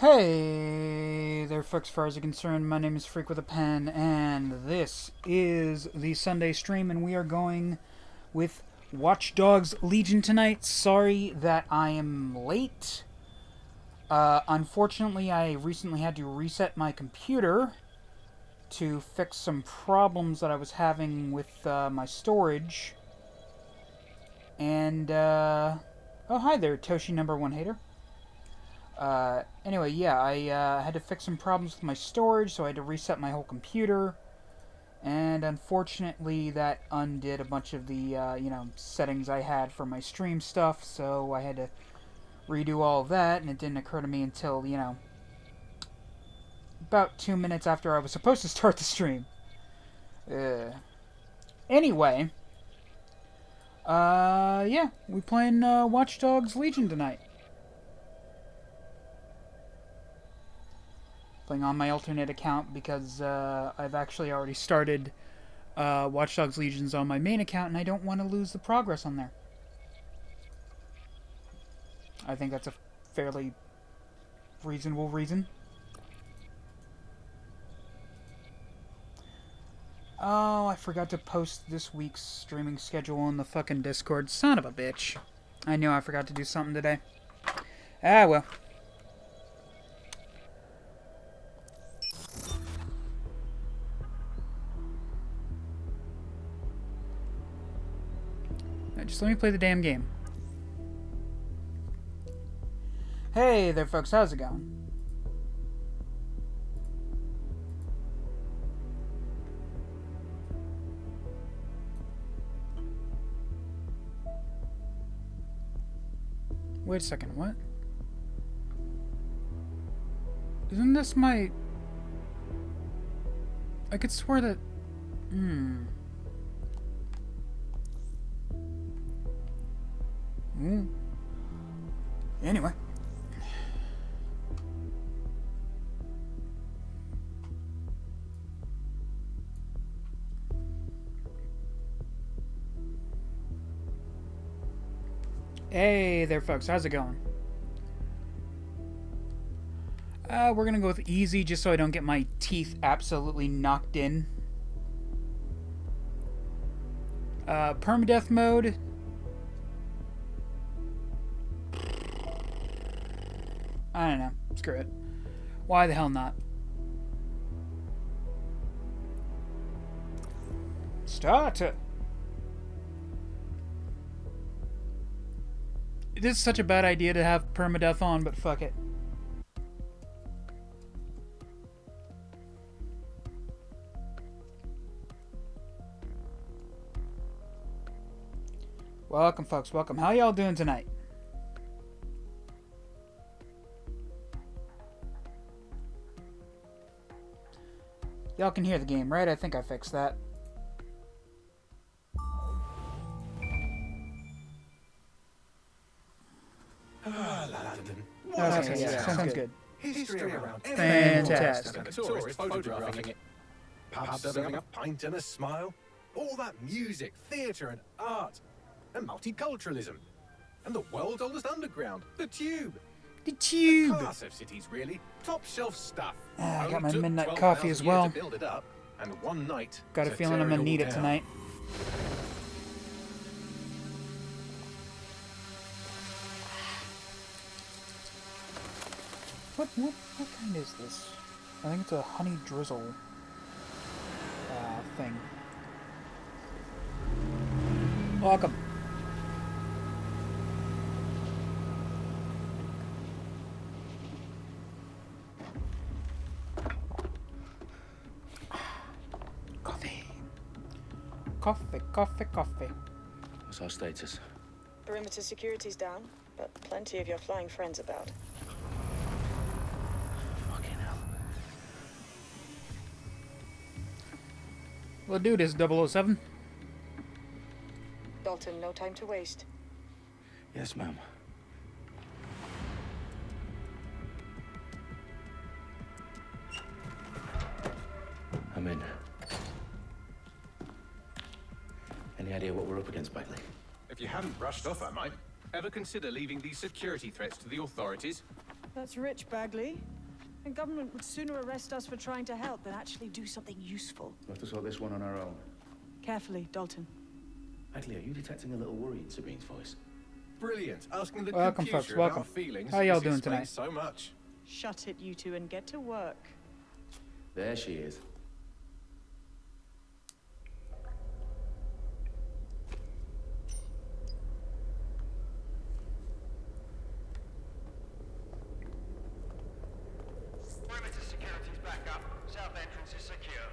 Hey there folks, as far as you're concerned, my name is Freak with a Pen, and this is the Sunday stream, and we are going with Watch Dogs Legion tonight. Sorry that I am late. Unfortunately, I recently had to reset my computer to fix some problems that I was having with my storage. And, oh hi there, Toshi number one hater. Anyway, yeah, I had to fix some problems with my storage, so I had to reset my whole computer. And unfortunately, that undid a bunch of the, settings I had for my stream stuff, so I had to redo all of that, and it didn't occur to me until, about 2 minutes after I was supposed to start the stream. Anyway, yeah, we playing, Watch Dogs Legion tonight. Playing on my alternate account because I've actually already started Watch Dogs Legions on my main account, and I don't want to lose the progress on there. I think that's a fairly reasonable reason. Oh, I forgot to post this week's streaming schedule in the fucking Discord. Son of a bitch. I knew I forgot to do something today. Ah, well. Just let me play the damn game. Hey there, folks. How's it going? Wait a second. What? Isn't this my... I could swear that... Anyway. Hey there, folks. How's it going? We're gonna go with easy just so I don't get my teeth absolutely knocked in. Permadeath mode. I don't know. Screw it. Why the hell not? Start it. It is such a bad idea to have permadeath on, but fuck it. Welcome, folks. Welcome. How y'all doing tonight? Y'all can hear the game, right? I think I fixed that. Okay, yeah, sounds good. History around Fantastic. tourists photographing it. Pubs serving a pint and a smile. All that music, theatre and art. And multiculturalism. And the world's oldest underground, the Tube. The Tube! Class of cities, really. Top shelf stuff. I got my Only took midnight coffee 12,000 as years well. to build it up, and one night Got a to feeling I'm tear gonna need all it down. tonight. What kind is this? I think it's a honey drizzle thing. Welcome. Coffee. Coffee, coffee, coffee. What's our status? Perimeter security's down, but plenty of your flying friends about. Fucking hell. Well, dude, is 007. Dalton, no time to waste. Yes, ma'am. I'm in. Any idea what we're up against, Bagley? If you haven't brushed off, I might. Ever consider leaving these security threats to the authorities? That's rich, Bagley. The government would sooner arrest us for trying to help than actually do something useful. We'll have to sort this one on our own. Carefully, Dalton. Bagley, are you detecting a little worry in Sabine's voice? Brilliant. Asking the Welcome, computer folks, about welcome. our feelings. How y'all This doing explains tonight? So much. Shut it, you two, and get to work. There she is. Perimeter security's back up. South entrance is secure.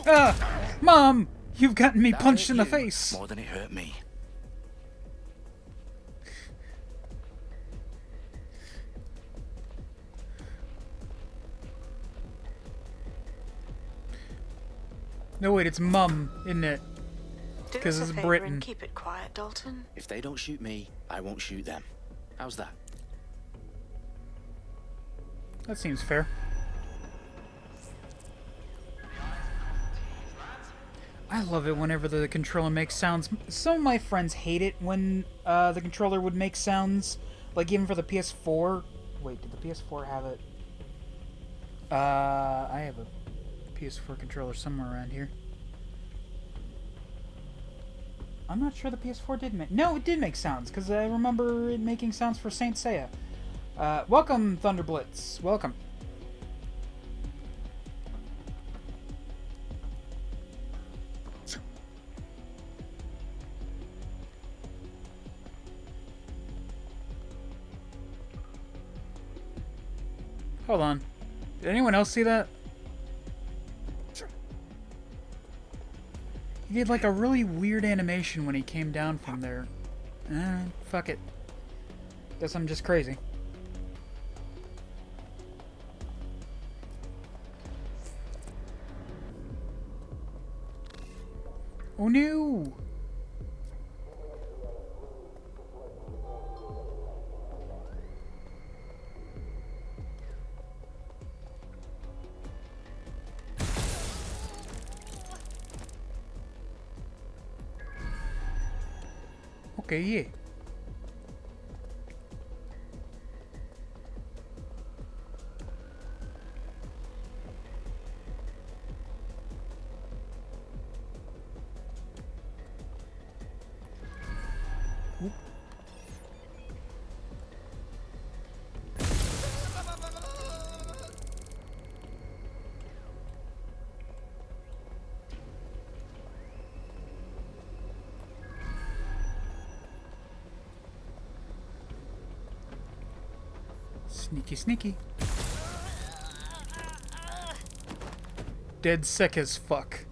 Ah! Mom! You've gotten me That punched hurt in the you face! more than it hurt me. No, wait, it's Mum, isn't it? Do 'Cause us it's a favor Britain. and keep it quiet, Dalton. If they don't shoot me, I won't shoot them. How's that? That seems fair. I love it whenever the controller makes sounds. Some of my friends hate it when the controller would make sounds. Like even for the PS4. Wait, did the PS4 have it? I have a PS4 controller somewhere around here. I'm not sure the PS4 did make... No, it did make sounds, because I remember it making sounds for Saint Seiya. Welcome, Thunderblitz. Welcome. Hold on. Did anyone else see that? He did like a really weird animation when he came down from there. Fuck it. Guess I'm just crazy. Oh no! Okay, yeah. Sneaky, sneaky. DedSec as fuck.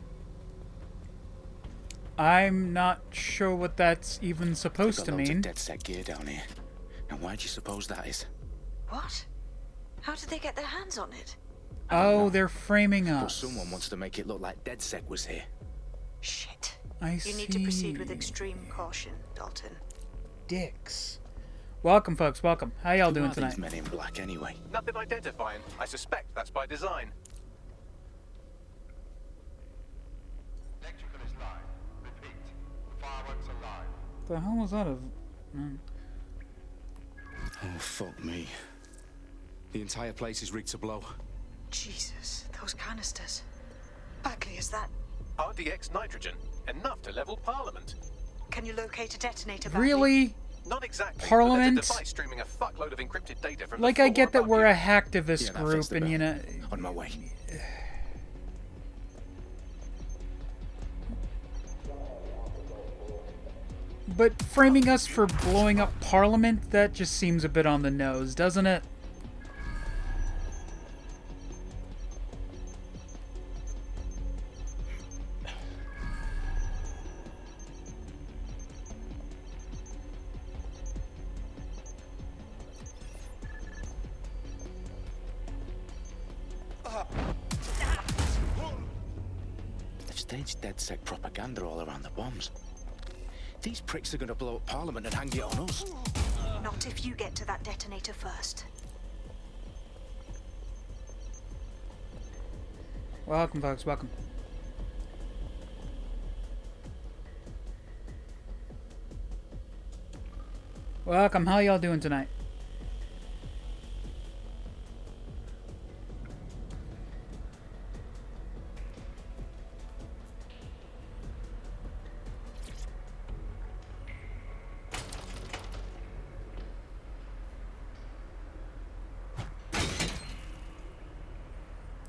I'm not sure what that's even supposed to Got loads mean. of DedSec gear down here. Now why do you suppose that is? What? How did they get their hands on it? Oh, they're framing But us. someone wants to make it look like DedSec was here. Shit. I You need to proceed with extreme caution, Dalton. Dicks. Welcome, folks. Welcome. How y'all Who doing are tonight? these men in black anyway? Nothing identifying. I suspect that's by design. Electrical is live. Repeat. Fireworks are live. The hell was that? Oh, fuck me. The entire place is rigged to blow. Jesus, those canisters. Bagley, is that... RDX nitrogen. Enough to level Parliament. Can you locate a detonator, Bagley? Really? Not exactly. Parliament? But there's a device streaming a fuckload of encrypted data from Like, the I floor get that above we're you. a hacktivist Yeah, that group, fits the and bill. you know... On my way. But framing us for blowing up Parliament, that just seems a bit on the nose, doesn't it? They've staged DedSec propaganda all around the bombs. These pricks are going to blow up Parliament and hang it on us. Not if you get to that detonator first. Welcome, folks. Welcome. Welcome. How y'all doing tonight?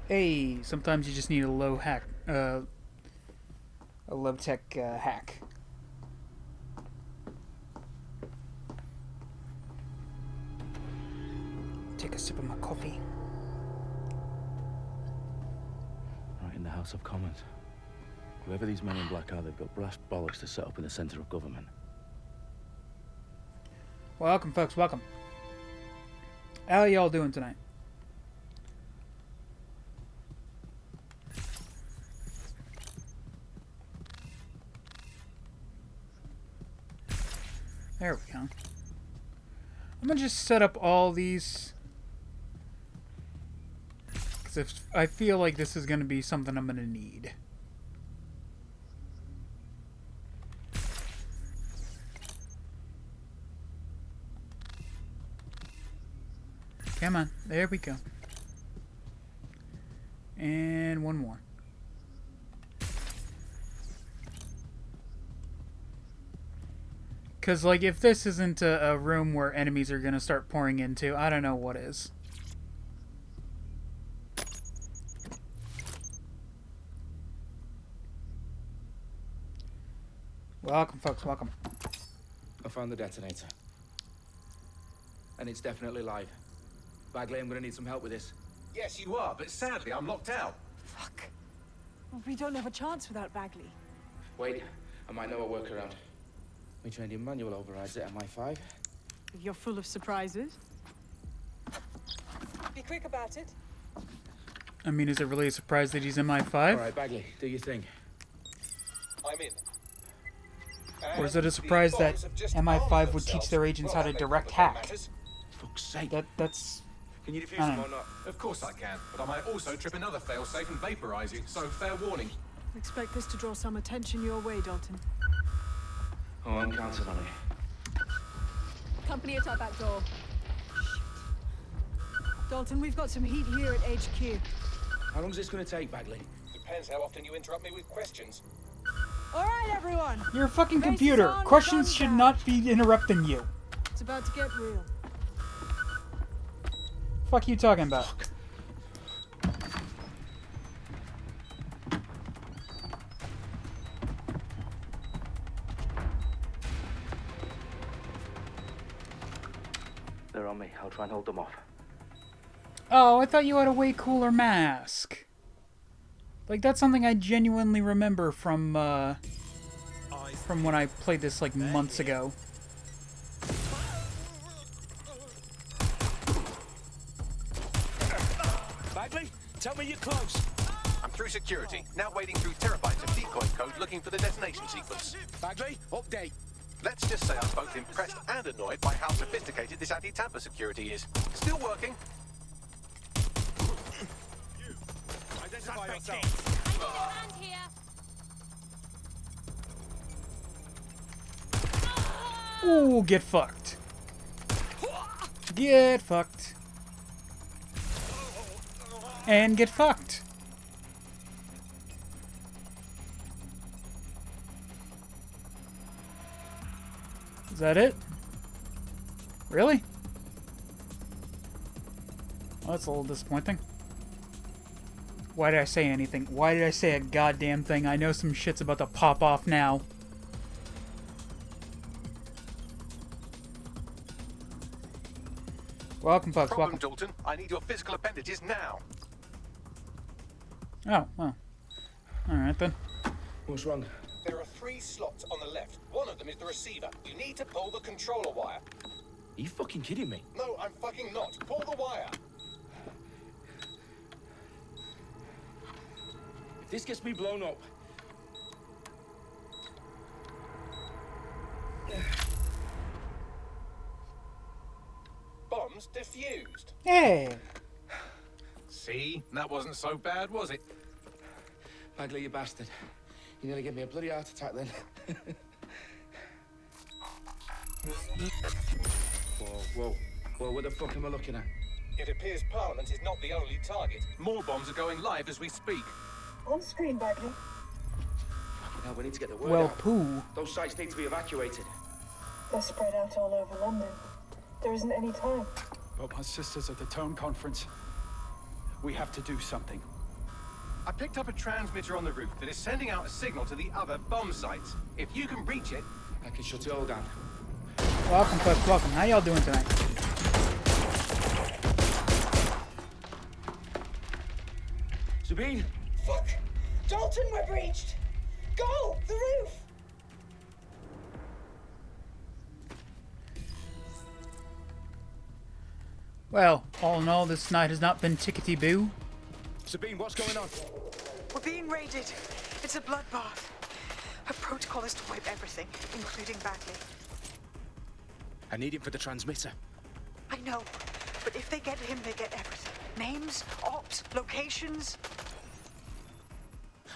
Hey, sometimes you just need a low hack, a low tech hack. Take a sip of my coffee. Right in the House of Commons. Whoever these men in black are, they've got brass bollocks to set up in the centre of government. Welcome, folks. Welcome. How y'all doing tonight? There we go. I'm gonna just set up all these, because if I feel like this is gonna be something I'm gonna need. Come on, there we go. And one more. Because, like, if this isn't a room where enemies are going to start pouring into, I don't know what is. Welcome, folks, welcome. I found the detonator. And it's definitely live. Bagley, I'm gonna need some help with this. Yes, you are, but sadly, I'm locked out. Fuck. Well, we don't have a chance without Bagley. Wait, I might know a workaround. We trained in manual overrides at MI5. You're full of surprises. Be quick about it. I mean, is it really a surprise that he's MI5? Alright, Bagley, do your thing. I'm in. Or is it a surprise that MI5 would teach their agents how to direct hack? Fuck's sake. That's... Can you defuse I them don't or not? Of course I can, but I might also trip another failsafe and vaporize you, so fair warning. Expect this to draw some attention your way, Dalton. Oh, I'm counting on it. Company at our back door. Dalton, we've got some heat here at HQ. How long's this gonna take, Bagley? Depends how often you interrupt me with questions. All right, everyone. You're a fucking Faces computer. on, Questions guns should down. not be interrupting you. It's about to get real. Fuck you talking about? They're on me. I'll try and hold them off. Oh, I thought you had a way cooler mask. Like, that's something I genuinely remember from when I played this, like, months ago. Bagley, tell me you're close. I'm through security, now wading through terabytes of decoy code looking for the detonation sequence. Bagley, update. Let's just say I'm both impressed and annoyed by how sophisticated this anti-tamper security is. Still working. Identify yourself. Ooh, get fucked. Get fucked. And get fucked. Is that it? Really? Well, that's a little disappointing. Why did I say anything? Why did I say a goddamn thing? I know some shit's about to pop off now. Welcome, folks. Problem, Welcome. Dalton. I need your physical appendages now. Oh, well. Alright then. What's wrong? There are 3 slots on the left. One of them is the receiver. You need to pull the controller wire. Are you fucking kidding me? No, I'm fucking not. Pull the wire. If this gets me blown up... Bombs defused. Hey! See? That wasn't so bad, was it? Bagley, you bastard. You nearly gave me a bloody heart attack then. Whoa. Well, what the fuck am I looking at? It appears Parliament is not the only target. More bombs are going live as we speak. On screen, Bagley. Now we need to get the word Well, out. poo. Those sites need to be evacuated. They're spread out all over London. There isn't any time. But my sister's at the Tone Conference. We have to do something. I picked up a transmitter on the roof that is sending out a signal to the other bomb sites. If you can reach it, I can shut it all down. Welcome, folks. Welcome. How y'all doing tonight? Sabine? Fuck! Dalton, we're breached! Go! The roof! Well, all in all, this night has not been tickety-boo. Sabine, what's going on? We're being raided. It's a bloodbath. Her protocol is to wipe everything, including Bagley. I need him for the transmitter. I know, but if they get him, they get everything. Names, ops, locations.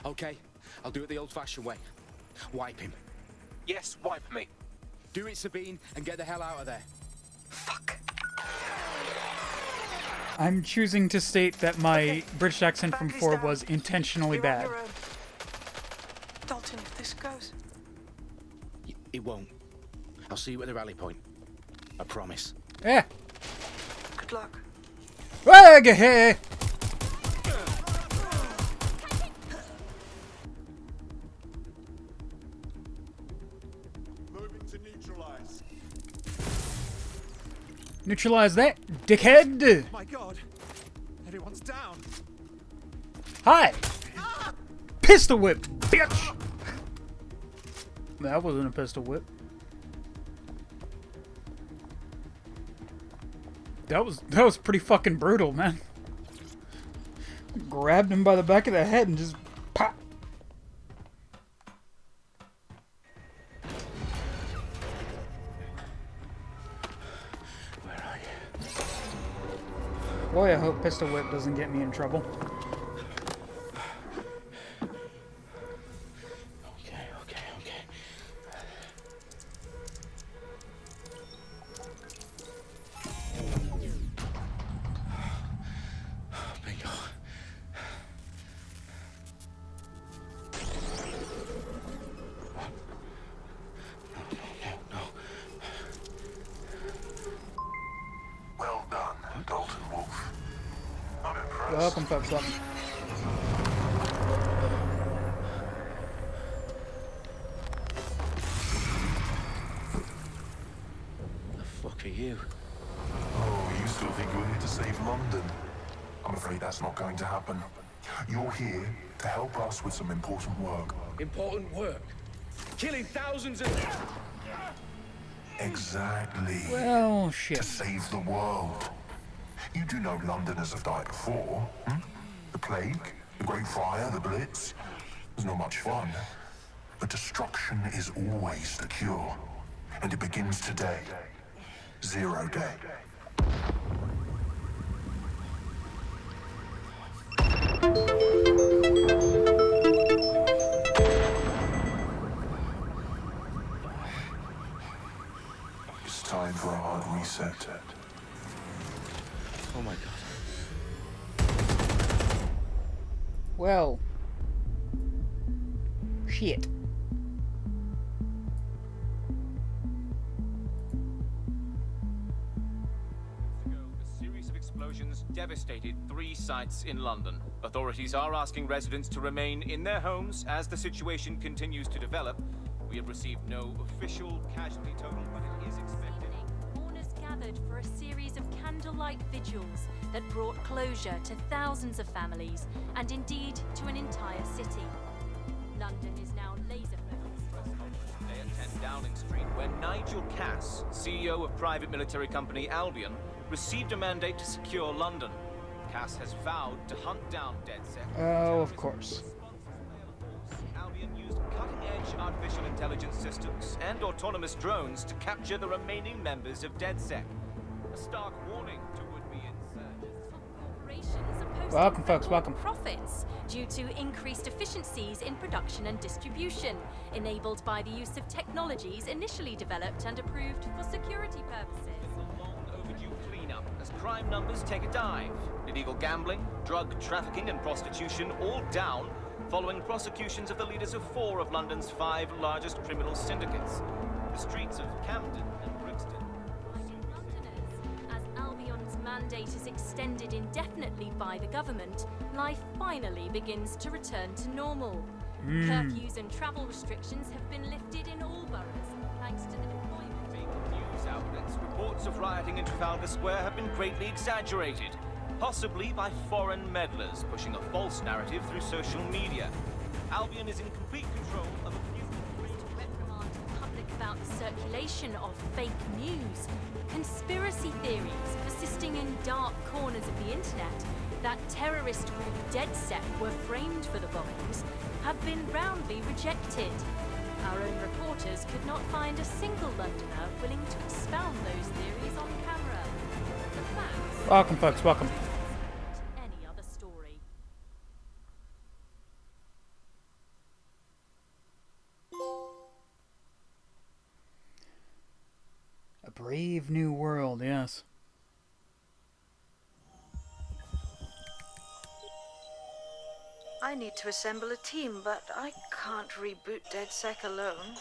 Okay, I'll do it the old-fashioned way. Wipe him. yes, wipe me. Do it, Sabine, and get the hell out of there. Fuck. I'm choosing to state that my British accent from Bagley's before down. was intentionally You're on bad. your own. Dalton, if this goes... It won't. I'll see you at the rally point. I promise. Eh. Good luck. Hey. Moving to neutralize. Neutralize that, dickhead! My God. Everyone's down. Hi! Pistol whip, bitch! That wasn't a pistol whip. That was pretty fucking brutal, man. Grabbed him by the back of the head and just pop. Where are you? Boy, I hope pistol whip doesn't get me in trouble. Okay. Bingo. No. Well done, Dalton Wolf. I'm impressed. Welcome, folks, welcome. The fuck are you? Oh, you still think you're here to save London? I'm afraid that's not going to happen. You're here to help us with some important work. Important work. Killing thousands of... Exactly. Well, To shit. save the world. You do know Londoners have died before, hmm? The plague, the Great Fire, the Blitz. It was not much fun. But destruction is always the cure. And it begins today. 0 day. It's time for a hard reset. Oh my God. Well. Shit. A series of explosions devastated 3 sites in London. Authorities are asking residents to remain in their homes as the situation continues to develop. We have received no official casualty total, but it is expected. Mourners gathered for a series of candlelight vigils that brought closure to thousands of families and indeed to an entire city. London is now laser-focused. Today at 10 Downing Street, where Nigel Cass, CEO of private military company Albion, received a mandate to secure London. Cass has vowed to hunt down DedSec. Oh, of course. Albion used cutting-edge artificial intelligence systems and autonomous drones to capture the remaining members of DedSec. A stark warning to would-be insurgents. Corporations are posting Welcome, folks, record welcome. profits due to increased efficiencies in production and distribution, enabled by the use of technologies initially developed and approved for security purposes. overdue cleanup as crime numbers take a dive. Illegal gambling, drug trafficking and prostitution all down following prosecutions of the leaders of 4 of London's 5 largest criminal syndicates. The streets of Camden and Brixton. Londoners, as Albion's mandate is extended indefinitely by the government, life finally begins to return to normal. Curfews and travel restrictions have been lifted in all boroughs, thanks to the deployment. News outlets, reports of rioting in Trafalgar Square have been greatly exaggerated, possibly by foreign meddlers pushing a false narrative through social media. Albion is in complete control of a few... To reprimand the public about the circulation of fake news, conspiracy theories persisting in dark corners of the internet that terrorist group DedSec were framed for the bombings have been roundly rejected. Our own reporters could not find a single Londoner willing to expound those theories on camera. The facts... Welcome, folks, welcome. Any other story. A brave new world, yes. I need to assemble a team, but I can't reboot DedSec alone.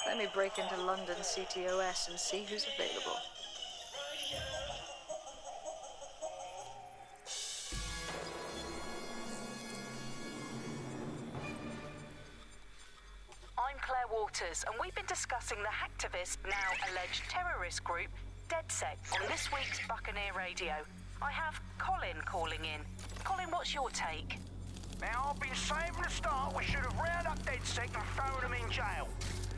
Let me break into London CTOS and see who's available. I'm Claire Waters, and we've been discussing the hacktivist, now alleged terrorist group, DedSec, on this week's Buccaneer Radio. I have Colin calling in. Colin, what's your take? Now, I've been saying from the start we should have rounded up DedSec and thrown them in jail.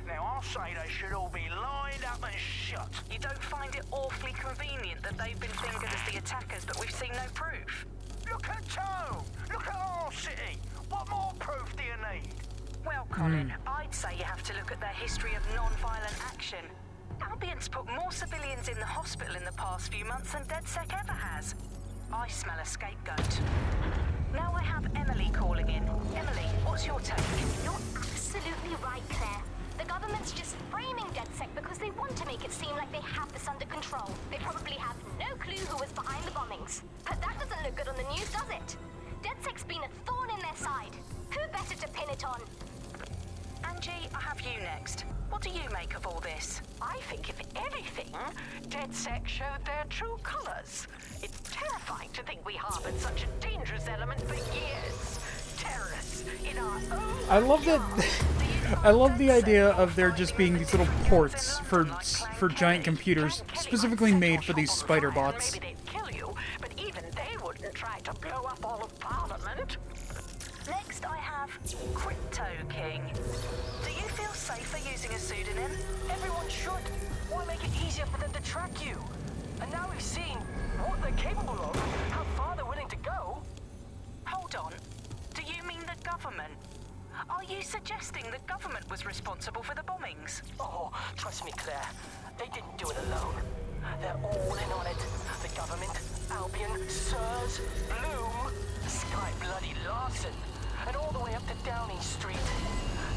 Now, I'll say they should all be lined up and shot. You don't find it awfully convenient that they've been fingered as the attackers, but we've seen no proof? Look at Tone! Look at our city! What more proof do you need? Well, Colin, I'd say you have to look at their history of non-violent action. Albion's put more civilians in the hospital in the past few months than DedSec ever has. I smell a scapegoat. Now I have Emily calling in. Emily, what's your take? You're absolutely right, Claire. The government's just framing DedSec because they want to make it seem like they have this under control. They probably have no clue who was behind the bombings. But that doesn't look good on the news, does it? DedSec's been a thorn in their side. Who better to pin it on? Angie, I have you next. What do you make of all this? I think, if anything, DedSec showed their true colors. It's terrifying to think we harbored such a dangerous element for years. Terrorists in our own... I love that. I love the idea of there just being these little ports for giant computers specifically made for these spider bots. Maybe they'd kill you, but even they wouldn't try to blow up all of Parliament. Next, I have Crypto King. Do you feel safer using a pseudonym? Everyone should. Why make it easier for them to track you? And now we've seen what they're capable of, how far they're willing to go. Hold on. Do you mean the government? Are you suggesting the government was responsible for the bombings? Oh, trust me, Claire. They didn't do it alone. They're all in on it. The government, Albion, Sirs, Bloom, Sky Bloody Larson, and all the way up to Downing Street.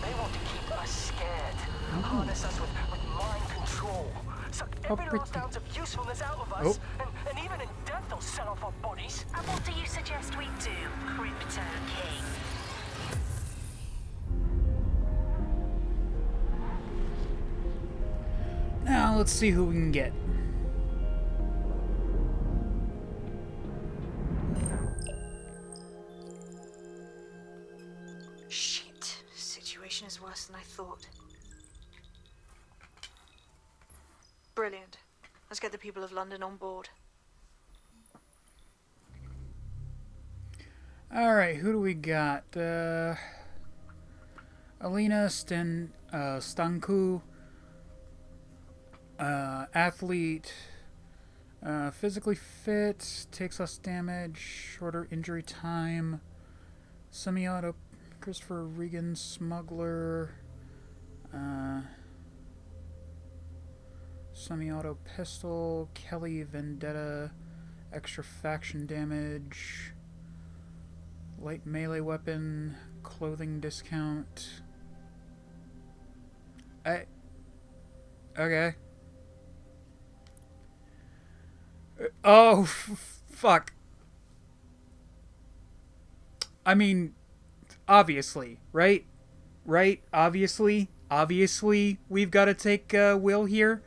They want to keep us scared, harness us with mind control, suck every last ounce of usefulness out of us, and even in death they'll set off our bodies. And what do you suggest we do, Crypto King? Now let's see who we can get. Shit. Situation is worse than I thought. Brilliant. Let's get the people of London on board. Alright, who do we got? Alina Stanku. Athlete. Physically fit. Takes less damage. Shorter injury time. Semi-auto. Christopher Regan. Smuggler. Semi-auto pistol. Kelly Vendetta. Extra faction damage. Light melee weapon. Clothing discount. Okay. Oh, fuck. I mean, obviously, right? Right? Obviously, we've got to take Will here.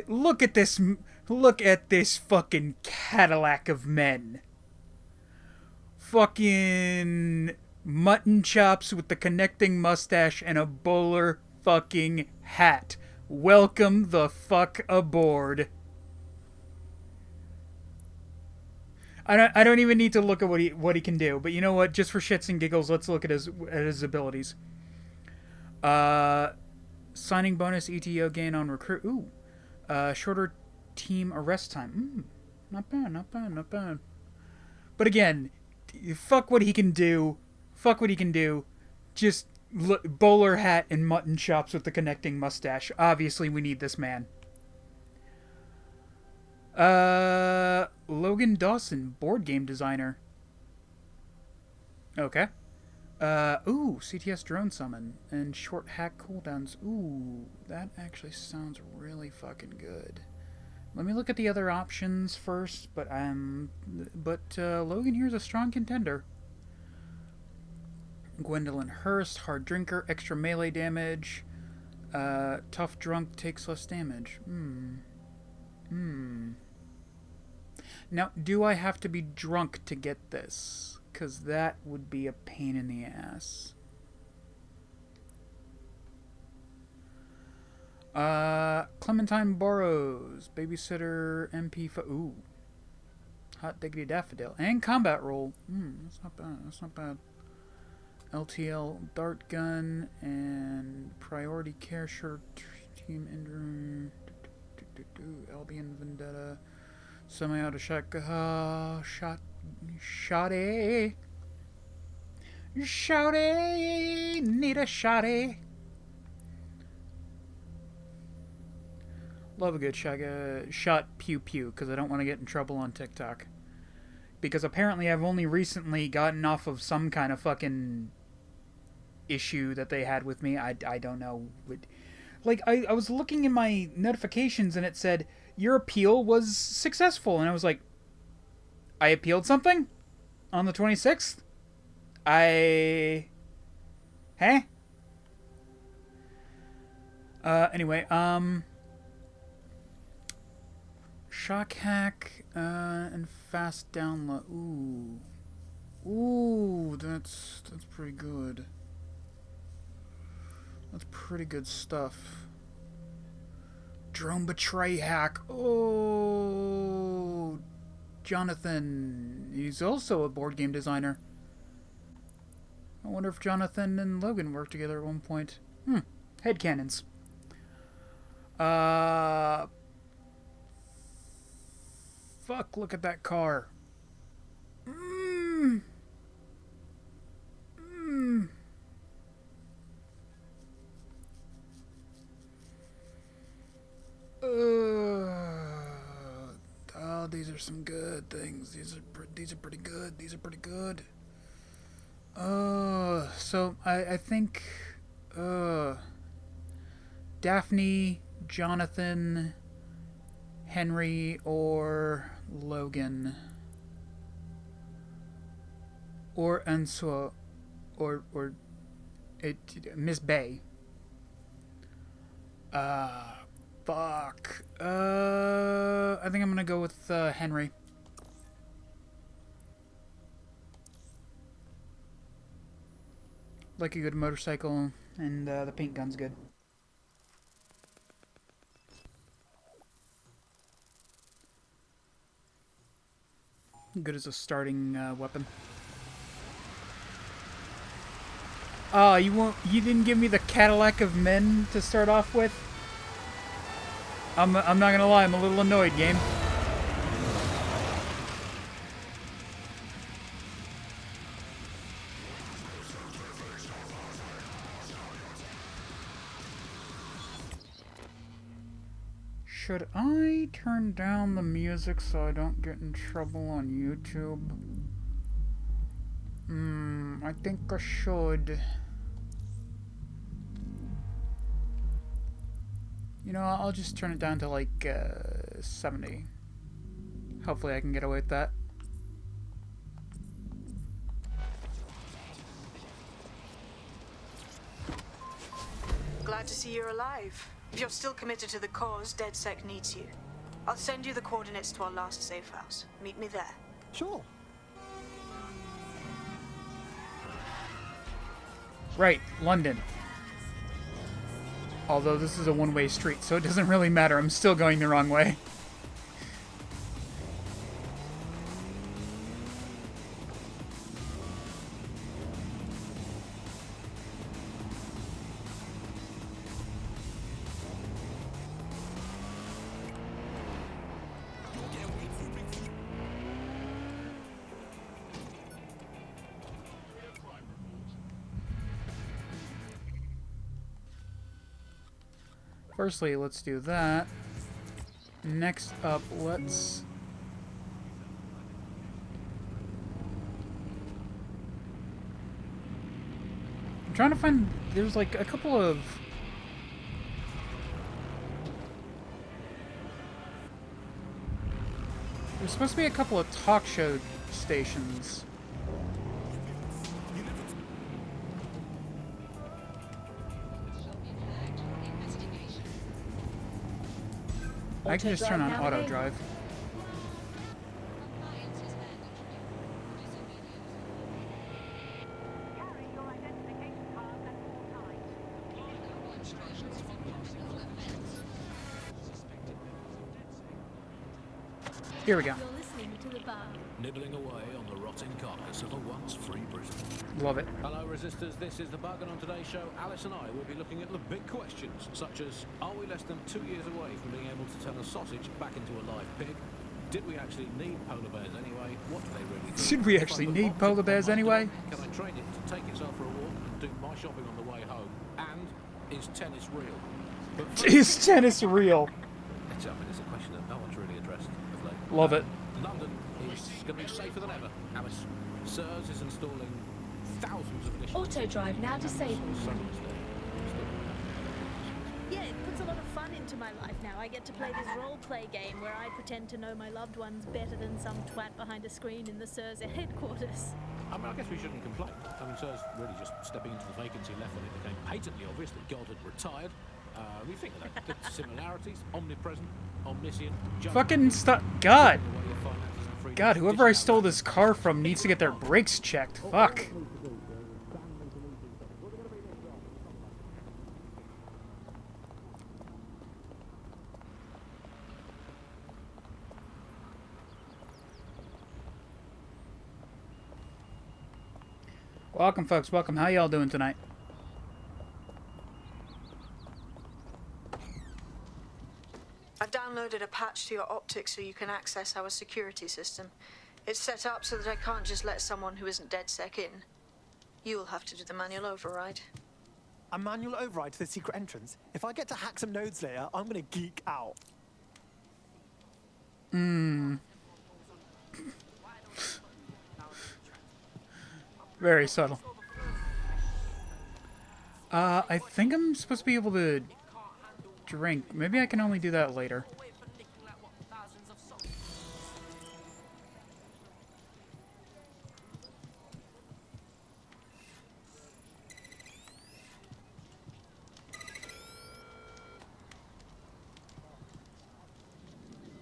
Look at this. Look at this fucking Cadillac of men. Fucking mutton chops with the connecting mustache and a bowler fucking hat. Welcome the fuck aboard. I don't even need to look at what he can do, but you know what? Just for shits and giggles, let's look at his abilities. Signing bonus ETO gain on recruit. Ooh. Shorter team arrest time. Not bad, not bad, not bad. But again, fuck what he can do. Fuck what he can do. Just bowler hat and mutton chops with the connecting mustache. Obviously, we need this man. Logan Dawson, board game designer. Okay. Ooh, CTS drone summon and short hack cooldowns. Ooh, that actually sounds really fucking good. Let me look at the other options first, but Logan here's a strong contender. Gwendolyn Hurst, hard drinker, extra melee damage. Tough drunk takes less damage. Now, do I have to be drunk to get this? Because that would be a pain in the ass. Clementine Burrows, babysitter, MP. Ooh. Hot diggity daffodil. And combat roll. That's not bad. That's not bad. LTL dart gun and priority care shirt team injury. Albion Vendetta. Semi-auto shotty. Shouty, need a shotty. Love a good shot pew pew, because I don't want to get in trouble on TikTok. Because apparently I've only recently gotten off of some kind of fucking issue that they had with me. I don't know. Like, I was looking in my notifications and it said, your appeal was successful. And I was like, I appealed something? On the 26th? Huh? Anyway, shock hack, and fast download. Ooh, that's pretty good. That's pretty good stuff. Drone betray hack. Oh, Jonathan. He's also a board game designer. I wonder if Jonathan and Logan worked together at one point. Headcanons. Fuck, look at that car. Oh, these are some good things. These are pretty good. These are pretty good. So I think Daphne, Jonathan, Henry, or Logan, or Ansua, or Miss Bay. Fuck. I think I'm gonna go with Henry. Like a good motorcycle, and the paint gun's good. Good as a starting weapon. Oh, you didn't give me the Cadillac of men to start off with? I'm not gonna lie, I'm a little annoyed, game. Should I turn down the music so I don't get in trouble on YouTube? I think I should. You know, I'll just turn it down to like 70. Hopefully I can get away with that. Glad to see you're alive. If you're still committed to the cause, DedSec needs you. I'll send you the coordinates to our last safe house. Meet me there. Sure. Right, London. Although this is a one-way street, so it doesn't really matter. I'm still going the wrong way. Firstly, let's do that. Next up, let's... I'm trying to find... There's like a couple of... There's supposed to be a couple of talk show stations. I can just turn on auto drive. Here we go. You're listening to the bar. Nibbling away on the rotting carcass of a once free Britain. Love it. Hello, resistors. This is the Bug, and on today's show, Alice and I will be looking at the big questions, such as: are we less than 2 years away from being able to turn a sausage back into a live pig? Did we actually need polar bears anyway? What do they really do? Should we actually need polar bears anyway? Can I train it to take itself for a walk and do my shopping on the way home? And is tennis real? But is tennis real? It's a question that no one's really addressed of late. Love it. London is going to be safer than ever, Alice. SIRS is installing thousands of additional... Auto drive now disabled. Yeah, it puts a lot of fun into my life now. I get to play this role-play game where I pretend to know my loved ones better than some twat behind a screen in the SIRS headquarters. I mean, I guess we shouldn't complain. I mean, SIRS really just stepping into the vacancy left when it became patently obvious that God had retired. We think of that. The similarities, omnipresent, omniscient... Fucking stop. God! God, whoever I stole this car from needs to get their brakes checked. Fuck. Welcome, folks. Welcome. How y'all doing tonight? I've downloaded a patch to your optics so you can access our security system. It's set up so that I can't just let someone who isn't DedSec in. You'll have to do the manual override. A manual override to the secret entrance? If I get to hack some nodes later, I'm gonna geek out. Very subtle. I think I'm supposed to be able to drink. Maybe I can only do that later.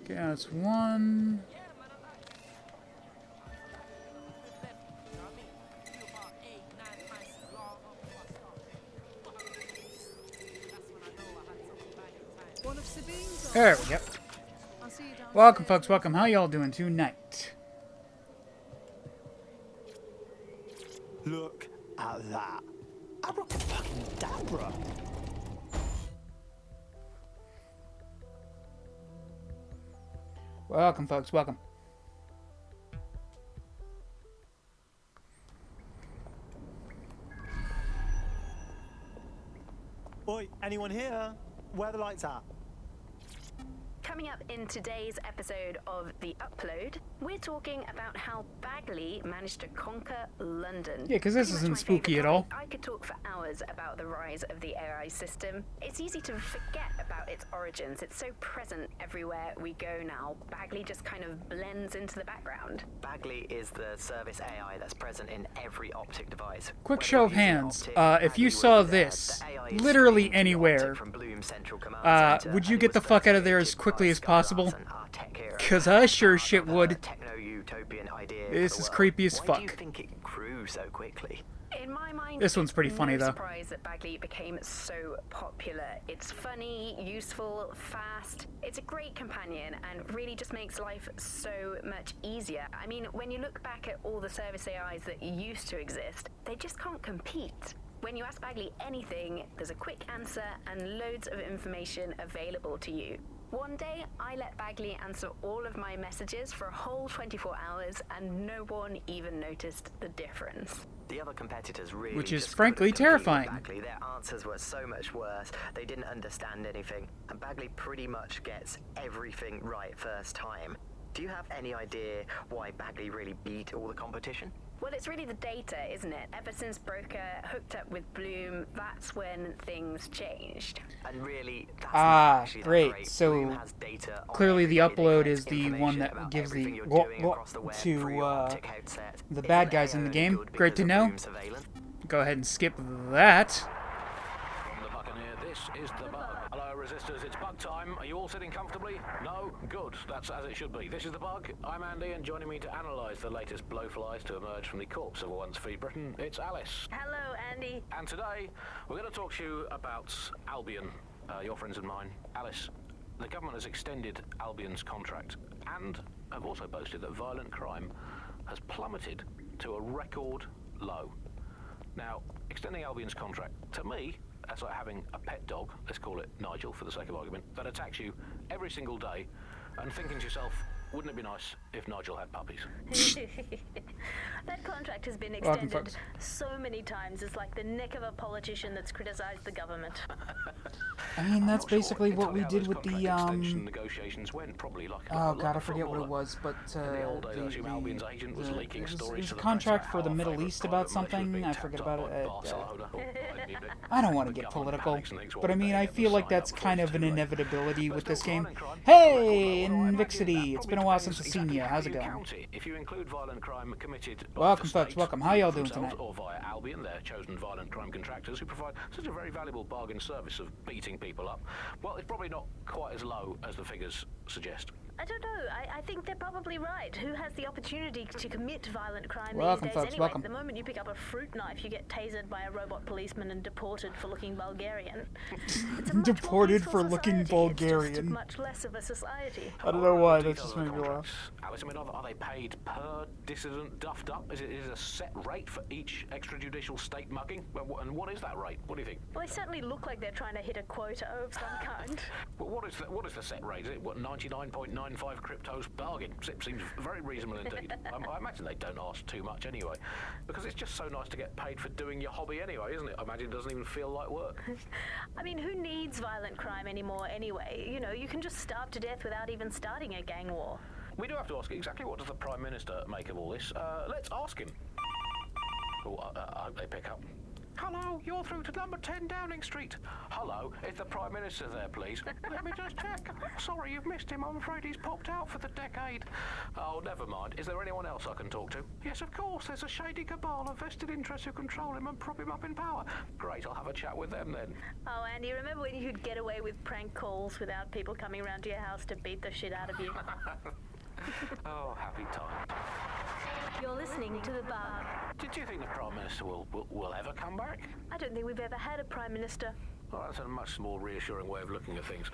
Okay, that's one. There we go. Welcome, folks. Welcome. How y'all doing tonight? Look at that. Abracadabra. Welcome, folks. Welcome. Oi, anyone here? Where are the lights at? Coming up in today's episode of The Upload, we're talking about how Bagley managed to conquer London. Yeah, because this isn't spooky at all. I could talk for hours about the rise of the AI system. It's easy to forget about its origins. It's so present everywhere we go now. Bagley just kind of blends into the background. Bagley is the service AI that's present in every optic device. Quick show of hands. If you saw this, literally anywhere, would you get the fuck out of there as quickly as possible? Because I sure shit would. This is creepy as fuck. Why do you think it grew so quickly? In my mind, this one's pretty funny, though. I'm surprised that Bagley became so popular. It's funny, useful, fast. It's a great companion and really just makes life so much easier. I mean, when you look back at all the service AIs that used to exist, they just can't compete. When you ask Bagley anything, there's a quick answer and loads of information available to you. One day, I let Bagley answer all of my messages for a whole 24 hours, and no one even noticed the difference. The other competitors really Which is frankly terrifying. Bagley. Their answers were so much worse. They didn't understand anything, and Bagley pretty much gets everything right first time. Do you have any idea why Bagley really beat all the competition? Well, it's really the data, isn't it? Ever since Broker hooked up with Bloom, that's when things changed. And really, that's not actually that great. So Bloom has data clearly the upload is the one that gives the to the bad guys in the game. Great to know. Go ahead and skip that. From the Buccaneer, this is the Bug. Hello, Resistors, it's Bug time. Are you all sitting comfortably? No? Good. That's as it should be. This is the Bug. I'm Andy, and joining me to analyse the latest blowflies to emerge from the corpse of a once free Britain, it's Alice. Hello, Andy. And today, we're going to talk to you about Albion, your friends and mine. Alice, the government has extended Albion's contract, and have also boasted that violent crime has plummeted to a record low. Now, extending Albion's contract, to me, that's like having a pet dog, let's call it Nigel for the sake of argument, that attacks you every single day and thinking to yourself, wouldn't it be nice if Nigel had puppies? That contract has been extended so many times. It's like the neck of a politician that's criticised the government. I mean, that's basically what we did with the negotiations went, probably like oh god, I forget what it was, but it was a contract for the Middle East about something. I forget about it. I don't want to get political, but I mean, I feel like that's kind of an inevitability with this game. Hey, Invixity, it's been a while since I've seen you. How's it going? If you include violent crime committed welcome, folks. Welcome. How y'all doing tonight? Or via Albion, their chosen violent crime contractors who provide such a very valuable bargain service of beating people up. Well, it's probably not quite as low as the figures suggest. I don't know. I think they're probably right. Who has the opportunity to commit violent crime welcome, these days folks, anyway? welcome. The moment you pick up a fruit knife, you get tasered by a robot policeman and deported for looking Bulgarian. Deported for looking Bulgarian. It's just much less of a society. I don't know why, that just made me laugh. Alice, I mean, are they paid per dissident duffed up? Is it a set rate for each extrajudicial state mugging? And what is that rate? What do you think? Well, they certainly look like they're trying to hit a quota of some kind. Well, what is the set rate? Is it, 99.95 cryptos bargain? Seems very reasonable indeed. I imagine they don't ask too much anyway, because it's just so nice to get paid for doing your hobby anyway, isn't it? I imagine it doesn't even feel like work. I mean, who needs violent crime anymore anyway? You know, you can just starve to death without even starting a gang war. We do have to ask exactly what does the Prime Minister make of all this. Let's ask him. Oh, I hope they pick up. Hello, you're through to number 10 Downing Street. Hello, is the Prime Minister there, please? Let me just check. Sorry, you've missed him. I'm afraid he's popped out for the decade. Oh, never mind. Is there anyone else I can talk to? Yes, of course. There's a shady cabal of vested interests who control him and prop him up in power. Great, I'll have a chat with them then. Oh, Andy, remember when you could get away with prank calls without people coming around to your house to beat the shit out of you? Oh, happy time. You're listening to The Bug. Did you think the Prime Minister will ever come back? I don't think we've ever had a Prime Minister. Well, that's a much more reassuring way of looking at things.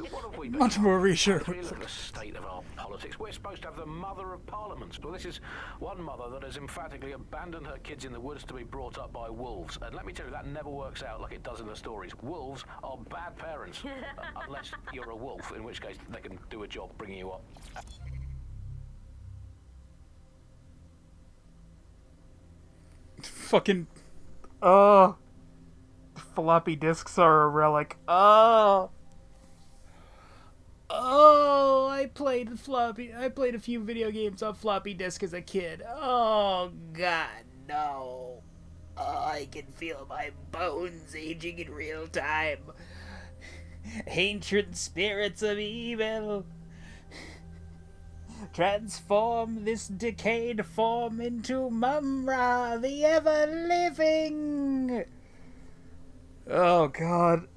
What have we been? Much more reassuring. If we look at the state of our politics, we're supposed to have the mother of parliaments. Well, this is one mother that has emphatically abandoned her kids in the woods to be brought up by wolves. And let me tell you, that never works out like it does in the stories. Wolves are bad parents, unless you're a wolf, in which case they can do a job bringing you up. Fucking, floppy disks are a relic. I played a few video games on floppy disk as a kid. Oh god, no. Oh, I can feel my bones aging in real time. Ancient spirits of evil, transform this decayed form into Mumra, the ever-living. Oh, God.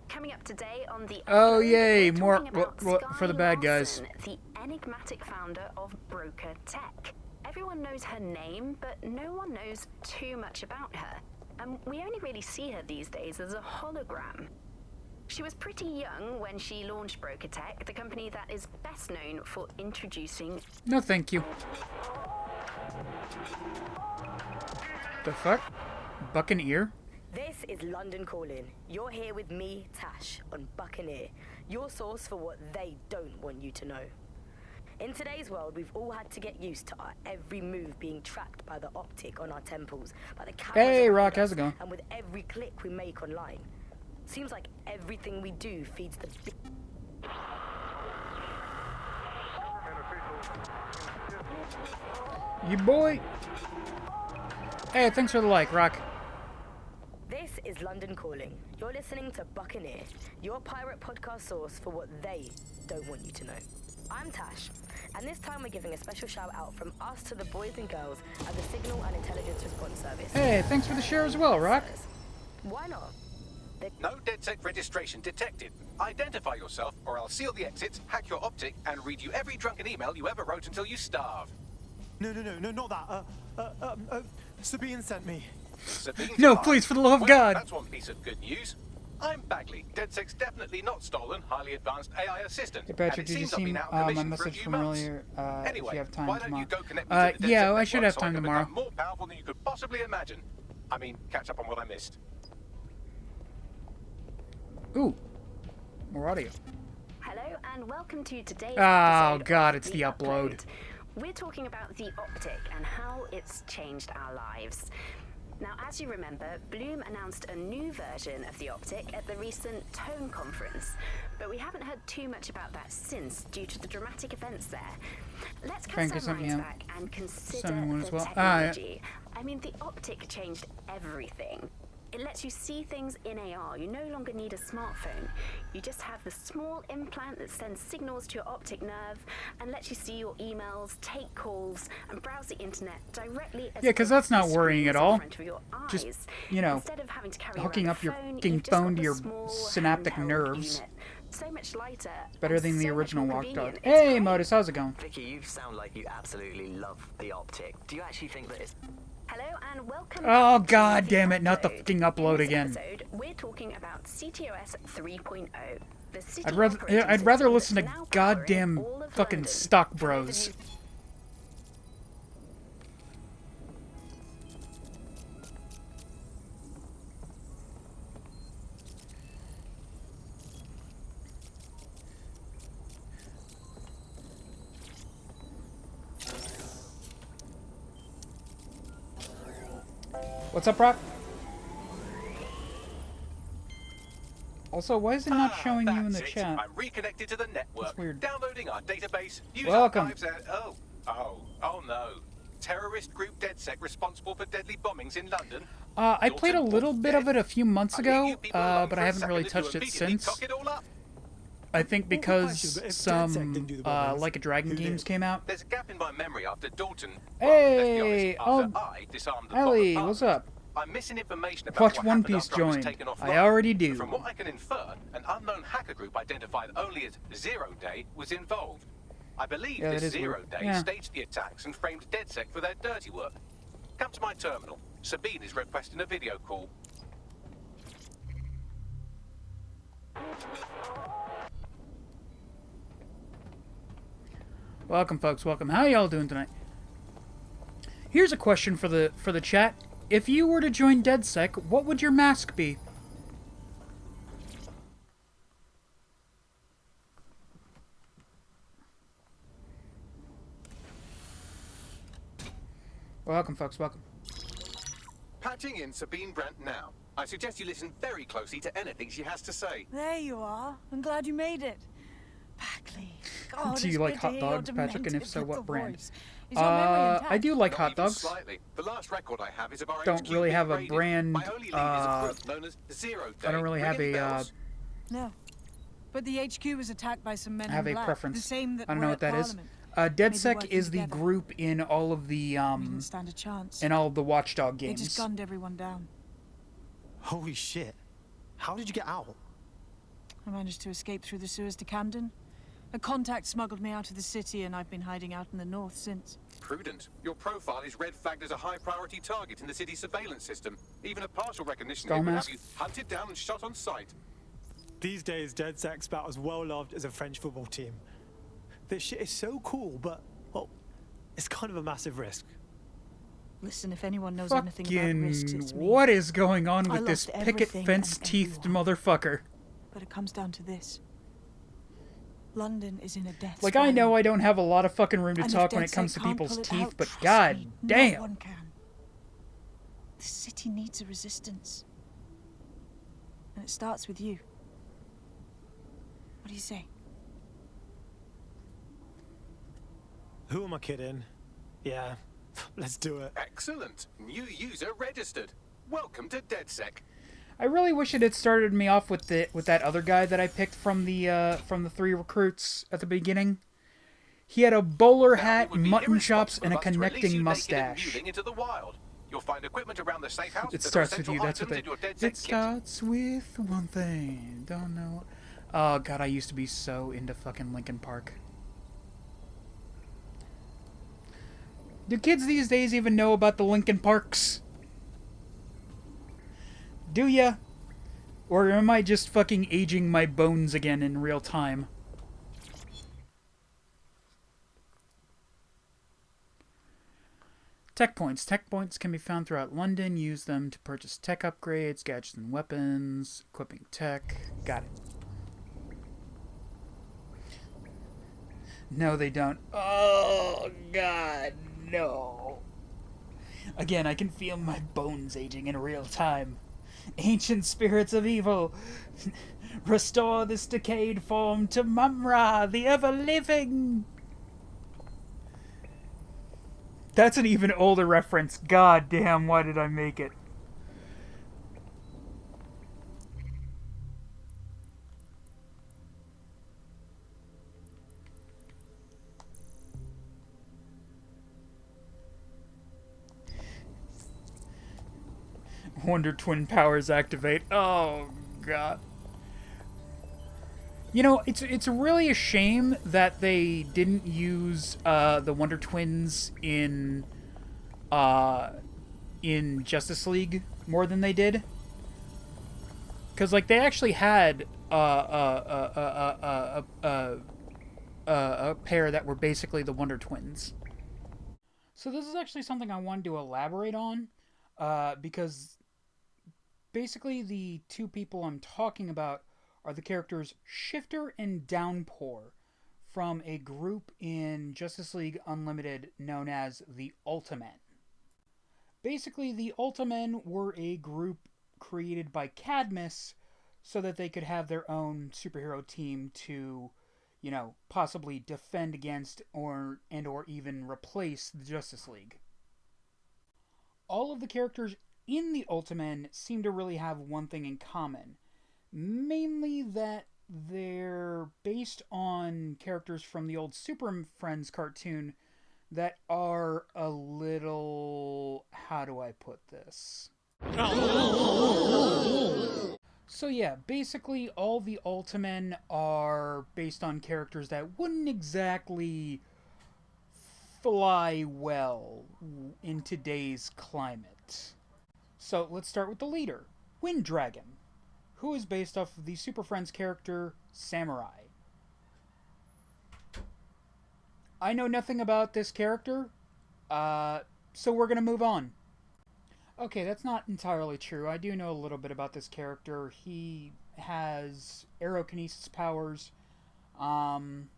Coming up today on the Oh, Upload, yay, we're more talking about for the bad guys. Larson, the enigmatic founder of Broker Tech. Everyone knows her name, but no one knows too much about her. And we only really see her these days as a hologram. She was pretty young when she launched Broker Tech, the company that is best known for introducing... No, thank you. The fuck? Buccaneer? This is London Calling. You're here with me, Tash, on Buccaneer, your source for what they don't want you to know. In today's world, we've all had to get used to our every move being tracked by the optic on our temples, by the cameras Hey, around Rock, us, how's it going? and with every click we make online. Seems like everything we do feeds the You boy. Hey, thanks for the like, Rock. This is London Calling. You're listening to Buccaneer, your pirate podcast source for what they don't want you to know. I'm Tash, and this time we're giving a special shout out from us to the boys and girls at the Signal and Intelligence Response Service. Hey, thanks for the share as well, Rock. Why not? No DedSec registration detected. Identify yourself, or I'll seal the exits, hack your optic, and read you every drunken email you ever wrote until you starve. No, not that. Sabine sent me. Sabine's No, alive. please, for the love of Well, God. That's one piece of good news. I'm Bagley, DedSec's definitely not stolen, highly advanced AI assistant. Hey, Patrick, and it did you seems I've see been out on my the mission for a message few from months. earlier? Anyway, If you have time why tomorrow. don't you go connect me to the Yeah, DedSec I should network have so I time can tomorrow. become more powerful than you could possibly imagine. I mean, catch up on what I missed. Ooh, more audio. Hello and welcome to today's Oh, episode God, of it's the upload. We're talking about the optic and how it's changed our lives. Now, as you remember, Bloom announced a new version of the optic at the recent Tone conference, but we haven't heard too much about that since due to the dramatic events there. Let's Frank cast has our sent me minds a- back and consider sent me one the as well. technology. I mean, the optic changed everything. It lets you see things in AR. You no longer need a smartphone. You just have the small implant that sends signals to your optic nerve and lets you see your emails, take calls, and browse the internet directly as Yeah, because that's not worrying at all. Just, Just, you know, instead of having to carry hooking around up a your phone, fucking you've just got phone to the your small synaptic handheld nerves. unit. So much lighter. Better and than the so much original more Walk Dog. convenient. It's Hey, great. Modus, how's it going? Vicky, you sound like you absolutely love the optic. Do you actually think that it's... Hello and welcome. Oh, back to God the damn it, not the Upload. fucking upload In this again. episode, we're talking about CTOS 3.0. The city I'd rather operating listen to system that's now powering goddamn all of fucking London. stock For those bros. of you- What's up, Rock? Also, why is it not showing you in the That's it. chat? I'm reconnected to the network. That's weird. Downloading our database. User Welcome. archives and oh no. Terrorist group DedSec responsible for deadly bombings in London. I played a little bit of it a few months ago, alone but for I a haven't second really to touched it immediately since. cock it all up. I think because but if DedSec some didn't do the bombings, Like a Dragon who games did? came out. There's a gap in my memory after Dalton. Hey, well, let's be honest, after I disarmed the Ellie, bomb what's up? I'm missing information about Watch what One happened Piece after I was join. taken offline. I already do. From what I can infer, an unknown hacker group identified only as Zero Day was involved. I believe Yeah, that this is Zero weird. Day Yeah. staged the attacks and framed DedSec for their dirty work. Come to my terminal. Sabine is requesting a video call. Welcome, folks. Welcome. How y'all doing tonight? Here's a question for the chat. If you were to join DedSec, what would your mask be? Welcome, folks. Welcome. Patching in Sabine Brandt now. I suggest you listen very closely to anything she has to say. There you are. I'm glad you made it. Bagley. God, Do you it's like good to hot hear your dogs, Patrick? And if demented so, what little brand? voice. Is your memory intact? I do like Not hot even dogs. slightly. The last record I have is of our Don't HQ really being have a raided. brand. My only lead is a group known as Zero Day. I don't really have Ring any a. bells? No. But the HQ was attacked by some men Have in a black. preference. The same that I don't were know at what that is. Parliament. DedSec working is the together. group in all of the We didn't stand a chance. in all of the Watchdog They just games. gunned everyone down. Holy shit. How did you get out? I managed to escape through the sewers to Camden. A contact smuggled me out of the city, and I've been hiding out in the north since. Prudent. Your profile is red flagged as a high priority target in the city's surveillance system. Even a partial recognition Skull hit would have mask. you hunted down and shot on sight. These days, DedSec's about as well loved as a French football team. This shit is so cool, but, well, it's kind of a massive risk. Listen, if anyone knows anything about risks, it's me. What is going on I with this lost picket everything fence and teethed everyone. motherfucker? But it comes down to this. London is in a death Like, I know spiral. I don't have a lot of fucking room to And if talk when it DedSec comes to can't people's pull it teeth, out, but trust god me, damn. No one can. The city needs a resistance. And it starts with you. What do you say? Who am I kidding? Yeah, let's do it. Excellent. New user registered. Welcome to DedSec. I really wish it had started me off with that other guy that I picked from the 3 recruits at the beginning. He had a bowler hat, mutton chops, and a connecting mustache. Into the wild. You'll find equipment around the safe house. It that starts are with you. essential That's what items in your they. DedSec It kit. starts with one thing. Don't know. Oh god, I used to be so into fucking Linkin Park. Do kids these days even know about the Linkin Parks? Do ya? Or am I just fucking aging my bones again in real time? Tech points. Tech points can be found throughout London. Use them to purchase tech upgrades, gadgets and weapons, equipping tech. Got it. No, they don't. Oh, God, no. Again, I can feel my bones aging in real time. Ancient spirits of evil, restore this decayed form to Mumra, the ever-living. That's an even older reference. God damn, why did I make it? Wonder Twin powers activate. Oh, God. You know, it's really a shame that they didn't use the Wonder Twins in Justice League more than they did. Because, like, they actually had a pair that were basically the Wonder Twins. So this is actually something I wanted to elaborate on, because basically the two people I'm talking about are the characters Shifter and Downpour from a group in Justice League Unlimited known as the Ultimen. Basically, the Ultimen were a group created by Cadmus so that they could have their own superhero team to, you know, possibly defend against or even replace the Justice League. All of the characters in the Ultimen seem to really have one thing in common. Mainly that they're based on characters from the old Super Friends cartoon that are a little... how do I put this? So yeah, basically all the Ultimen are based on characters that wouldn't exactly fly well in today's climate. So let's start with the leader, Wind Dragon, who is based off of the Super Friends character Samurai. I know nothing about this character, so we're gonna move on. Okay, that's not entirely true. I do know a little bit about this character. He has aerokinesis powers, and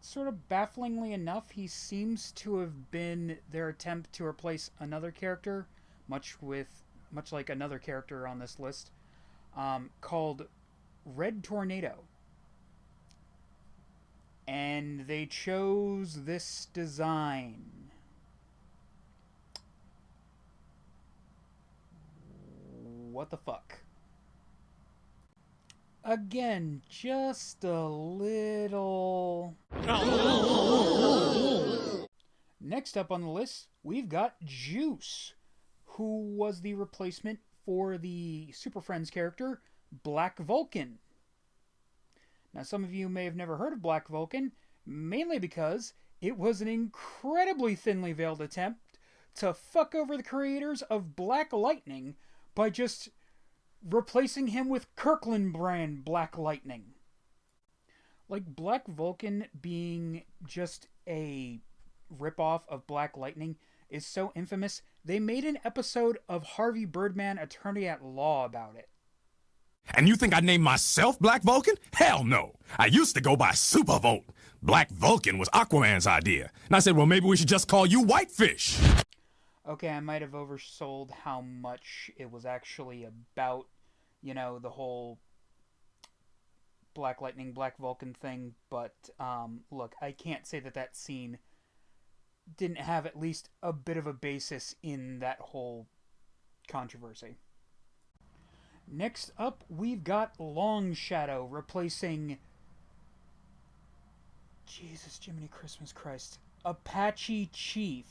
sort of bafflingly enough, he seems to have been their attempt to replace another character, much like another character on this list, called Red Tornado. And they chose this design. What the fuck? Again, just a little... Next up on the list, we've got Juice, who was the replacement for the Super Friends character, Black Vulcan. Now, some of you may have never heard of Black Vulcan, mainly because it was an incredibly thinly veiled attempt to fuck over the creators of Black Lightning by just replacing him with Kirkland brand Black Lightning. Like, Black Vulcan being just a ripoff of Black Lightning is so infamous, they made an episode of Harvey Birdman Attorney at Law about it. And you think I named myself Black Vulcan? Hell no. I used to go by Supervolt. Black Vulcan was Aquaman's idea. And I said, well, maybe we should just call you Whitefish. Okay, I might have oversold how much it was actually about, you know, the whole Black Lightning, Black Vulcan thing. But, look, I can't say that that scene didn't have at least a bit of a basis in that whole controversy. Next up, we've got Long Shadow replacing... Jesus, Jiminy Christmas Christ. Apache Chief.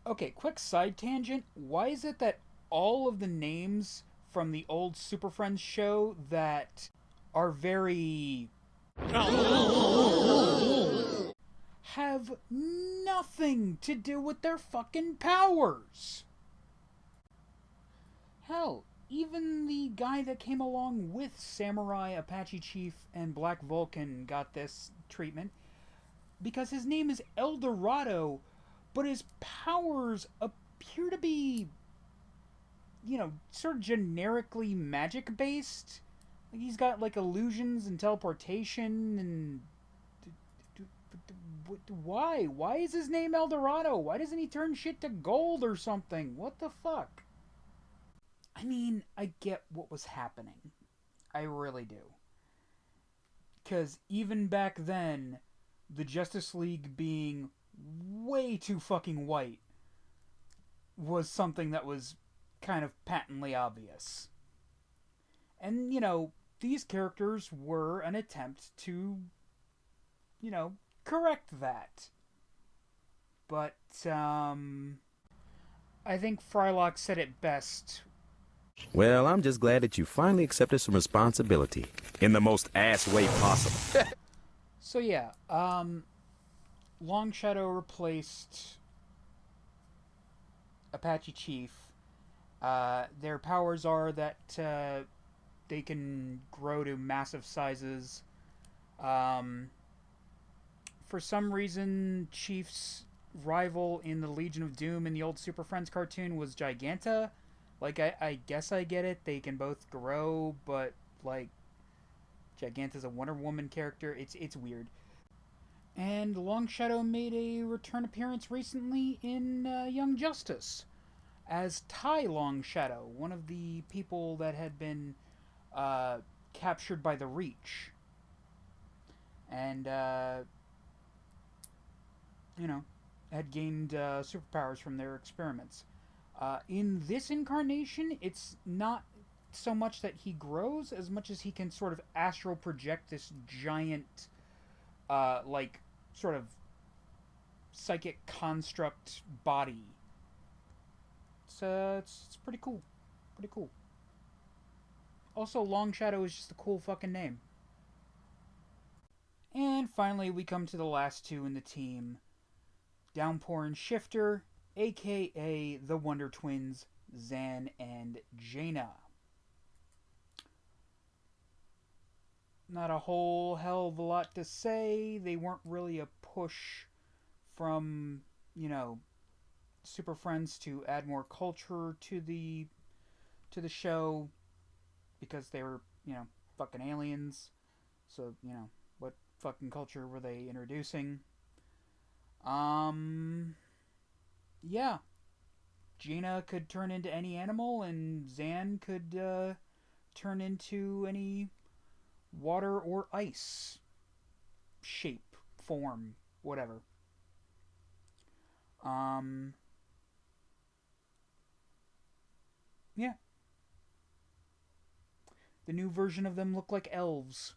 Okay, quick side tangent. Why is it that all of the names from the old Super Friends show that are very... have nothing to do with their fucking powers? Hell, even the guy that came along with Samurai, Apache Chief, and Black Vulcan got this treatment because his name is El Dorado, but his powers appear to be, you know, sort of generically magic-based. Like, he's got, like, illusions and teleportation and... Why? Why is his name El Dorado? Why doesn't he turn shit to gold or something? What the fuck? I mean, I get what was happening. I really do. Because even back then, the Justice League being way too fucking white was something that was kind of patently obvious. And, you know, these characters were an attempt to, you know, correct that. But, I think Frylock said it best. Well, I'm just glad that you finally accepted some responsibility in the most ass way possible. So yeah, Long Shadow replaced Apache Chief. Their powers are that they can grow to massive sizes. For some reason, Chief's rival in the Legion of Doom in the old Super Friends cartoon was Giganta. Like, I guess I get it. They can both grow, but, like, Giganta's a Wonder Woman character. It's weird. And Long Shadow made a return appearance recently in Young Justice as Ty Long Shadow, one of the people that had been captured by the Reach. And, you know, had gained superpowers from their experiments. In this incarnation, it's not so much that he grows as much as he can sort of astral project this giant, like, sort of psychic construct body. It's pretty cool. Pretty cool. Also, Long Shadow is just a cool fucking name. And finally, we come to the last two in the team. Downpour and Shifter, aka the Wonder Twins, Zan and Jaina. Not a whole hell of a lot to say. They weren't really a push from, you know, Super Friends to add more culture to the show because they were, you know, fucking aliens. So, you know, what fucking culture were they introducing? Yeah. Jaina could turn into any animal, and Zan could turn into any water or ice shape, form, whatever. Yeah. The new version of them look like elves.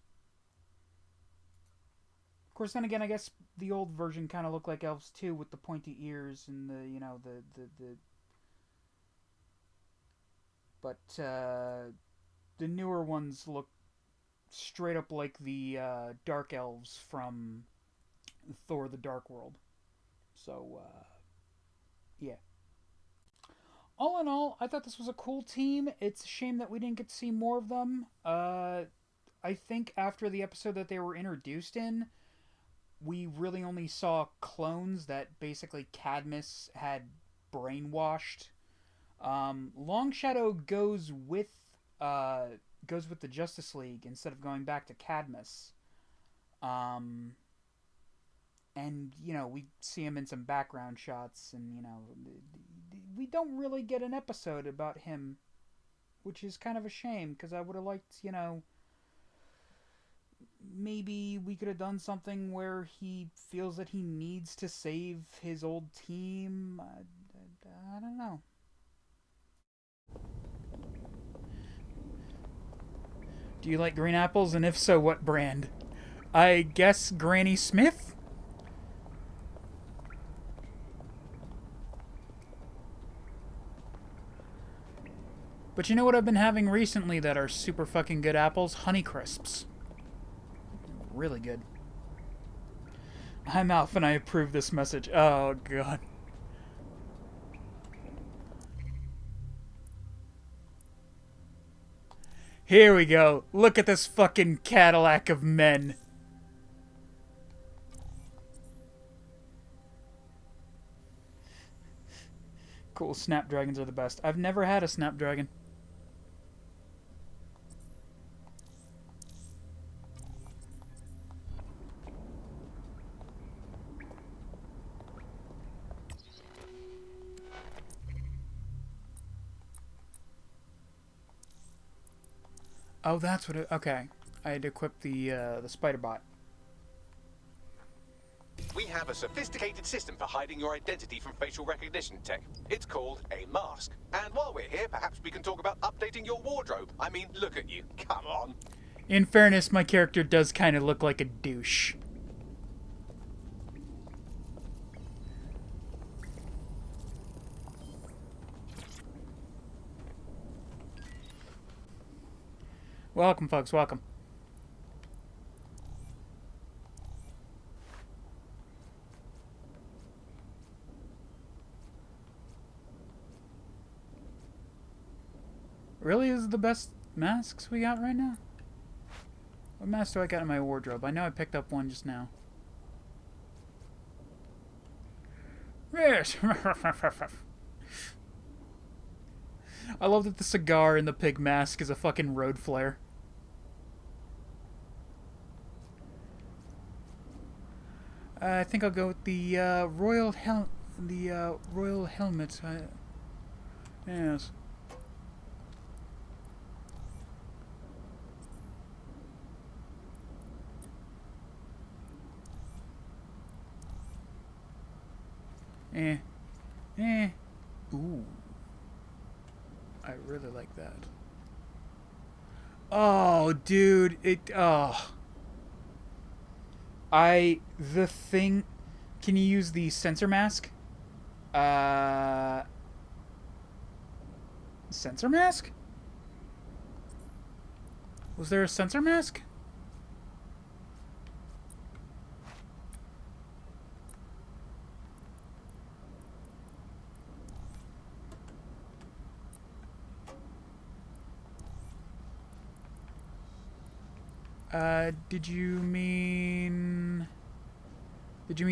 Of course, then again, I guess the old version kind of looked like elves too, with the pointy ears and the, you know, the But the newer ones look straight up like the Dark Elves from Thor: The Dark World. So, yeah. All in all, I thought this was a cool team. It's a shame that we didn't get to see more of them. I think after the episode that they were introduced in, we really only saw clones that basically Cadmus had brainwashed. Long Shadow goes with the Justice League instead of going back to Cadmus. And, you know, we see him in some background shots, and, you know, we don't really get an episode about him, which is kind of a shame, because I would have liked, you know, maybe we could have done something where he feels that he needs to save his old team. I don't know. Do you like green apples? And if so, what brand? I guess Granny Smith? But you know what I've been having recently that are super fucking good apples? Honeycrisps. Really good. I'm Alf and I approve this message. Oh, God. Here we go. Look at this fucking Cadillac of men. Cool, Snapdragons are the best. I've never had a Snapdragon. Oh, that's what it... Okay. I had to equip the spider bot. We have a sophisticated system for hiding your identity from facial recognition tech. It's called a mask. And while we're here, perhaps we can talk about updating your wardrobe. I mean, look at you. Come on. In fairness, my character does kind of look like a douche. Welcome, folks. Welcome. Really is the best masks we got right now? What mask do I got in my wardrobe? I know I picked up one just now. Yes! I love that the cigar in the pig mask is a fucking road flare. I think I'll go with the royal helmet. Yes. Ooh. I really like that. Oh, dude, the thing, can you use the sensor mask? Sensor mask? Was there a sensor mask? Did you mean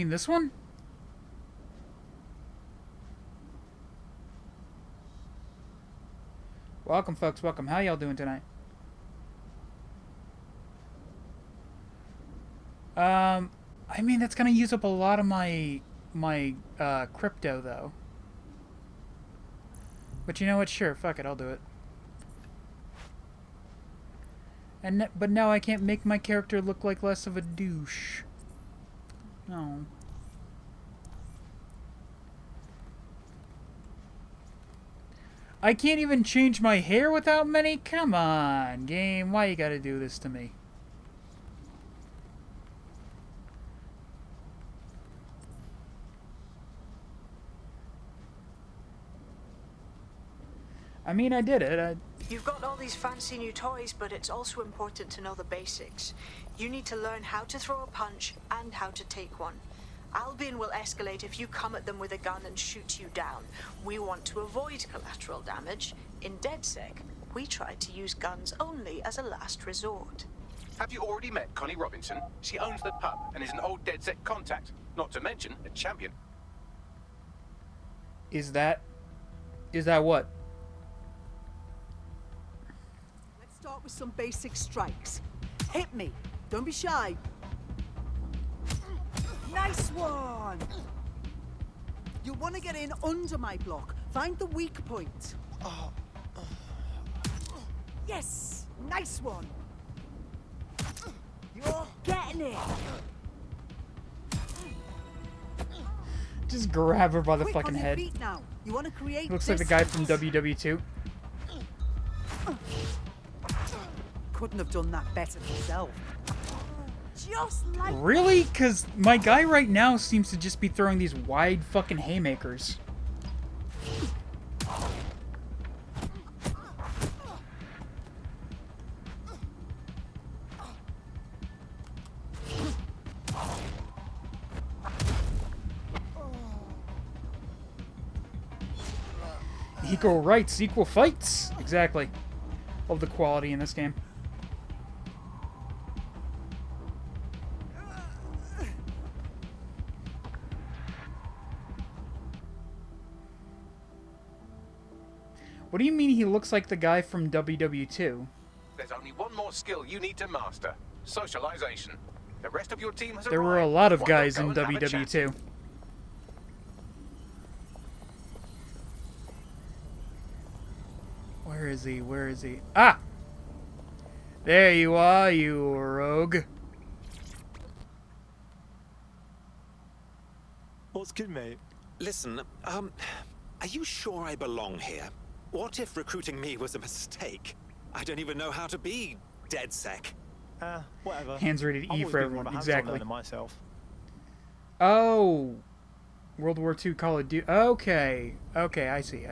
this one? Welcome, folks. Welcome. How y'all doing tonight? I mean, that's gonna use up a lot of my crypto, though. But you know what? Sure, fuck it. I'll do it. But now I can't make my character look like less of a douche. No. I can't even change my hair without many? Come on, game. Why you gotta do this to me? I mean, I did it. You've got all these fancy new toys, but it's also important to know the basics. You need to learn how to throw a punch and how to take one. Albion will escalate if you come at them with a gun and shoot you down. We want to avoid collateral damage. In DedSec, we try to use guns only as a last resort. Have you already met Connie Robinson? She owns the pub and is an old DedSec contact, not to mention a champion. Is that what? Let's start with some basic strikes. Hit me. Don't be shy. Nice one! You'll want to get in under my block. Find the weak point. Yes! Nice one! You're getting it! Just grab her by the Quick, fucking on your head. feet now. You want to create Looks like the guy from distance. WW2. Couldn't have done that better myself. Just like Really? Because my guy right now seems to just be throwing these wide fucking haymakers. Equal rights, equal fights. Exactly. Love the quality in this game. What do you mean he looks like the guy from WW2? There's only one more skill you need to master. Socialization. The rest of your team has There were a arrived. lot of Why not guys go in and have a chat? WW2. Where is he? Where is he? Ah! There you are, you rogue. What's good, mate? Listen, are you sure I belong here? What if recruiting me was a mistake? I don't even know how to be DedSec. Whatever. Hands rated I've E always for been everyone. more of a hands-on Exactly. learner myself. Oh! World War II Call of Duty. Okay. Okay, I see.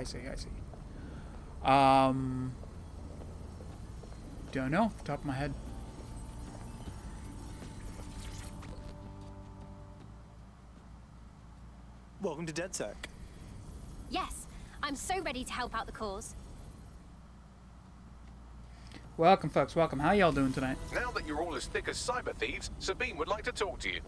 Don't know off the top of my head. Welcome to DedSec. Yes, I'm so ready to help out the cause. Welcome, folks. Welcome. How y'all doing tonight? Now that you're all as thick as cyber thieves, Sabine would like to talk to you.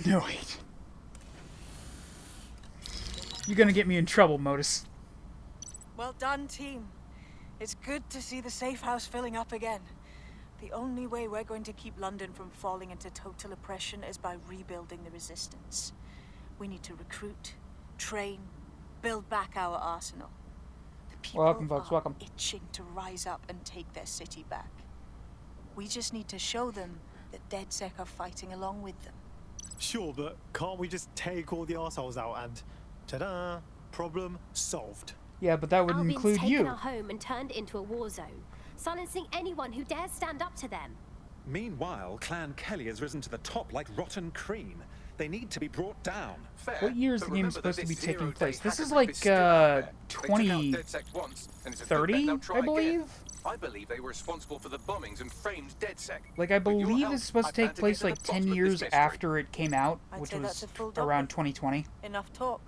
No, wait. You're gonna get me in trouble, Modus. Well done, team. It's good to see the safe house filling up again. The only way we're going to keep London from falling into total oppression is by rebuilding the resistance. We need to recruit, train, build back our arsenal. The people Welcome, folks. are Welcome. itching to rise up and take their city back. We just need to show them that DedSec are fighting along with them. Sure, but can't we just take all the arseholes out and ta-da, problem solved? Yeah, but that would Albion's include taken you. our home and turned into a war zone, silencing anyone who dares stand up to them. Meanwhile, Clan Kelly has risen to the top like rotten cream. They need to be brought down. Fair, What year is but the game remember that supposed to be this taking zero-day place? This is hacker like still out there. They took out 2030, DedSec once, and it's a good bet they'll try I again. believe. I believe they were responsible for the bombings and framed DedSec. Like, I With your believe help, it's supposed I to plan take to place get to like the 10 bottom of years this mystery. after it came out, I'd which say was that's a full double. around 2020. Enough talk.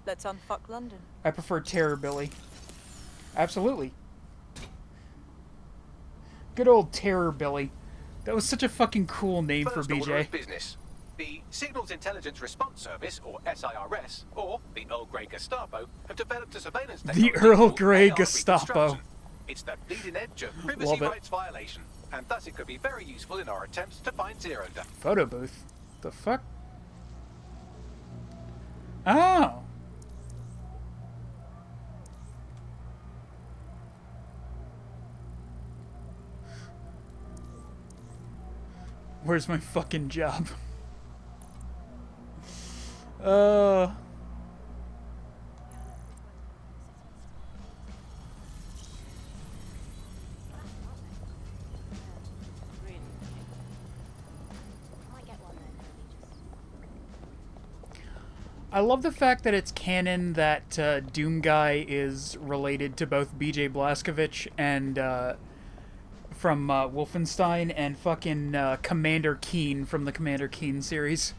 Let's unfuck London. I prefer Terror Billy. Absolutely. Good old Terror Billy. That was such a fucking cool name for First order of BJ. business. The Signals Intelligence Response Service, or SIRS, or the Earl Grey Gestapo, have developed a surveillance The technology Earl called Grey AR Gestapo. reconstruction. It's the bleeding edge of privacy Love it. rights violation, and thus it could be very useful in our attempts to find Zero Day. Photo booth. The fuck? Oh. Where's my fucking job? I love the fact that it's canon that Doom Guy is related to both BJ Blazkowicz and from Wolfenstein and fucking Commander Keen from the Commander Keen series.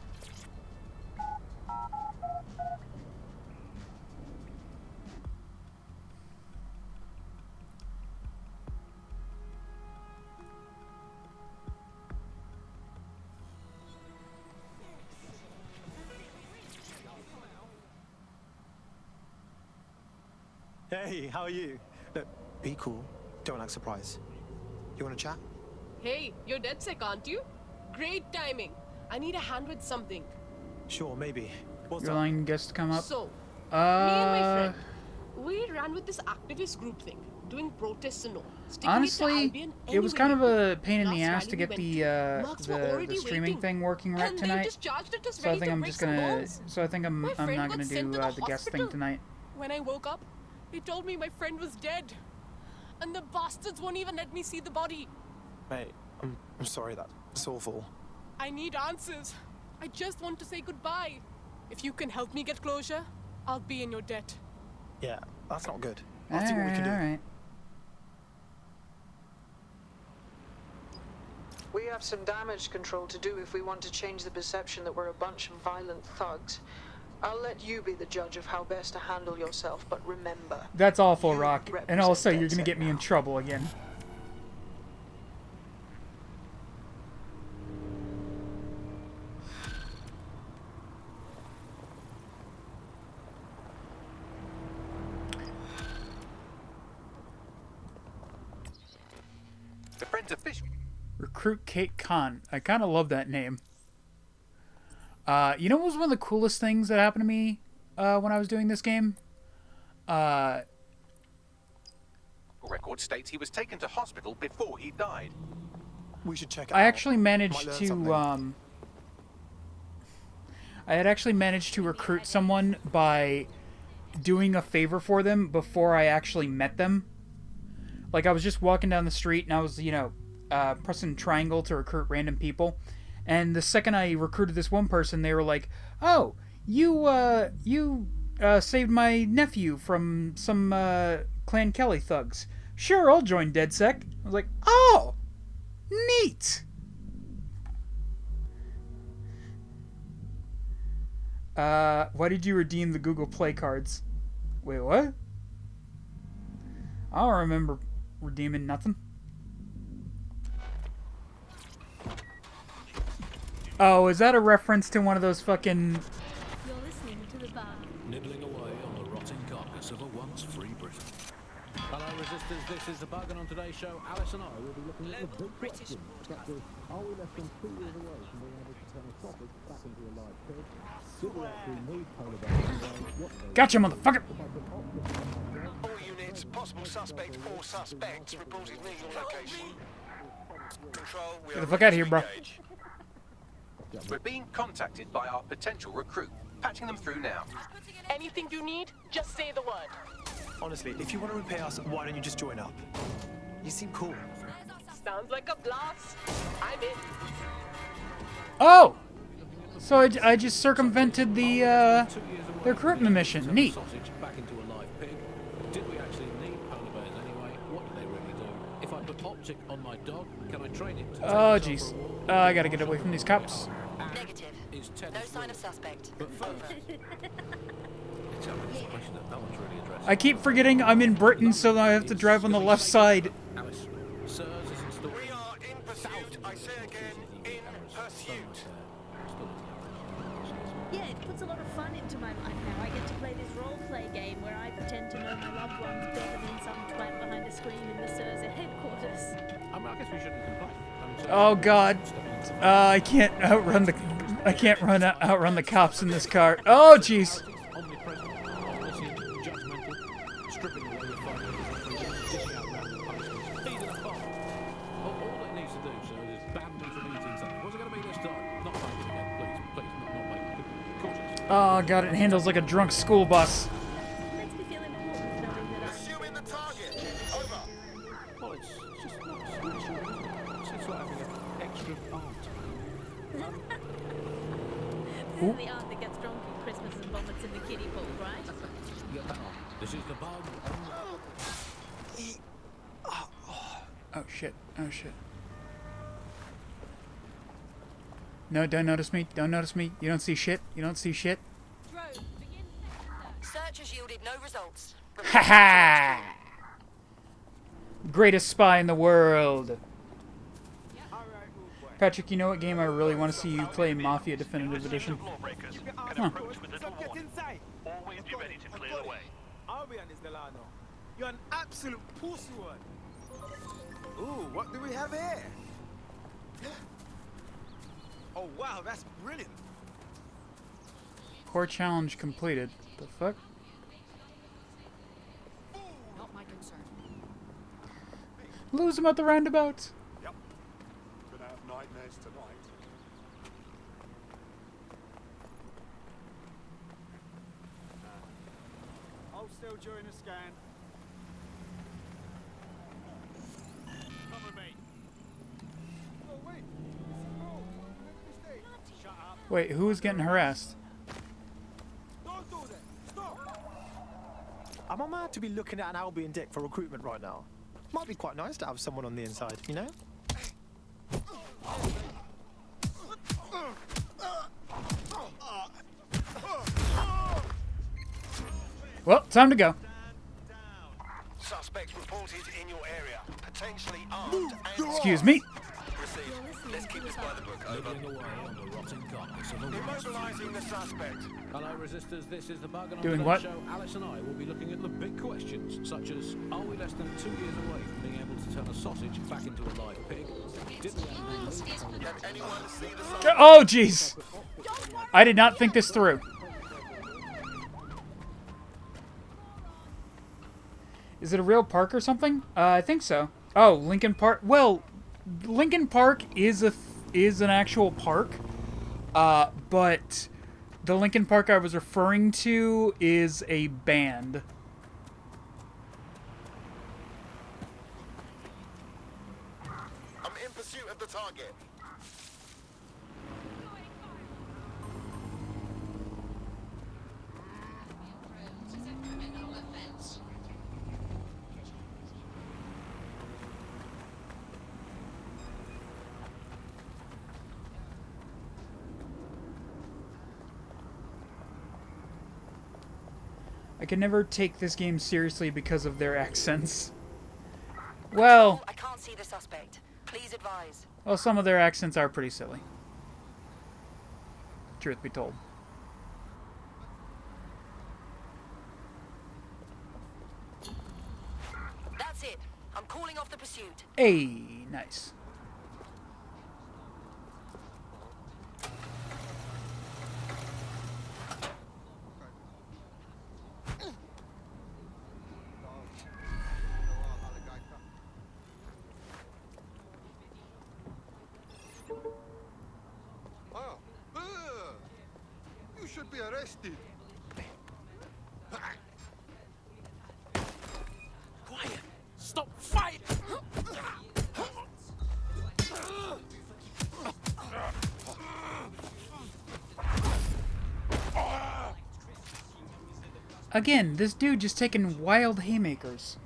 Hey, how are you? Look, be cool. Don't act surprised. You want to chat? Hey, you're DedSec, aren't you? Great timing. I need a hand with something. Sure, maybe. What's Your up? line guest come up. So, me and my friend, we ran with this activist group thing, doing protests and all. Honestly, it was kind of a pain in the ass to get the streaming thing working right tonight. So I think I'm just gonna. So I think I'm not gonna do the guest thing tonight. When I woke up, they told me my friend was dead, and the bastards won't even let me see the body. Mate, I'm sorry that's awful. I need answers. I just want to say goodbye. If you can help me get closure, I'll be in your debt. Yeah, that's not good. I'll see what we can do. Alright. We have some damage control to do if we want to change the perception that we're a bunch of violent thugs. I'll let you be the judge of how best to handle yourself, but remember... That's awful, Rock. And also, you're gonna get me in trouble again. The friends of Fish. Recruit Kate Khan. I kind of love that name. You know what was one of the coolest things that happened to me when I was doing this game? Record states he was taken to hospital before he died. We should check it I out. actually managed Might learn to something. I had actually managed to recruit someone by doing a favor for them before I actually met them. Like, I was just walking down the street and I was, you know, pressing triangle to recruit random people. And the second I recruited this one person, they were like, "Oh, you saved my nephew from some Clan Kelly thugs. Sure, I'll join DedSec." I was like, "Oh, neat." Why did you redeem the Google Play cards? Wait, what? I don't remember redeeming nothing. Oh, is that a reference to one of those fucking... You're listening to the bar. Nibbling away on the rotting carcass of a once free Britain. Hello, resistors. This is the bug, and on today's show, Alice and I will be looking at the big questions, such as, are we less than 2 years away from being able to turn a sausage back into a live pig? Do we actually need polar bears? Gotcha, motherfucker! All units, possible suspect or suspects reported near your location. Control, we Get the fuck out of here, bro. We're being contacted by our potential recruit. Patching them through now. Anything you need, just say the word. Honestly, if you want to repay us, why don't you just join up? You seem cool. Sounds like a blast. I'm in. Oh! So I just circumvented the recruitment mission. Neat. Sausage back into a live pig. Did we actually need polar bears anyway? What do they really do? If I put optic on my dog, can I train it to take Oh, itself jeez. for a walk? I gotta get away from these cops. Negative. No sign of suspect. Over. It's a question that no one's really addressed. I keep forgetting I'm in Britain, so I have to drive on the left side. Alice, sirs, is installed. We are in pursuit, I say again, in pursuit. Yeah, it puts a lot of fun into my life now. I get to play this role-play game where I pretend to know my loved ones better than some twat behind a screen in the Surza headquarters. I mean, I guess we shouldn't complain. Oh God, I can't outrun the outrun the cops in this car. Oh jeez. Omnipresent, omniscient, judgmental, stripping away your fun, dishing out random punishments, feeding a bomb. All it needs to do, sir, is ban me from eating something. What's it going Oh god, it handles like a drunk school bus. Makes me feel important knowing that Assuming the target. Over. Well, it's just not special, is it? It's like having an extra aunt. This is the aunt that gets drunk at Christmas and vomits in the kiddie pool, right? Get that on. This is the bug. Oh shit, oh shit. No, don't notice me, don't notice me. You don't see shit, you don't see shit. Search has yielded no results. Ha ha! Greatest spy in the world. Patrick, you know what game I really want to see you play? Mafia Definitive Edition. Huh. Always be ready to clear the way. I'll be honest, Delano. You're an absolute pussy one. Ooh, what do we have here? Oh wow, that's brilliant. Core challenge completed. The fuck? Not my concern. Lose him at the roundabout. Yep. Gonna have nightmares tonight. Hold still during the scan. Come with me. Oh wait. Oh, make a mistake. Shut up. Wait, who is getting harassed? Don't do that. Stop. Am I mad to be looking at an Albion deck for recruitment right now? Might be quite nice to have someone on the inside, you know? Well, time to go. Suspects reported in your area. Potentially armed and... Excuse me. Received. Let's keep this by the book. Over. Nibbling away on the rotting carcass of a Immobilizing the suspect. Hello, resistors. This is the bug, and on Doing today's what? show, Alice and I will be looking at the big questions, such as: are we less than 2 years away from being able to turn a sausage back into a live pig? Did we Can anyone see the suspect? Oh, jeez. I did not think this through. Is it a real park or something? I think so. Oh, Lincoln Park. Well, Lincoln Park is an actual park, but the Lincoln Park I was referring to is a band. I'm in pursuit of the target. I can never take this game seriously because of their accents. Well, I can't see the suspect. Please advise. well, some of their accents are pretty silly. Truth be told. That's it. I'm calling off the pursuit. Hey, nice. Oh. You should be arrested. Quiet. Stop fighting. Again, this dude just taking wild haymakers.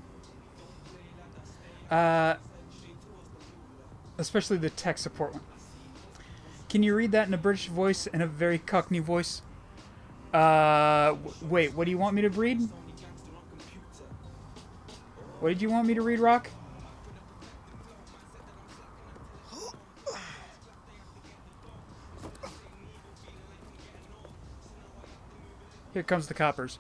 Especially the tech support one. Can you read that in a British voice and a very Cockney voice? Wait, what do you want me to read? What did you want me to read, Rock? Here comes the coppers.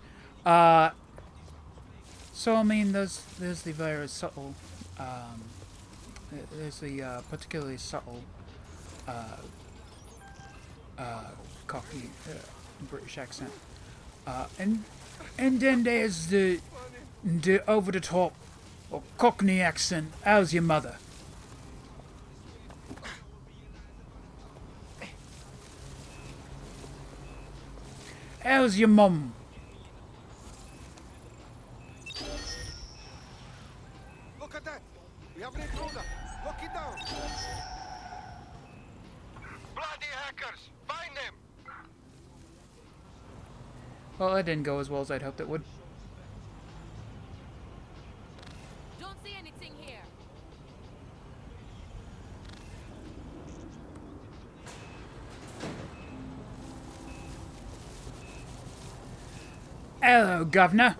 So I mean, there's the very subtle, there's the particularly subtle, Cockney British accent, and then there's the over the top Cockney accent. How's your mother? How's your mum? Look at that! We have an intruder! Lock it down! Bloody hackers! Find them! Well, that didn't go as well as I'd hoped it would. Don't see anything here. Hello, Governor.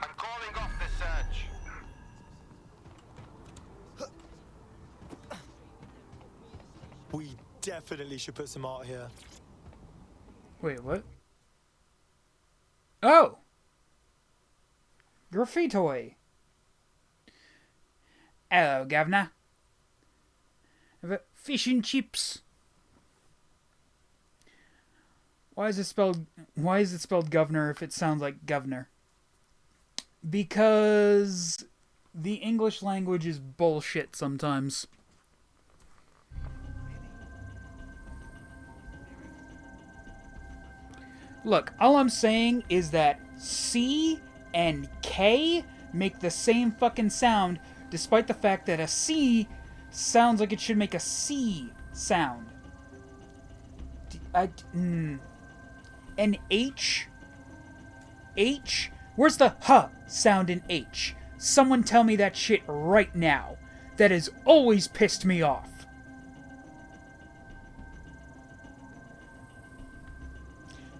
I'm calling off the search. We definitely should put some art here. Wait, what? Oh! Graffiti. Hello, Governor. Fish and chips. Why is it spelled governor if it sounds like governor? Because the English language is bullshit sometimes. Look, all I'm saying is that C and K make the same fucking sound, despite the fact that a C sounds like it should make a C sound. An H? H? Where's the huh sound in H? Someone tell me that shit right now. That has always pissed me off.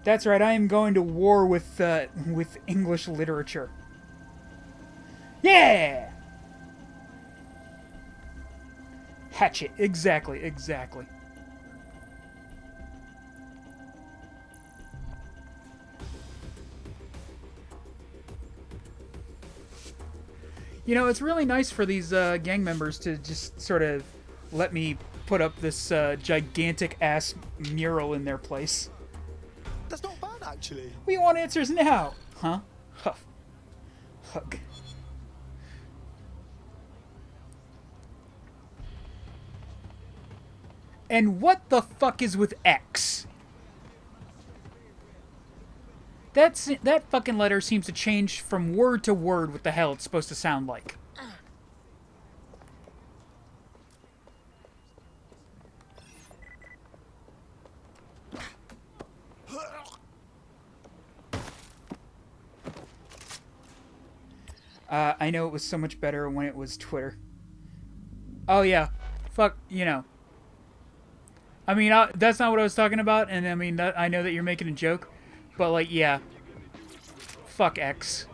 That's right, I am going to war with English literature. Yeah! Hatchet, exactly. You know, it's really nice for these gang members to just sort of let me put up this gigantic-ass mural in their place. That's not bad, actually. We want answers now! Huh? Huff. Hug. And what the fuck is with X? That fucking letter seems to change from word to word what the hell it's supposed to sound like. I know it was so much better when it was Twitter. Oh yeah, fuck, you know. I mean, that's not what I was talking about, and I mean, I know that you're making a joke, but like, yeah. Fuck X.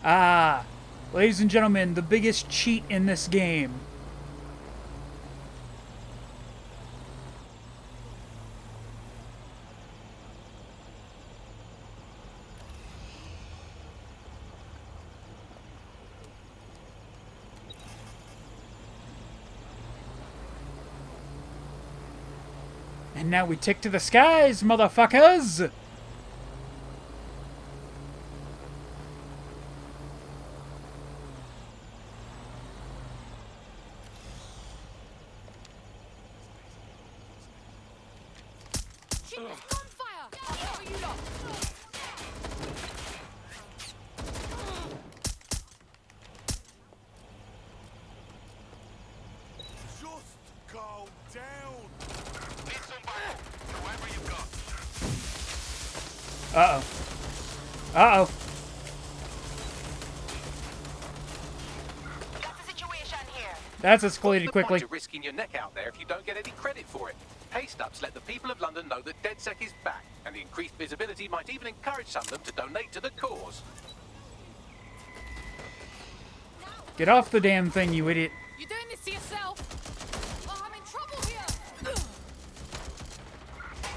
Ah, ladies and gentlemen, the biggest cheat in this game. And now we take to the skies, motherfuckers! Uh-oh. Uh-oh. That's escalated quickly. What's the point of risking your neck out there if you don't get any credit for it? Pay stubs let the people of London know that DedSec is back, and the increased visibility might even encourage some of them to donate to the cause. Get off the damn thing, you idiot. You're doing this to yourself. Oh, I'm in trouble here.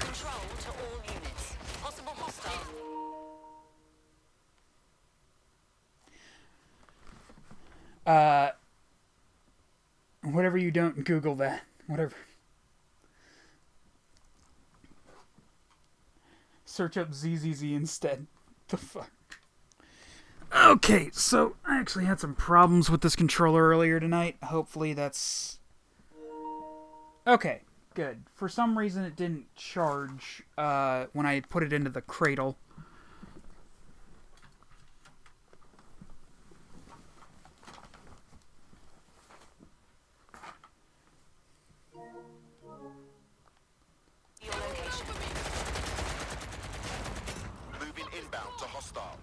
Control to all units. Possible hostile. Whatever you don't Google that. Whatever. Search up ZZZ instead. The fuck? Okay, so I actually had some problems with this controller earlier tonight. Hopefully that's... Okay, good. For some reason it didn't charge when I put it into the cradle. Moving inbound to hostile.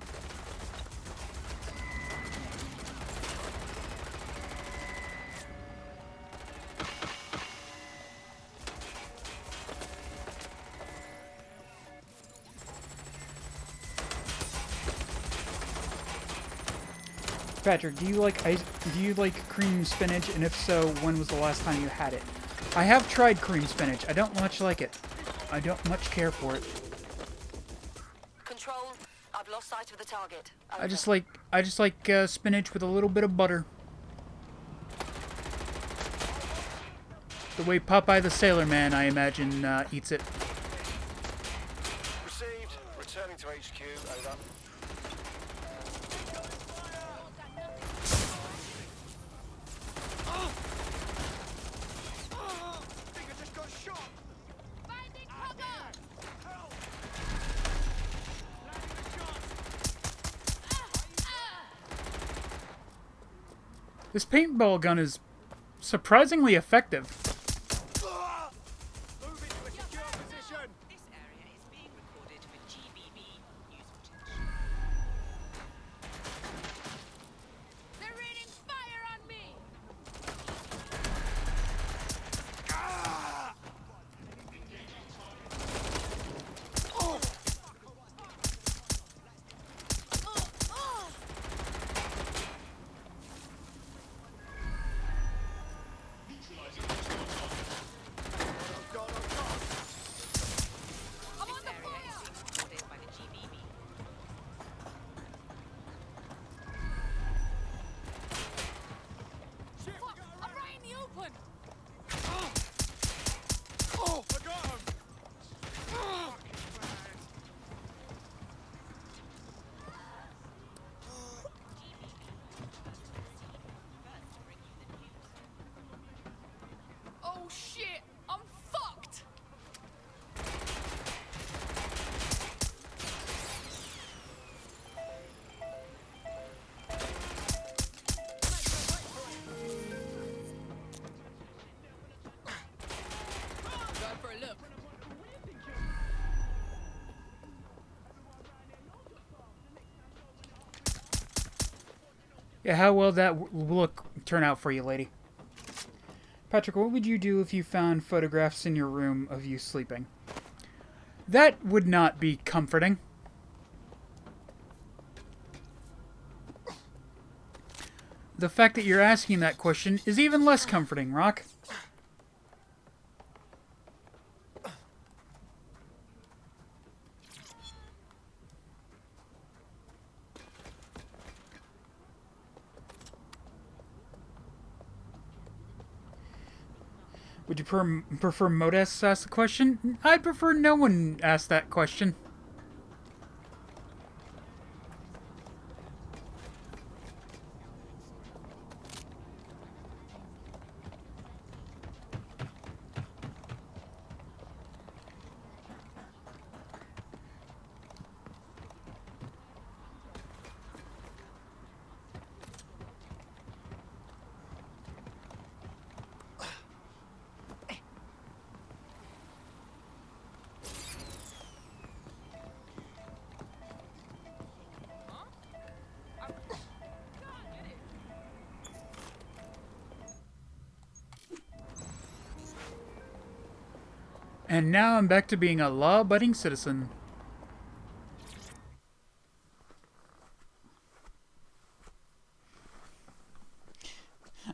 Patrick, do you like cream spinach? And if so, when was the last time you had it? I have tried cream spinach. I don't much like it. I don't much care for it. Control, I've lost sight of the target. I just like spinach with a little bit of butter. The way Popeye the Sailor Man, I imagine, eats it. Received. Returning to HQ. Over. This paintball gun is surprisingly effective. Oh shit! I'm fucked! Going for a look. Yeah, how will that look turn out for you, lady? Patrick, what would you do if you found photographs in your room of you sleeping? That would not be comforting. The fact that you're asking that question is even less comforting, Rock. Would you prefer Modest ask the question? I'd prefer no one ask that question. And now I'm back to being a law-abiding citizen.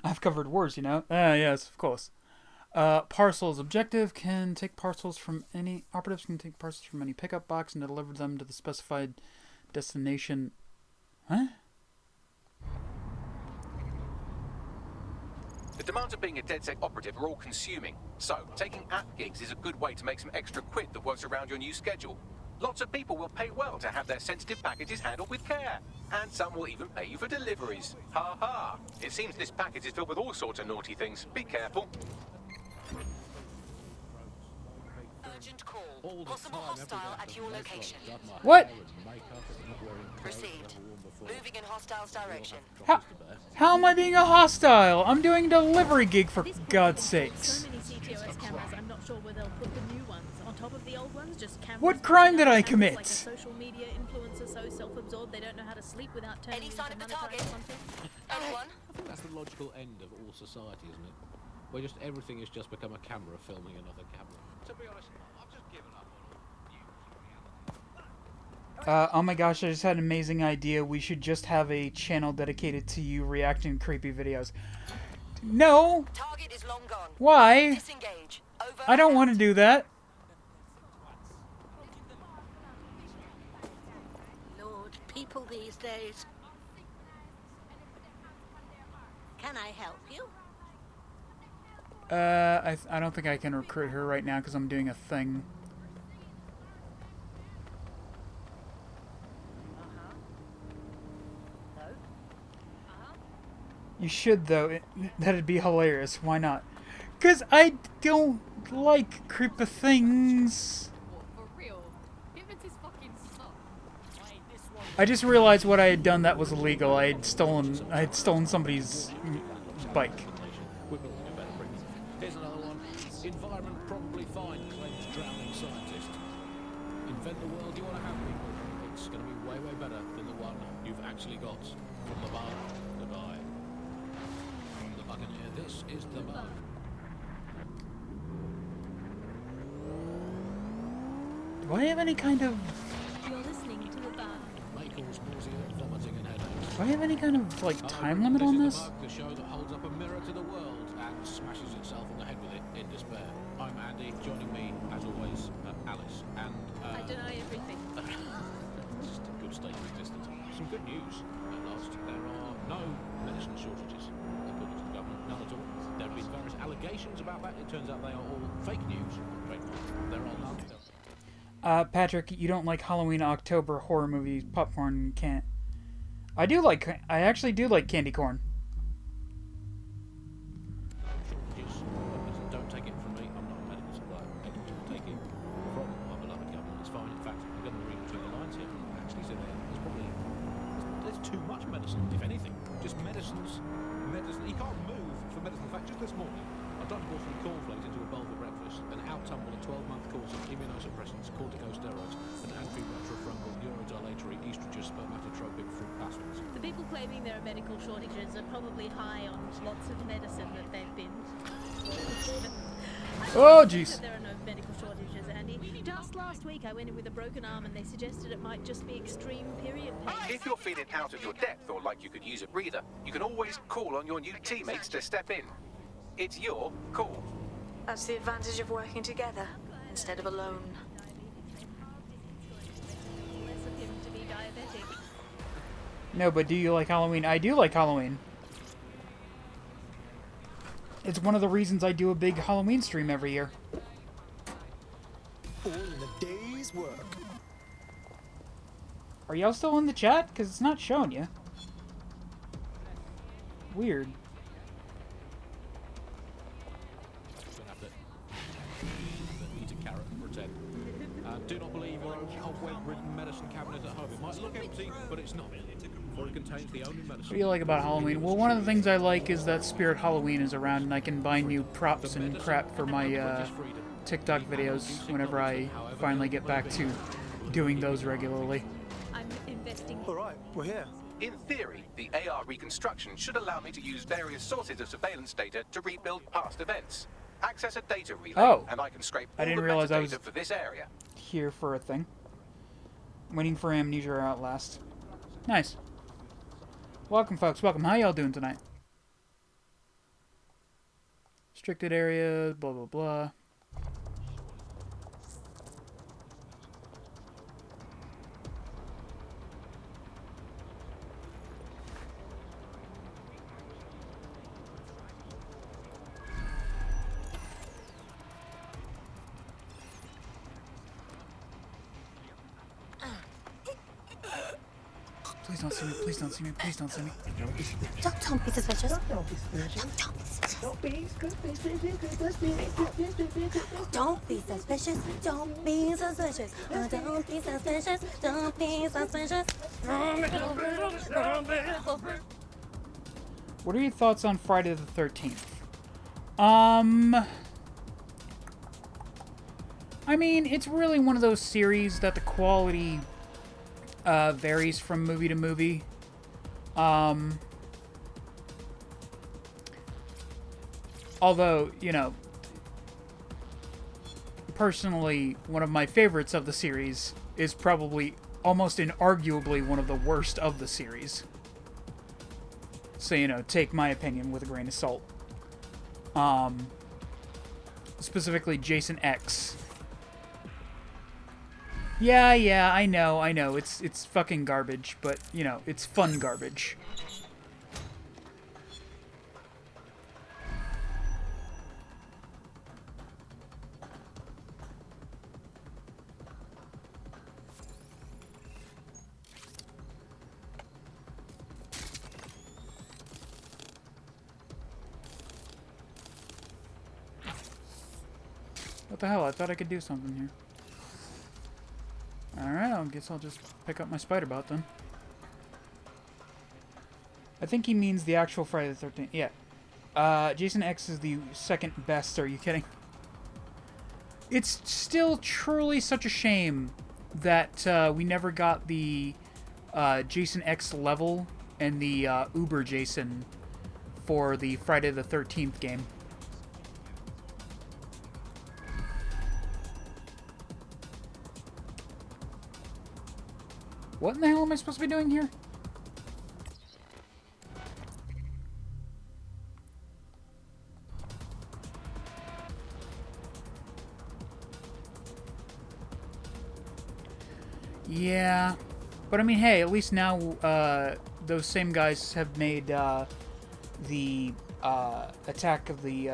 I've covered worse, you know? Yes, of course. Parcels. Objective can take parcels from any... Operatives can take parcels from any pickup box and deliver them to the specified destination. Huh? The demands of being a DedSec operative are all-consuming, so taking app gigs is a good way to make some extra quid that works around your new schedule. Lots of people will pay well to have their sensitive packages handled with care, and some will even pay you for deliveries. Ha ha! It seems this package is filled with all sorts of naughty things. Be careful. Urgent call. Possible hostile at your location. What? Proceed. Moving in hostile's direction. How am I being a hostile? I'm doing a delivery gig, for God's sakes. So many CTOS cameras, I'm not sure where they'll put the new ones. On top of the old ones, just cameras. What crime did I commit? Like a social media influencer so self-absorbed they don't know how to sleep without turning into monetary content. Anyone? I think that's the logical end of all society, isn't it? Where just everything has just become a camera filming another camera. To be honest, I've just given up on all. Oh my gosh, I just had an amazing idea. We should just have a channel dedicated to you reacting to creepy videos. No! Target is long gone. Why? Disengage. Over. I don't want to do that. Lord, people these days. Can I help you? I don't think I can recruit her right now because I'm doing a thing. You should, though. That'd be hilarious. Why not? Because I don't like creepy things. For real. Pivot is fucking suck. I just realized what I had done that was illegal. I had stolen somebody's bike. Here's another one. Environment probably fine, claims drowning scientist. Invent the world you want to have, people. It's going to be way, way better than the one you've actually got. From the bar, goodbye. From the Buccaneer, this is the bar. Do I have any kind of... You're listening to the bar. May cause nausea, vomiting, and headaches. Do I have any kind of, like, time limit on this? The show that holds up a mirror to the world and smashes itself on the head with it in despair. I'm Andy, joining me, as always, Alice, and... I deny everything. Just a good state of existence. Some good news, at last. There are no medicine shortages, according to the government, none at all. There have been various allegations about that. It turns out they are all fake news. There are none. Patrick, you don't like Halloween October horror movies, popcorn can't. I actually do like candy corn. Don't take it from me, I'm not a medical supplier. Take it from my beloved government, it's fine. In fact, I'm going to read between the lines here. Actually, so there's too much medicine, if anything. Just medicines. You can't move for medicine. In fact, just this morning, I tried to pour some cornflakes into a bowl for breakfast and out tumbled a 12-month course of immunosuppressants, corticosteroids, and anti-retrofungal neurodilatory estrogen spermatotropic fruit pastilles. The people claiming there are medical shortages are probably high on lots of medicine that they've been. Oh, jeez. There are no medical shortages, Andy. Just last week I went in with a broken arm and they suggested it might just be extreme period pain. If you're feeling out of your depth or like you could use a breather, you can always call on your new teammates to step in. It's your call. That's the advantage of working together instead of alone. Less of him to be diabetic. No, but do you like Halloween? I do like Halloween. It's one of the reasons I do a big Halloween stream every year. All in a day's work. Are y'all still in the chat? Because it's not showing you. Weird. Eat a carrot and pretend. Do not believe your own cobweb-ridden medicine cabinet at home. It might look empty, but it's not. For it contains the only medicine. What do you like about Halloween? Well, one of the things I like is that Spirit Halloween is around and I can buy new props and crap for my TikTok videos whenever I finally get back to doing those regularly. I'm investing. Alright, we're here. In theory, the AR reconstruction should allow me to use various sources of surveillance data to rebuild past events. Access a data relay, and I can scrape all the metadata for this area. Here for a thing. Waiting for Amnesia or Outlast. Nice. Welcome, folks. Welcome. How y'all doing tonight? Restricted areas, blah, blah, blah. Please don't see me. Please don't see me. Please don't see me. Don't be suspicious. Don't be suspicious. Don't be suspicious. Don't be suspicious. Don't be suspicious. Don't be suspicious. What are your thoughts on Friday the 13th? I mean, it's really one of those series that the quality varies from movie to movie. Although, you know, personally, one of my favorites of the series is probably almost inarguably one of the worst of the series. So, you know, take my opinion with a grain of salt. Specifically Jason X. Yeah, I know. It's fucking garbage, but, you know, it's fun garbage. What the hell? I thought I could do something here. Alright, I guess I'll just pick up my spider bot then. I think he means the actual Friday the 13th. Yeah. Jason X is the second best. Are you kidding? It's still truly such a shame that we never got the Jason X level and the Uber Jason for the Friday the 13th game. What in the hell am I supposed to be doing here? Yeah. But I mean, hey, at least now those same guys have made the Attack of the...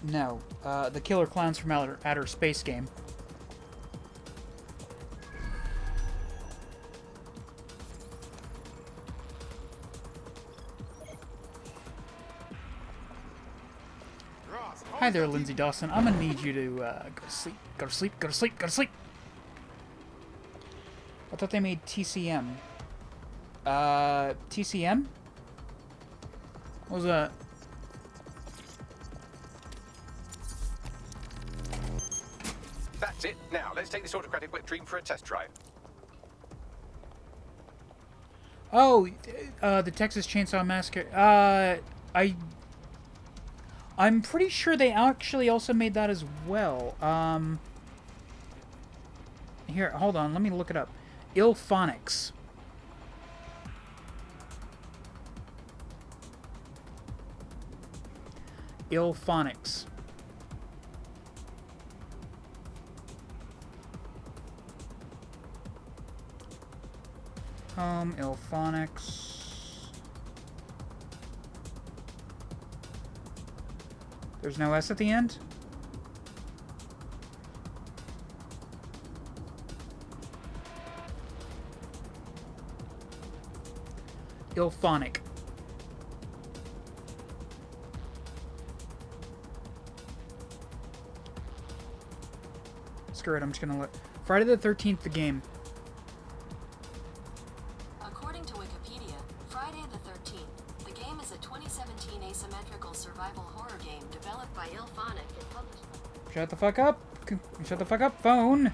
the Killer Clowns from Outer Space game. Hi there, Lindsay Dawson. I'm gonna need you to go to sleep. Go to sleep. Go to sleep. Go to sleep. I thought they made TCM. TCM? What was that? That's it. Now, let's take this autocratic wet dream for a test drive. Oh, the Texas Chainsaw Massacre. I'm pretty sure they actually also made that as well. Here, hold on, let me look it up. Ilphonics. Ilphonics. Ilphonics. There's no S at the end? Ilphonic. Screw it, I'm just gonna look. Friday the 13th, the game. According to Wikipedia, Friday the 13th, the game is a 2017 asymmetrical survival horror game developed by Ilphonic and published by... Shut the fuck up! Shut the fuck up, phone!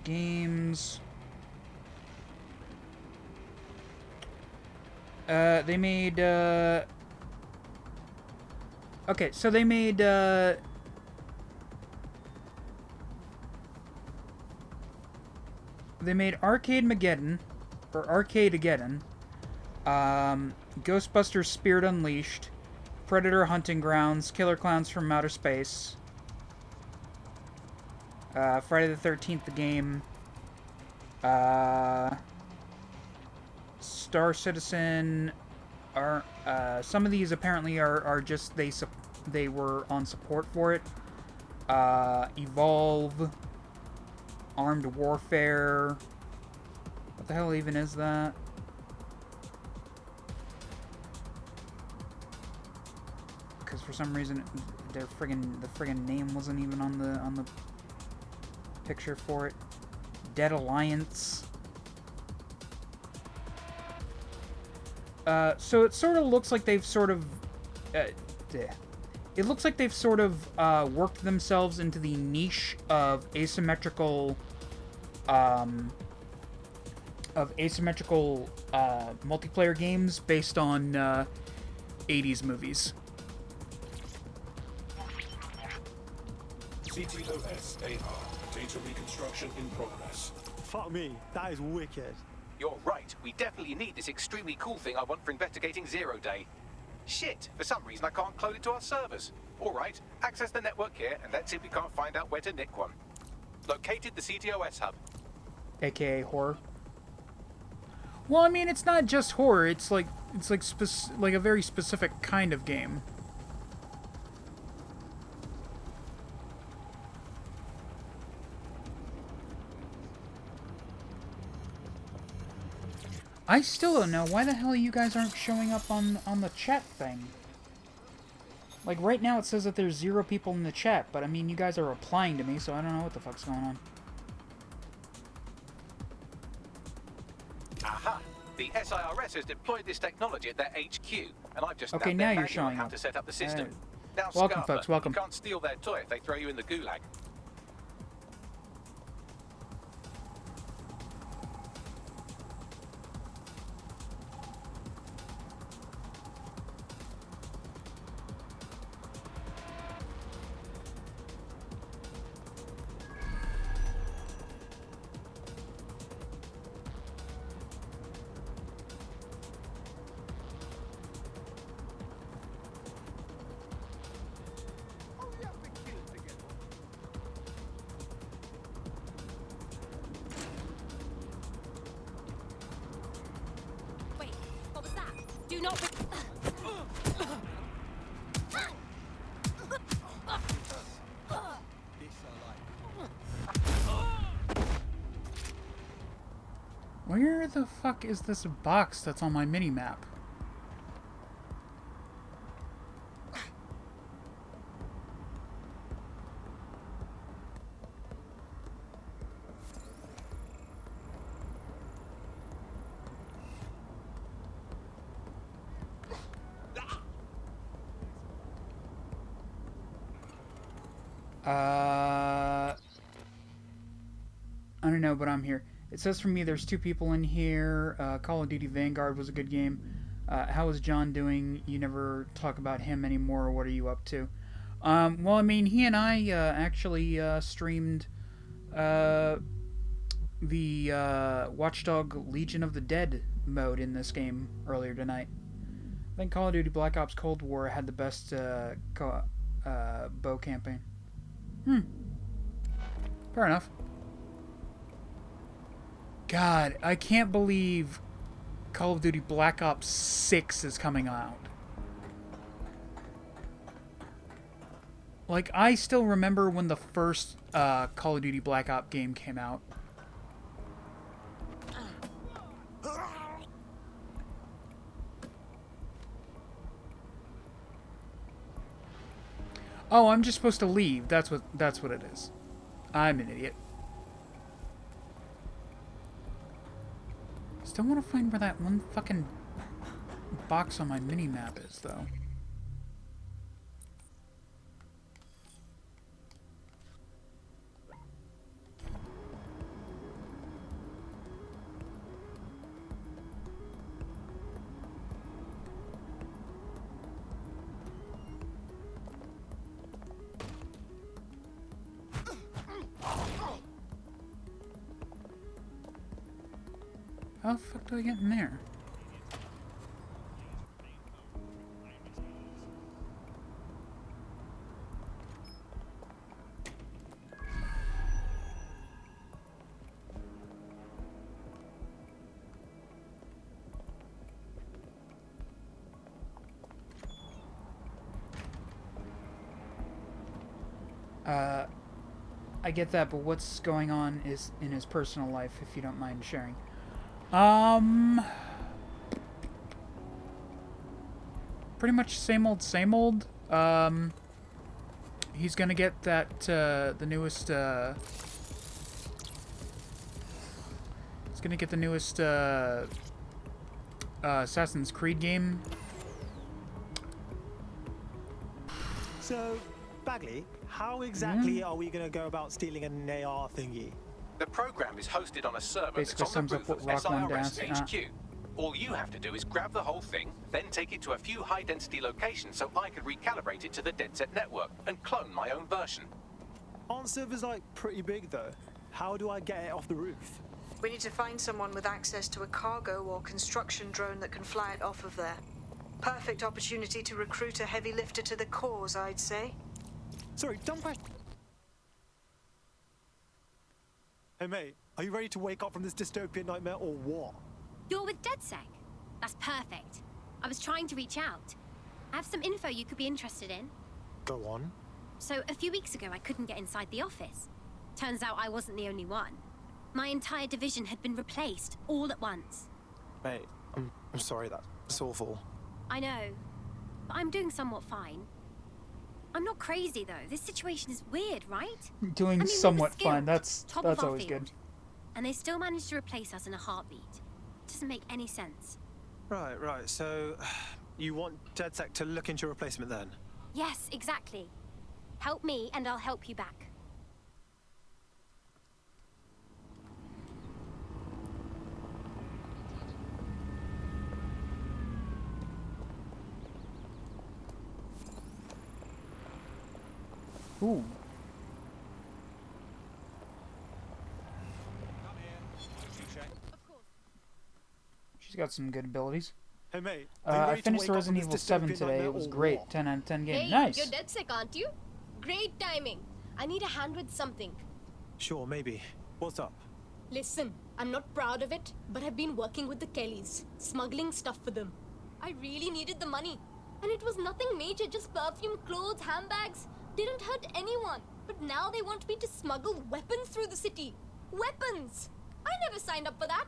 Games... they made, okay, so they made, they made Arcade-Mageddon, or Arcade-Ageddon, Ghostbusters Spirit Unleashed, Predator Hunting Grounds, Killer Clowns from Outer Space, Friday the 13th, the game, Star Citizen, are, some of these apparently are just, they were on support for it, Evolve, armed warfare. What the hell even is that? Because for some reason the friggin' name wasn't even on the picture for it. Dead Alliance. So it sort of looks like they've sort of it looks like they've sort of worked themselves into the niche of asymmetrical multiplayer games based on 80s movies. CTOS AR. Data reconstruction in progress. Fuck me, that is wicked. You're right. We definitely need this extremely cool thing I want for investigating Zero Day. Shit, for some reason I can't clone it to our servers. Alright, access the network here and let's see if we can't find out where to nick one. Located the CTOS hub. AKA horror. Well, I mean, it's not just horror, it's like a very specific kind of game. I still don't know why the hell you guys aren't showing up on the chat thing. Like, right now it says that there's 0 people in the chat, but I mean, you guys are replying to me, so I don't know what the fuck's going on. Aha! The SIRS has deployed this technology at their HQ, and I've just Okay, nabbed now their you're manual showing on how up. to set up the system. Now, Welcome, Scarper, folks, welcome. You can't steal their toy if they throw you in the gulag. Wait, what was that? Do not. Where the fuck is this box that's on my mini-map? I don't know, but I'm here. It says for me there's 2 people in here. Call of Duty Vanguard was a good game. How is John doing? You never talk about him anymore. What are you up to? Well, I mean, he and I actually streamed the Watchdog Legion of the Dead mode in this game earlier tonight. I think Call of Duty Black Ops Cold War had the best bow campaign. Fair enough. God, I can't believe Call of Duty Black Ops 6 is coming out. Like, I still remember when the first Call of Duty Black Ops game came out. Oh, I'm just supposed to leave. That's what it is. I'm an idiot. Still want to find where that one fucking box on my mini-map is, though. How the fuck do I get in there? I get that, but what's going on is in his personal life, if you don't mind sharing. Pretty much same old, same old. He's gonna get that, the newest, he's gonna get the newest, Assassin's Creed game. So, Bagley, how exactly are we going to go about stealing an AR thingy? The program is hosted on a server Basically that's on the sums up roof of what Rock wanted to SIRS ask. HQ. All you have to do is grab the whole thing, then take it to a few high-density locations so I can recalibrate it to the DedSec network and clone my own version. Aren't servers, like, pretty big, though? How do I get it off the roof? We need to find someone with access to a cargo or construction drone that can fly it off of there. Perfect opportunity to recruit a heavy lifter to the cause, I'd say. Sorry, dumb question. Hey, mate, are you ready to wake up from this dystopian nightmare or what? You're with DedSec? That's perfect. I was trying to reach out. I have some info you could be interested in. Go on. So, a few weeks ago, I couldn't get inside the office. Turns out I wasn't the only one. My entire division had been replaced, all at once. Mate, I'm sorry, that's awful. I know, but I'm doing somewhat fine. I'm not crazy, though. This situation is weird, right? Doing I mean, somewhat we were fine. That's top of our always field, good. And they still managed to replace us in a heartbeat. Doesn't make any sense. Right. So, you want DedSec to look into your replacement then? Yes, exactly. Help me, and I'll help you back. Ooh. She's got some good abilities. Hey, mate. I finished the Resident Evil 7 today. It was great. 10 out of 10 game. Hey, Nice. you're DedSec, aren't you? Great timing. I need a hand with something. Sure, maybe. What's up? Listen, I'm not proud of it, but I've been working with the Kellys, smuggling stuff for them. I really needed the money. And it was nothing major, just perfume, clothes, handbags. Didn't hurt anyone. But now they want me to smuggle weapons through the city. Weapons! I never signed up for that.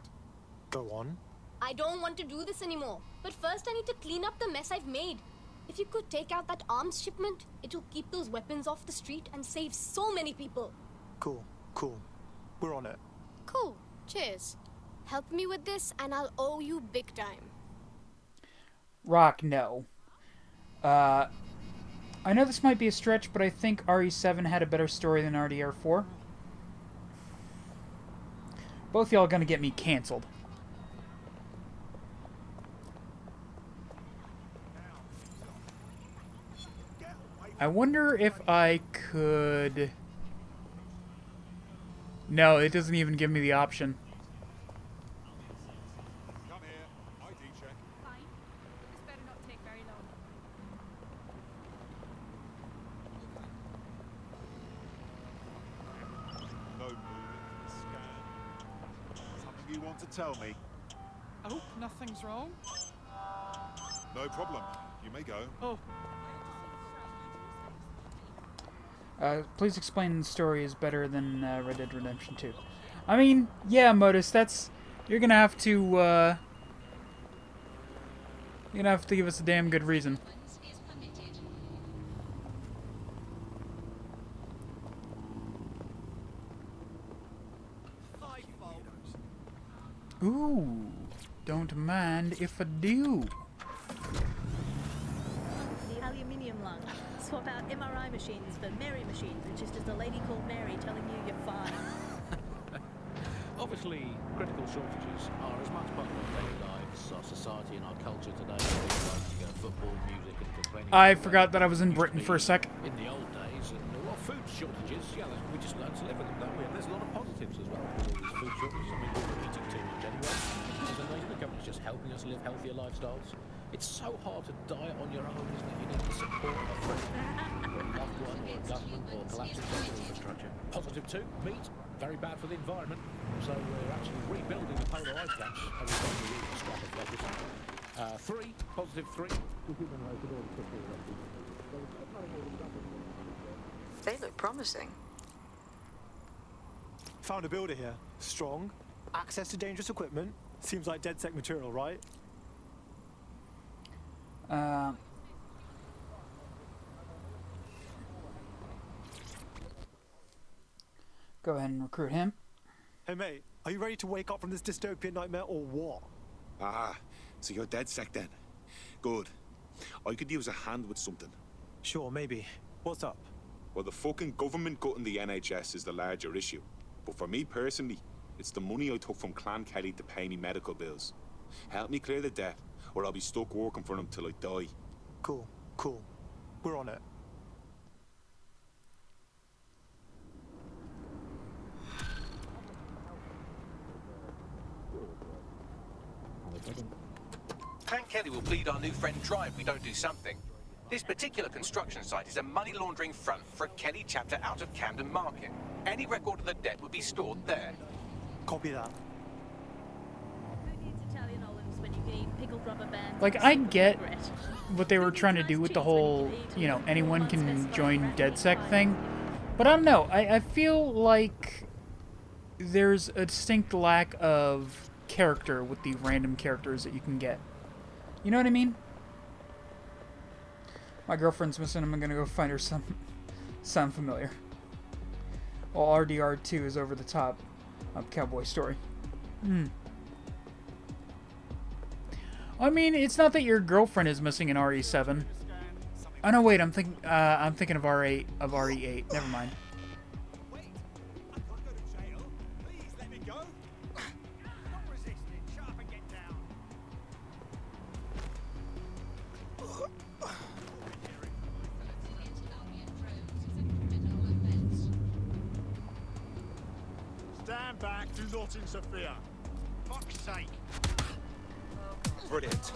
Go on. I don't want to do this anymore. But first I need to clean up the mess I've made. If you could take out that arms shipment, it'll keep those weapons off the street and save so many people. Cool. We're on it. Cool. Cheers. Help me with this and I'll owe you big time. Rock, no. I know this might be a stretch, but I think RE7 had a better story than RDR4. Both y'all are gonna get me canceled. I wonder if I could... No, it doesn't even give me the option. Come here. ID check. Fine. This better not take very long. No moving. Scan. Something you want to tell me? I hope nothing's wrong. No problem. You may go. Oh. Please explain the story is better than Red Dead Redemption 2. I mean, yeah, Modus, that's... You're gonna have to, You're gonna have to give us a damn good reason. Ooh, don't mind if I do. The aluminium lung. Swap out MRI machines for Mary machines, which is just a lady called Mary telling you you're fine. Obviously, critical shortages are as much part of our daily lives, our society and our culture today. People like to go football, music and complaining. I forgot that I was in Britain for a sec. In the old days, and well, food shortages, yeah, we just learned to live with them, don't we? And there's a lot of positives as well with all these food shortages. I mean, we're eating too much anyway. The government's just helping us live healthier lifestyles. It's so hard to diet on your own, isn't it? You need the support of a friend, or a loved one, or a government, or collapsing social infrastructure. Positive 2, meat, very bad for the environment. So we're actually rebuilding the polar ice caps. And we've got to use the scrap of lettuce. 3, positive 3. They look promising. Found a builder here. Strong. Access to dangerous equipment. Seems like DedSec material, right? Go ahead and recruit him. Hey mate, are you ready to wake up from this dystopian nightmare or what? Ah, so you're DedSec then. Good. I could use a hand with something. Sure, maybe. What's up? Well, the fucking government gutting the NHS is the larger issue. But for me personally, it's the money I took from Clan Kelly to pay me medical bills. Help me clear the debt, or I'll be stuck working for them till I die. Cool, cool. We're on it. Clan Kelly will bleed our new friend dry if we don't do something. This particular construction site is a money laundering front for a Kelly chapter out of Camden Market. Any record of the debt would be stored there. Copy that. Who needs Italian olives when you can eat pickled rubber bands? Like, I get what they were trying to do with the whole, you know, anyone can join DedSec thing. But I don't know. I feel like there's a distinct lack of character with the random characters that you can get. You know what I mean? My girlfriend's missing. I'm gonna go find her sound familiar. Well, RDR2 is over the top of Cowboy Story. I mean, it's not that your girlfriend is missing in RE7. Oh no, wait. I'm thinking of R8 of RE8. Never mind. Stand back, do not interfere. Fuck's sake. Brilliant.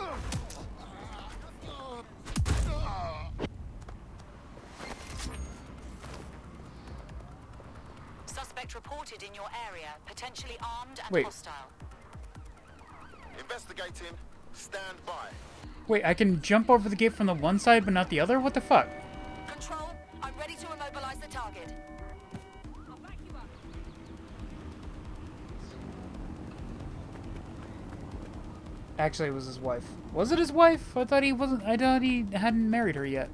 Suspect reported in your area, potentially armed and Wait. hostile. Investigating. Stand by. Wait, I can jump over the gate from the one side but not the other? What the fuck? Control, I'm ready to immobilize the target. Actually, it was his wife. Was it his wife? I thought he wasn't. I thought he hadn't married her yet.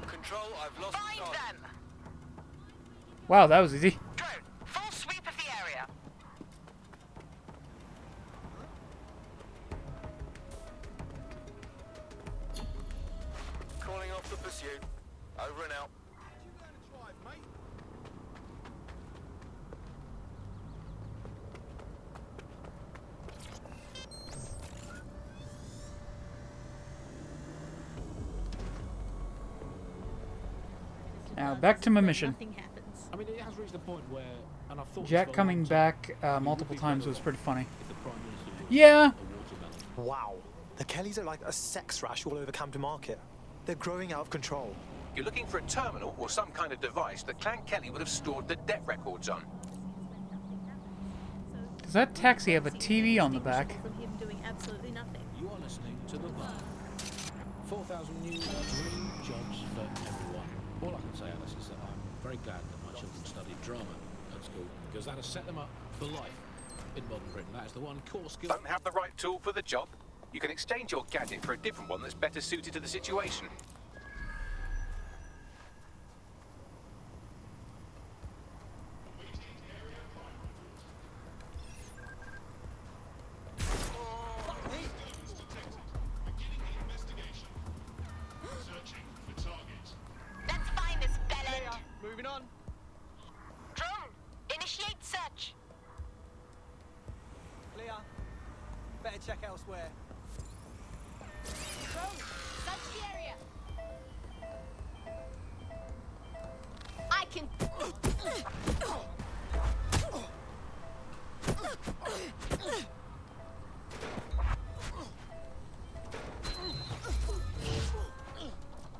Control, I've lost Find them! Wow, that was easy. Drone, full sweep of the area. Calling off the pursuit. Over and out. Now, back to my mission. Nothing happens. I mean, it has reached a point where, and I've thought Jack this for a coming long time, back it would multiple be times better was pretty funny. if the Prime Minister was Yeah. a watermelon. Wow. The Kellys are like a sex rash all over Camden Market. They're growing out of control. You're looking for a terminal or some kind of device that Clan Kelly would have stored the debt records on. Does that taxi have a TV on the back? From him doing absolutely nothing. You are listening to The Bar. 4,000 new dream jobs for everyone. All I can say, Alice, is that I'm very glad that my children studied drama at school, because that has set them up for life in modern Britain. That is the one core skill. Don't have the right tool for the job? You can exchange your gadget for a different one that's better suited to the situation. Let's find this bellend. Moving on. Drone, initiate search. Clear. Better check elsewhere. Drone, search the area. I can.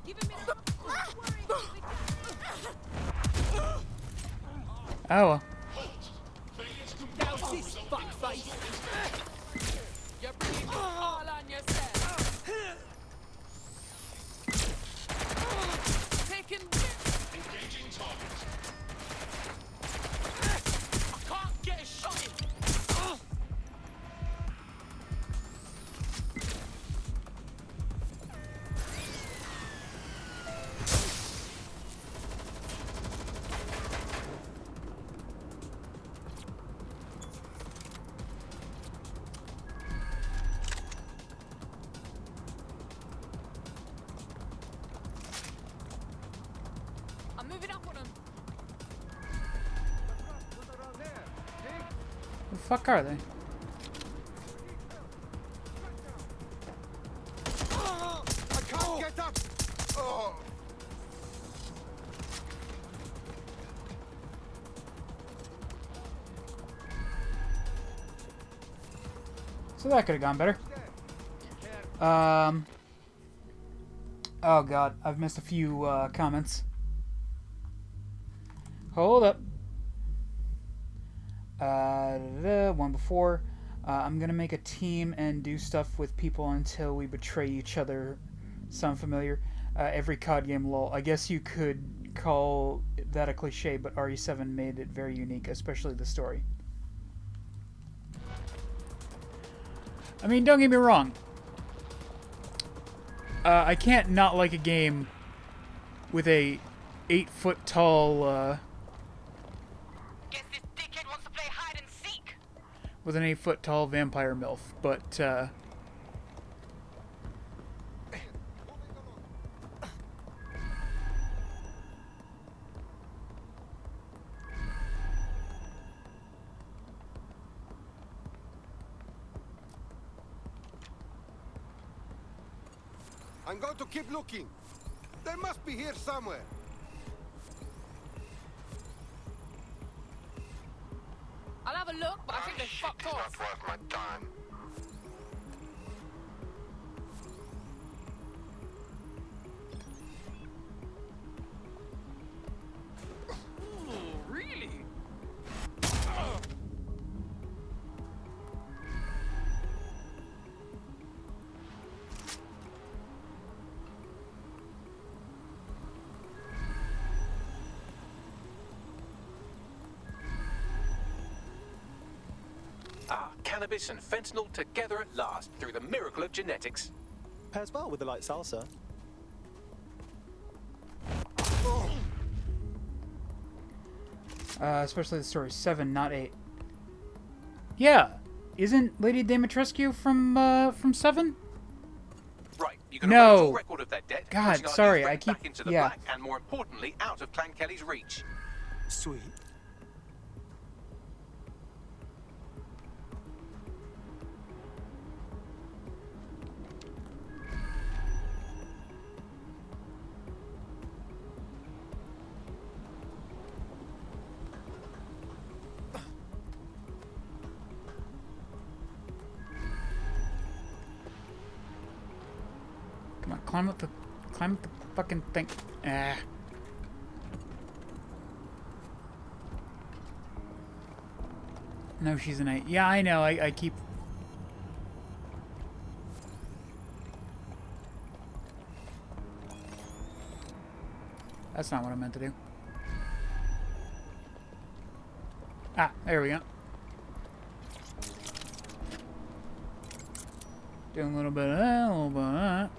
Give him a Oh, well. Douse this fuckface. You're bringing all on yourself. can. Engaging target. I can't get a shot in. I'm moving up on him. Who the fuck are they? I can't get up. Oh. So that could have gone better. Oh god, I've missed a few comments. Hold up. One before. I'm gonna make a team and do stuff with people until we betray each other. Sound familiar? Every COD game, lol. I guess you could call that a cliche, but RE7 made it very unique, especially the story. I mean, don't get me wrong. I can't not like a game with a 8-foot tall, Guess this dickhead wants to play hide and seek. with an 8-foot tall vampire MILF, but, I'm going to keep looking. They must be here somewhere. I'll have a look, but I think they fucked off. Not worth my time. Ooh, really? Ah, cannabis and fentanyl together at last through the miracle of genetics. Pairs well with the light salsa. especially the story 7, not 8. Yeah, isn't Lady Dimitrescu from 7? Right, you can No. erase all record of that debt, God, pushing our sorry, new friend I keep- back into the yeah. black, and more importantly, out of Clan Kelly's reach. Sweet. Come on, climb up the fucking thing. Ah. No, she's an 8. Yeah, I know. I keep. That's not what I meant to do. Ah, there we go. Doing a little bit of that, a little bit of that.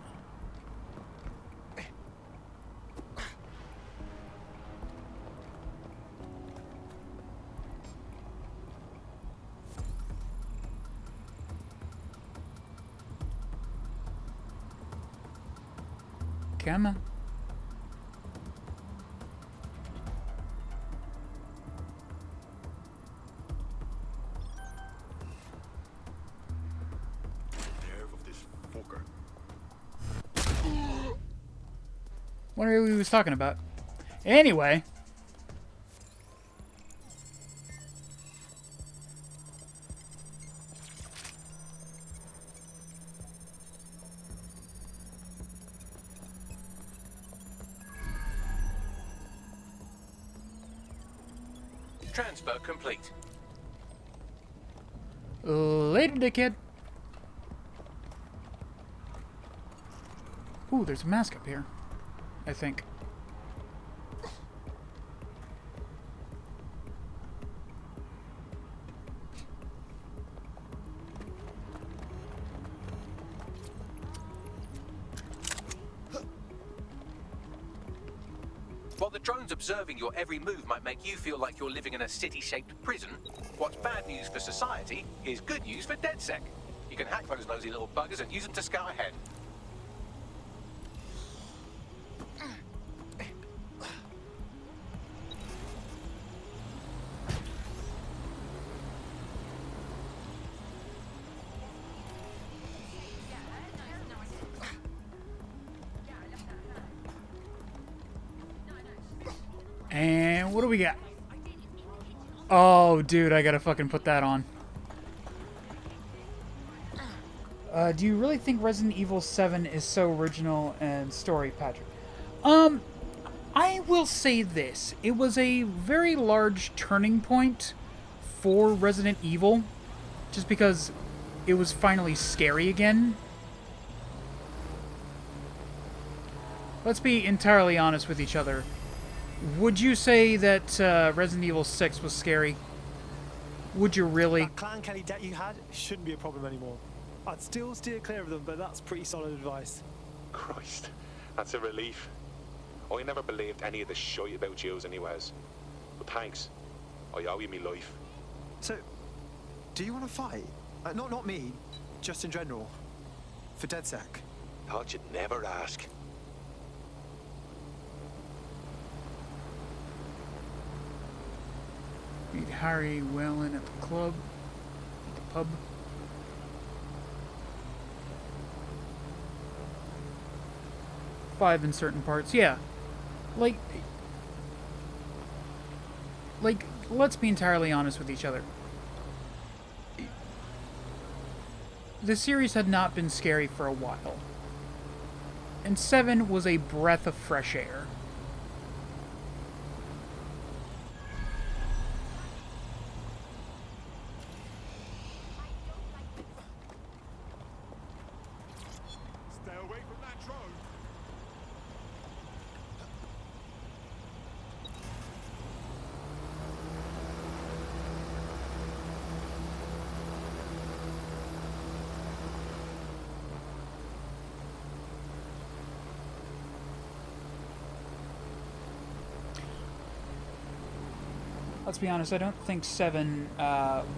Come on. Nerve of this fucker. What are we was talking about? Anyway. Transfer complete. Later, dickhead. Ooh, there's a mask up here. I think. drones observing your every move might make you feel like you're living in a city-shaped prison, what's bad news for society is good news for DedSec. You can hack those nosy little buggers and use them to scout ahead. And what do we got? Oh, dude, I gotta fucking put that on. Do you really think Resident Evil 7 is so original and story, Patrick? I will say this. It was a very large turning point for Resident Evil, just because it was finally scary again. Let's be entirely honest with each other. Would you say that Resident Evil 6 was scary? Would you really? That Clan Kelly debt you had shouldn't be a problem anymore. I'd still steer clear of them, but that's pretty solid advice. Christ, that's a relief. I never believed any of the shit about yous anyways. But thanks. I owe you me life. So, do you want to fight? Not me, just in general. For DedSec. Thought you'd never ask. Meet Harry Whalen at the club. At the pub. Five in certain parts. Yeah. Like, let's be entirely honest with each other. The series had not been scary for a while. And 7 was a breath of fresh air. Stay away from that drone. Let's be honest, I don't think 7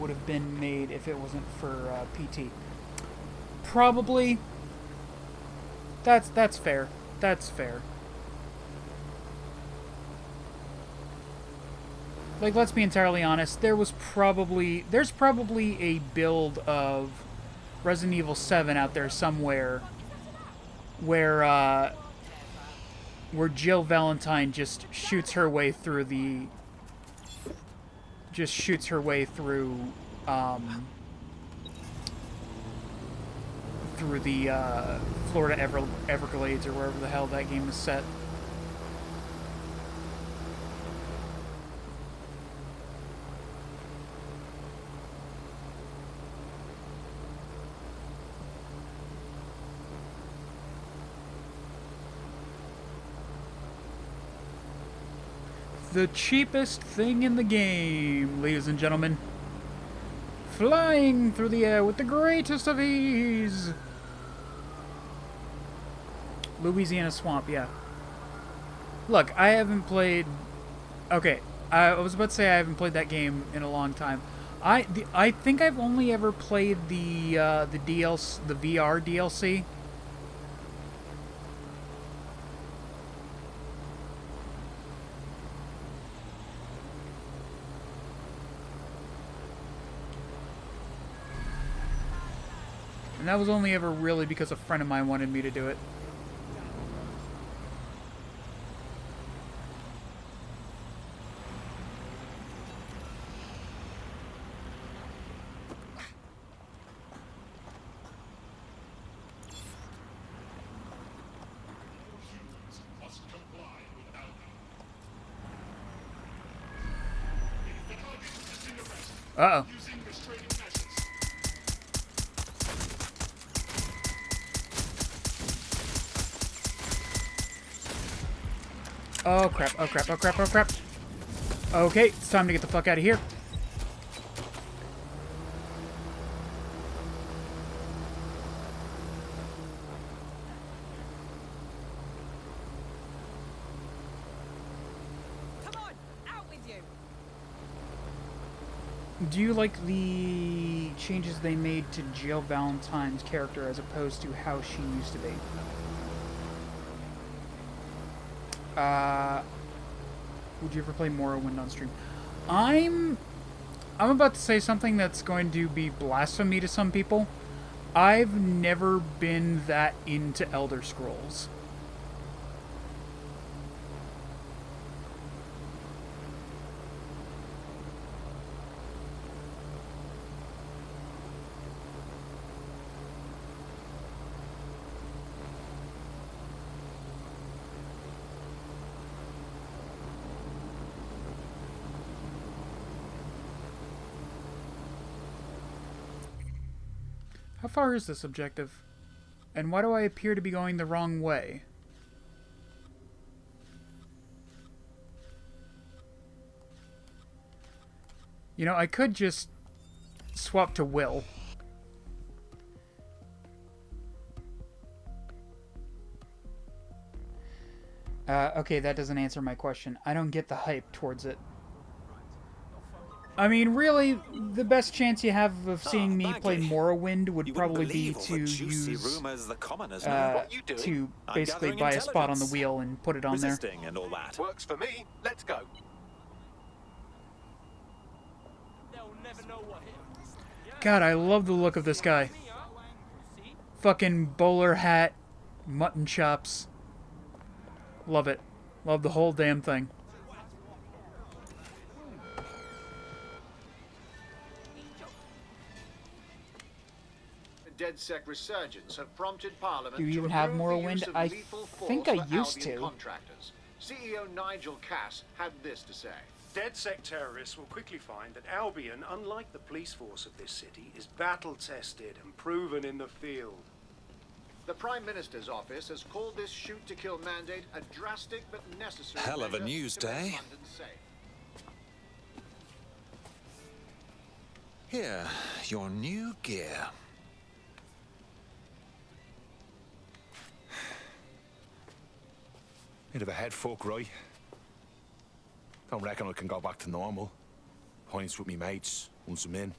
would have been made if it wasn't for PT. Probably. That's fair. That's fair. Like, let's be entirely honest, there's probably a build of Resident Evil 7 out there somewhere where Jill Valentine just shoots her way through the Florida Everglades or wherever the hell that game is set. The cheapest thing in the game, ladies and gentlemen. Flying through the air with the greatest of ease. Louisiana Swamp, yeah. Look, I haven't played... Okay, I was about to say I haven't played that game in a long time. I think I've only ever played the DLC, the VR DLC. And that was only ever really because a friend of mine wanted me to do it. Uh-oh. Oh crap, oh crap, oh crap, oh crap. Okay, it's time to get the fuck out of here. Do you like the changes they made to Jill Valentine's character as opposed to how she used to be? Would you ever play Morrowind on stream? I'm about to say something that's going to be blasphemy to some people. I've never been that into Elder Scrolls. How far is this objective? And why do I appear to be going the wrong way? You know, I could just swap to Will. Okay, that doesn't answer my question. I don't get the hype towards it. I mean, really, the best chance you have of seeing me play Morrowind would probably be to use to basically buy a spot on the wheel and put it on there. And all that. Works for me. Let's go. God, I love the look of this guy. Fucking bowler hat, mutton chops. Love it. Love the whole damn thing. DedSec resurgence have prompted Parliament Do you even to have approve the Morrowind? use of I lethal think force I for used Albion to. contractors. CEO Nigel Cass had this to say. DedSec terrorists will quickly find that Albion, unlike the police force of this city, is battle-tested and proven in the field. The Prime Minister's office has called this shoot-to-kill mandate a drastic but necessary Hell of a measure news to make day. London safe. Here, your new gear. Bit of a head fuck, right? Don't reckon I can go back to normal. Pints with me mates, once I'm in.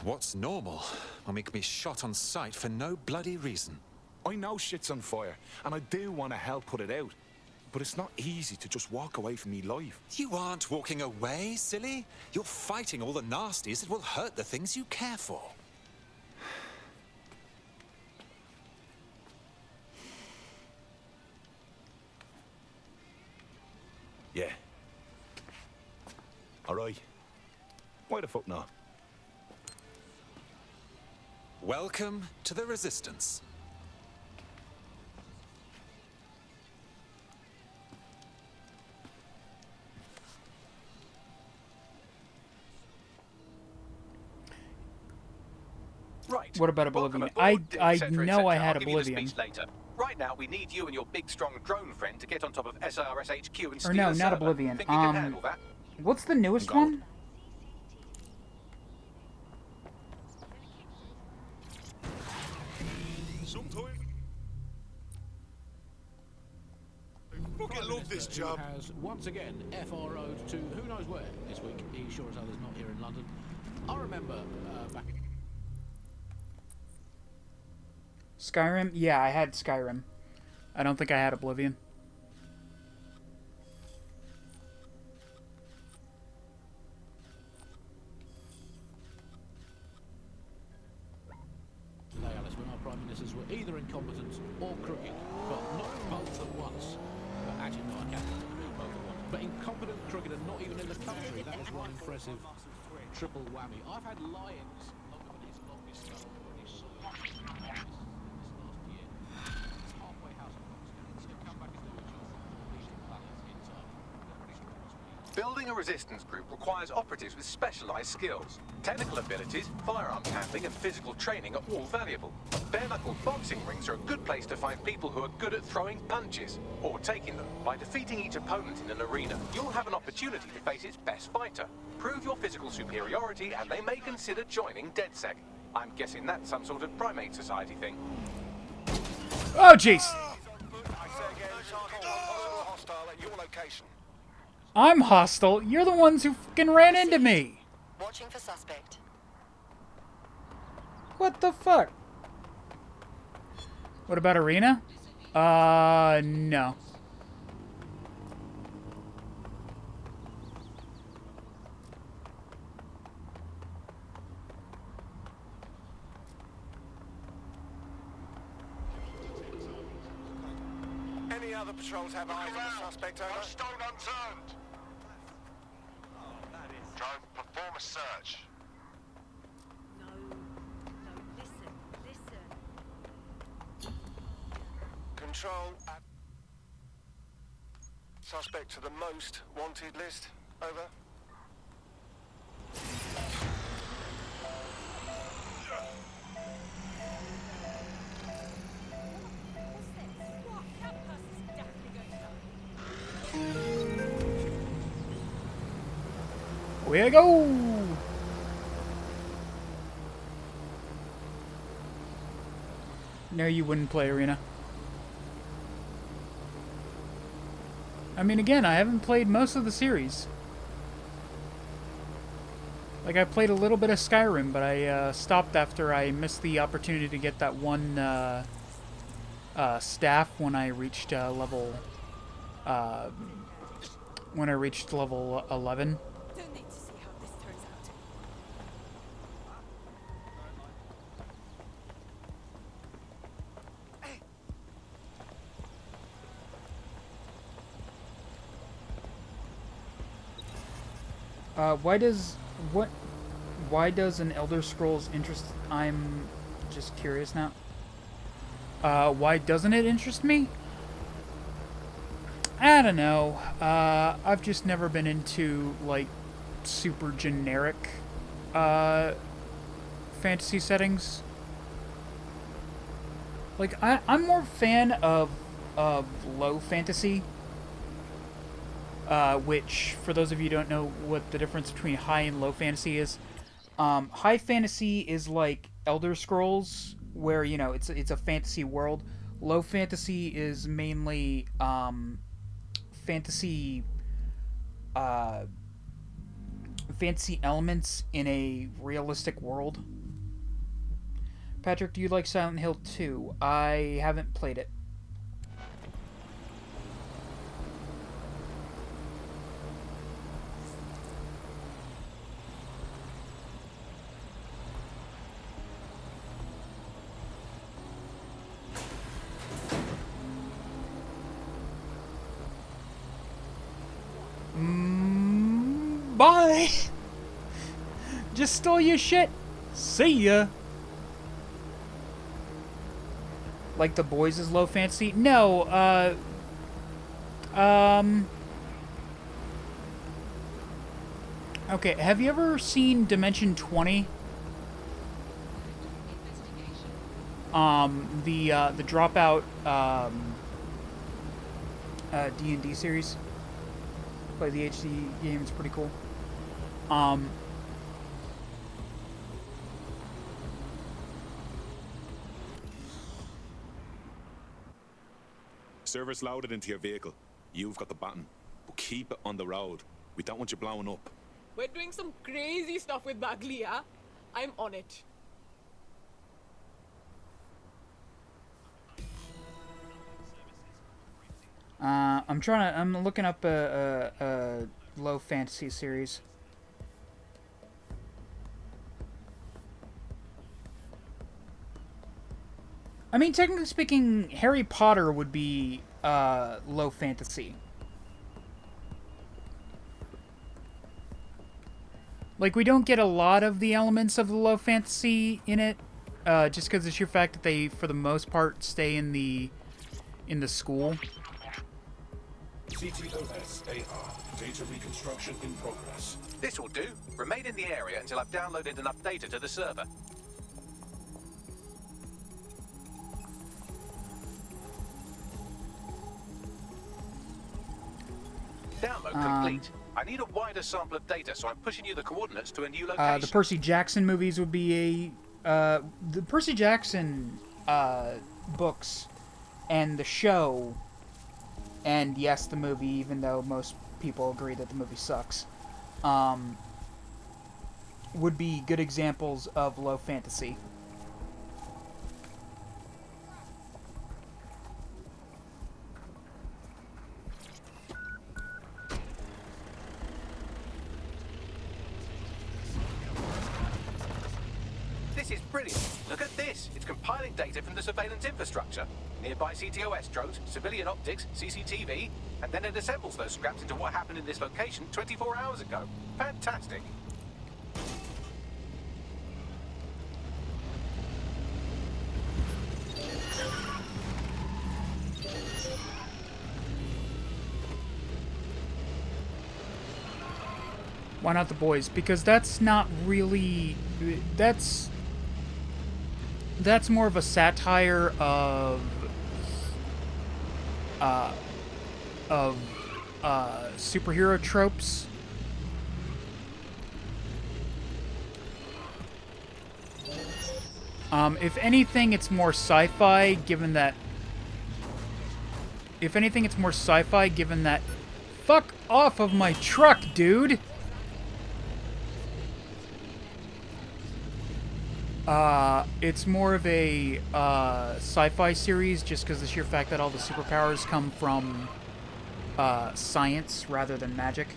What's normal when we can be shot on sight for no bloody reason? I know shit's on fire, and I do want to help put it out. But it's not easy to just walk away from me life. You aren't walking away, silly. You're fighting all the nasties that will hurt the things you care for. Yeah. Alright. Why the fuck not? Welcome to the Resistance. Right. What about Oblivion? I know I had I'll give you the Oblivion. speech later. Right now, we need you and your big, strong drone friend to get on top of SRS HQ and Or steal no, the not server. Oblivion. Think you can handle that? What's the newest one? Fucking love this job. Has once again FRO'd to who knows where this week. He sure as hell is not here in London. I remember back. Skyrim? Yeah, I had Skyrim. I don't think I had Oblivion. Today, Alice, when our prime ministers were either incompetent or crooked, but not both at once. But actually, no, I can't be both at once. But incompetent, crooked, and not even in the country. That is one impressive triple whammy. I've had lions longer than his longest skull already saw this last year. It's halfway house of Fox. He'll come back and do a job for the planet in time. Building a resistance group requires operatives with specialized skills. Technical abilities, firearms handling, and physical training are all valuable. Bare-knuckle boxing rings are a good place to find people who are good at throwing punches, or taking them. By defeating each opponent in an arena, you'll have an opportunity to face its best fighter. Prove your physical superiority, and they may consider joining DedSec. I'm guessing that's some sort of primate society thing. Oh, jeez! Hostile at your location. I'm hostile. You're the ones who fucking ran into me. Watching for suspect. What the fuck? What about Arena? No. Any other patrols have eyes on the suspect, over? No stone unturned. Drone, perform a search. Control. Suspect to the most wanted list, over. Here we go! No, you wouldn't play Arena. I mean, again, I haven't played most of the series. Like, I played a little bit of Skyrim, but I stopped after I missed the opportunity to get that one staff when I reached level 11. Why does an Elder Scrolls interest? I'm just curious now. Why doesn't it interest me? I don't know. I've just never been into, like, super generic, fantasy settings. Like, I'm more a fan of low fantasy. Which, for those of you who don't know what the difference between high and low fantasy is, high fantasy is like Elder Scrolls, where, you know, it's a fantasy world. Low fantasy is mainly fantasy elements in a realistic world. Patrick, do you like Silent Hill 2? I haven't played it. Bye! Just stole your shit. See ya. Like The Boys is low fantasy? No, okay, have you ever seen Dimension 20? The Dropout, D&D series? Play the HD game, it's pretty cool. Service loaded into your vehicle. You've got the button, but keep it on the road. We don't want you blowing up. We're doing some crazy stuff with Bagley, yeah? I'm on it. I'm looking up a low fantasy series. I mean, technically speaking, Harry Potter would be low fantasy. Like, we don't get a lot of the elements of the low fantasy in it, just because of the sheer fact that they, for the most part, stay in the school. CTOS-AR. Data reconstruction in progress. This will do. Remain in the area until I've downloaded enough data to the server. Download complete. I need a wider sample of data, so I'm pushing you the coordinates to a new location. The Percy Jackson movies would be the Percy Jackson books and the show, and yes, the movie, even though most people agree that the movie sucks, would be good examples of low fantasy. This is brilliant. Look at this. It's compiling data from the surveillance infrastructure. Nearby CTOS drones, civilian optics, CCTV, and then it assembles those scraps into what happened in this location 24 hours ago. Fantastic. Why not the boys? Because that's not really... That's more of a satire of superhero tropes. If anything, it's more sci-fi, given that... If anything, it's more sci-fi, given that... Fuck off of my truck, dude! It's more of a sci-fi series, just because the sheer fact that all the superpowers come from science rather than magic.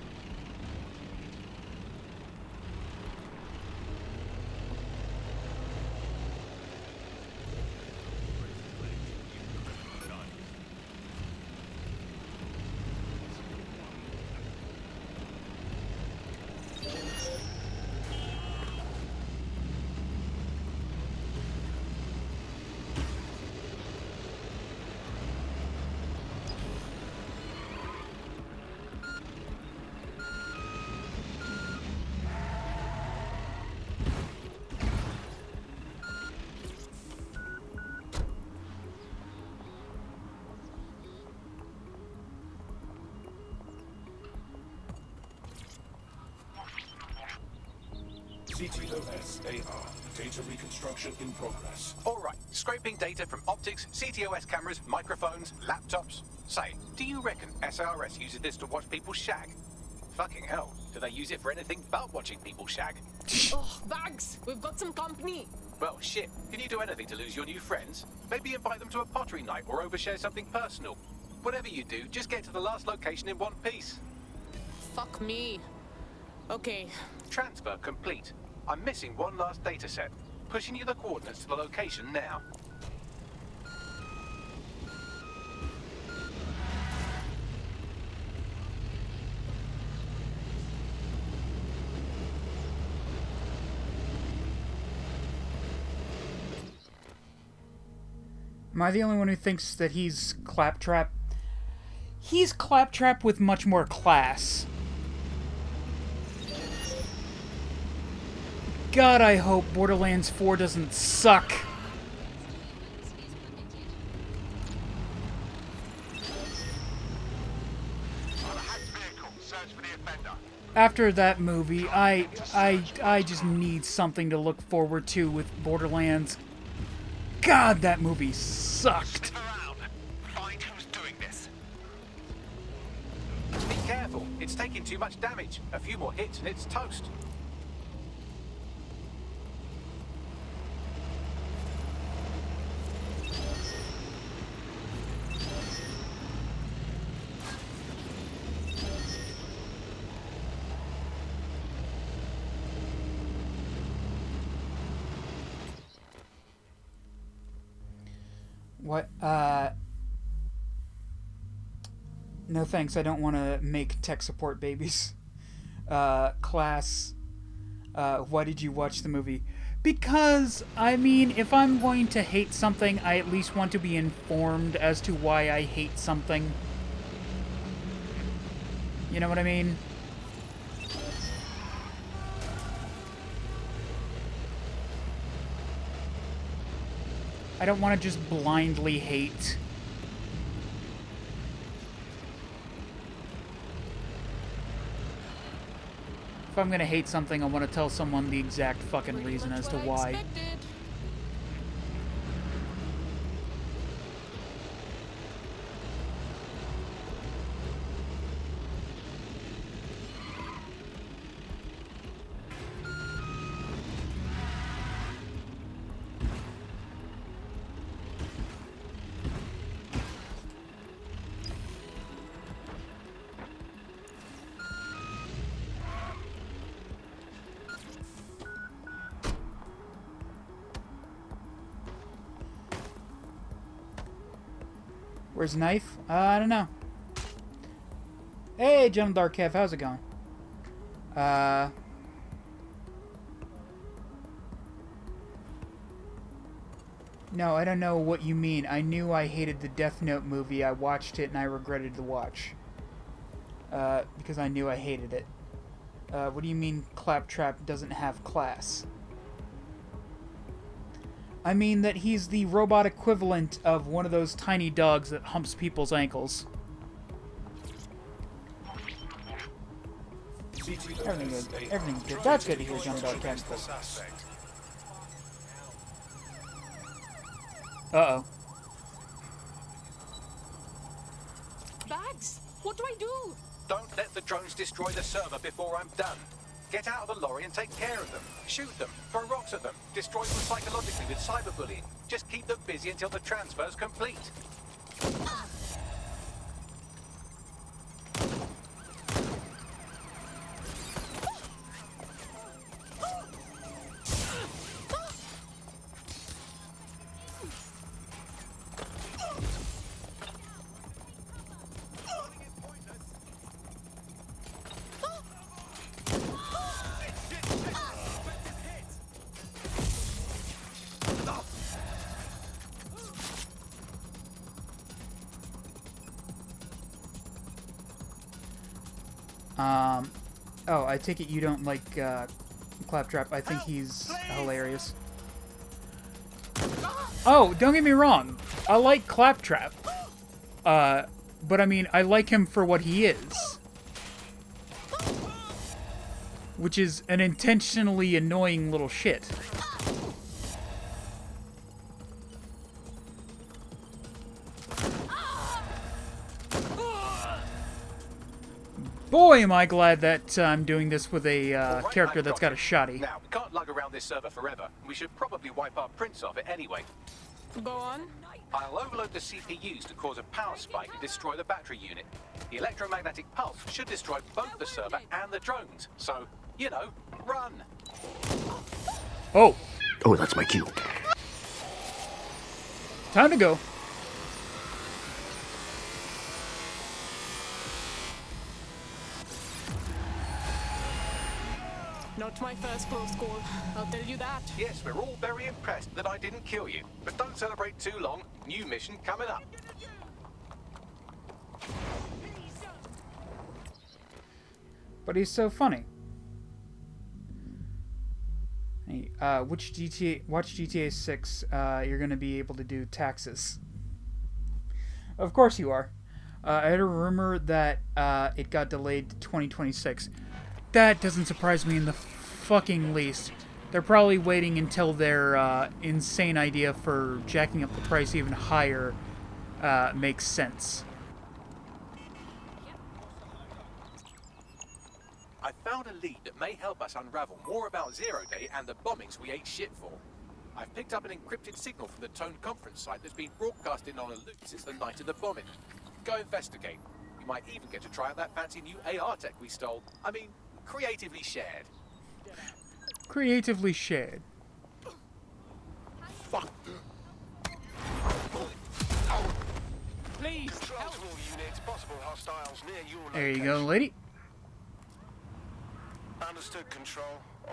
CTOS AR. Data reconstruction in progress. Alright, scraping data from optics, CTOS cameras, microphones, laptops. Say, do you reckon SRS uses this to watch people shag? Fucking hell, do they use it for anything but watching people shag? Oh, Bags! We've got some company! Well, shit, can you do anything to lose your new friends? Maybe invite them to a pottery night or overshare something personal. Whatever you do, just get to the last location in one piece. Fuck me. Okay. Transfer complete. I'm missing one last data set. Pushing you the coordinates to the location now. Am I the only one who thinks that he's Claptrap? He's Claptrap with much more class. God, I hope Borderlands 4 doesn't suck. After that movie, I just need something to look forward to with Borderlands. God, that movie sucked. Find who's doing this. Be careful, it's taking too much damage. A few more hits and it's toast. What, no thanks, I don't want to make tech support babies. Class, why did you watch the movie? Because, I mean, if I'm going to hate something, I at least want to be informed as to why I hate something. You know what I mean? I don't want to just blindly hate. If I'm gonna hate something, I want to tell someone the exact fucking reason as to why. Where's the knife? I don't know. Hey, Gentle Dark Kev, how's it going? No, I don't know what you mean. I knew I hated the Death Note movie. I watched it and I regretted the watch. Because I knew I hated it. What do you mean Claptrap doesn't have class? I mean that he's the robot equivalent of one of those tiny dogs that humps people's ankles. Everything good. Everything's good. That's good to hear, John Dogcat. Uh-oh. Bags? What do I do? Don't let the drones destroy the server before I'm done. Get out of the lorry and take care of them. Shoot them, throw rocks at them, destroy them psychologically with cyberbullying. Just keep them busy until the transfer's complete. Oh, I take it you don't like, Claptrap. I think he's hilarious. Oh, don't get me wrong. I like Claptrap. But I mean, I like him for what he is. Which is an intentionally annoying little shit. Boy, am I glad that I'm doing this with a character that's got a shotty. Now, we can't lug around this server forever. We should probably wipe our prints off it anyway. Go on. I'll overload the CPUs to cause a power spike and destroy the battery unit. The electromagnetic pulse should destroy both the server and the drones. So, you know, run. Oh. Oh, that's my cue. Time to go. Not my first close call, I'll tell you that. Yes, we're all very impressed that I didn't kill you. But don't celebrate too long. New mission coming up. But he's so funny. Hey, watch GTA 6, you're gonna be able to do taxes. Of course you are. I had a rumor that it got delayed to 2026. That doesn't surprise me in the fucking least. They're probably waiting until their insane idea for jacking up the price even higher makes sense. I found a lead that may help us unravel more about Zero Day and the bombings we ate shit for. I've picked up an encrypted signal from the Tone conference site that's been broadcasting on a loop since the night of the bombing. Go investigate. You might even get to try out that fancy new AR tech we stole. I mean, creatively shared. Creatively shared. Fuck. Please, Control to all units, possible hostiles near your There you location. go, lady. Understood, Control.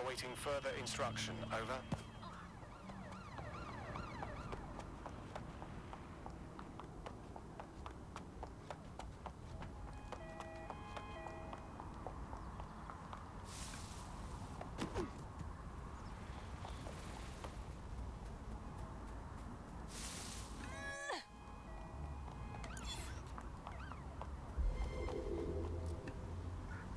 Awaiting further instruction. Over.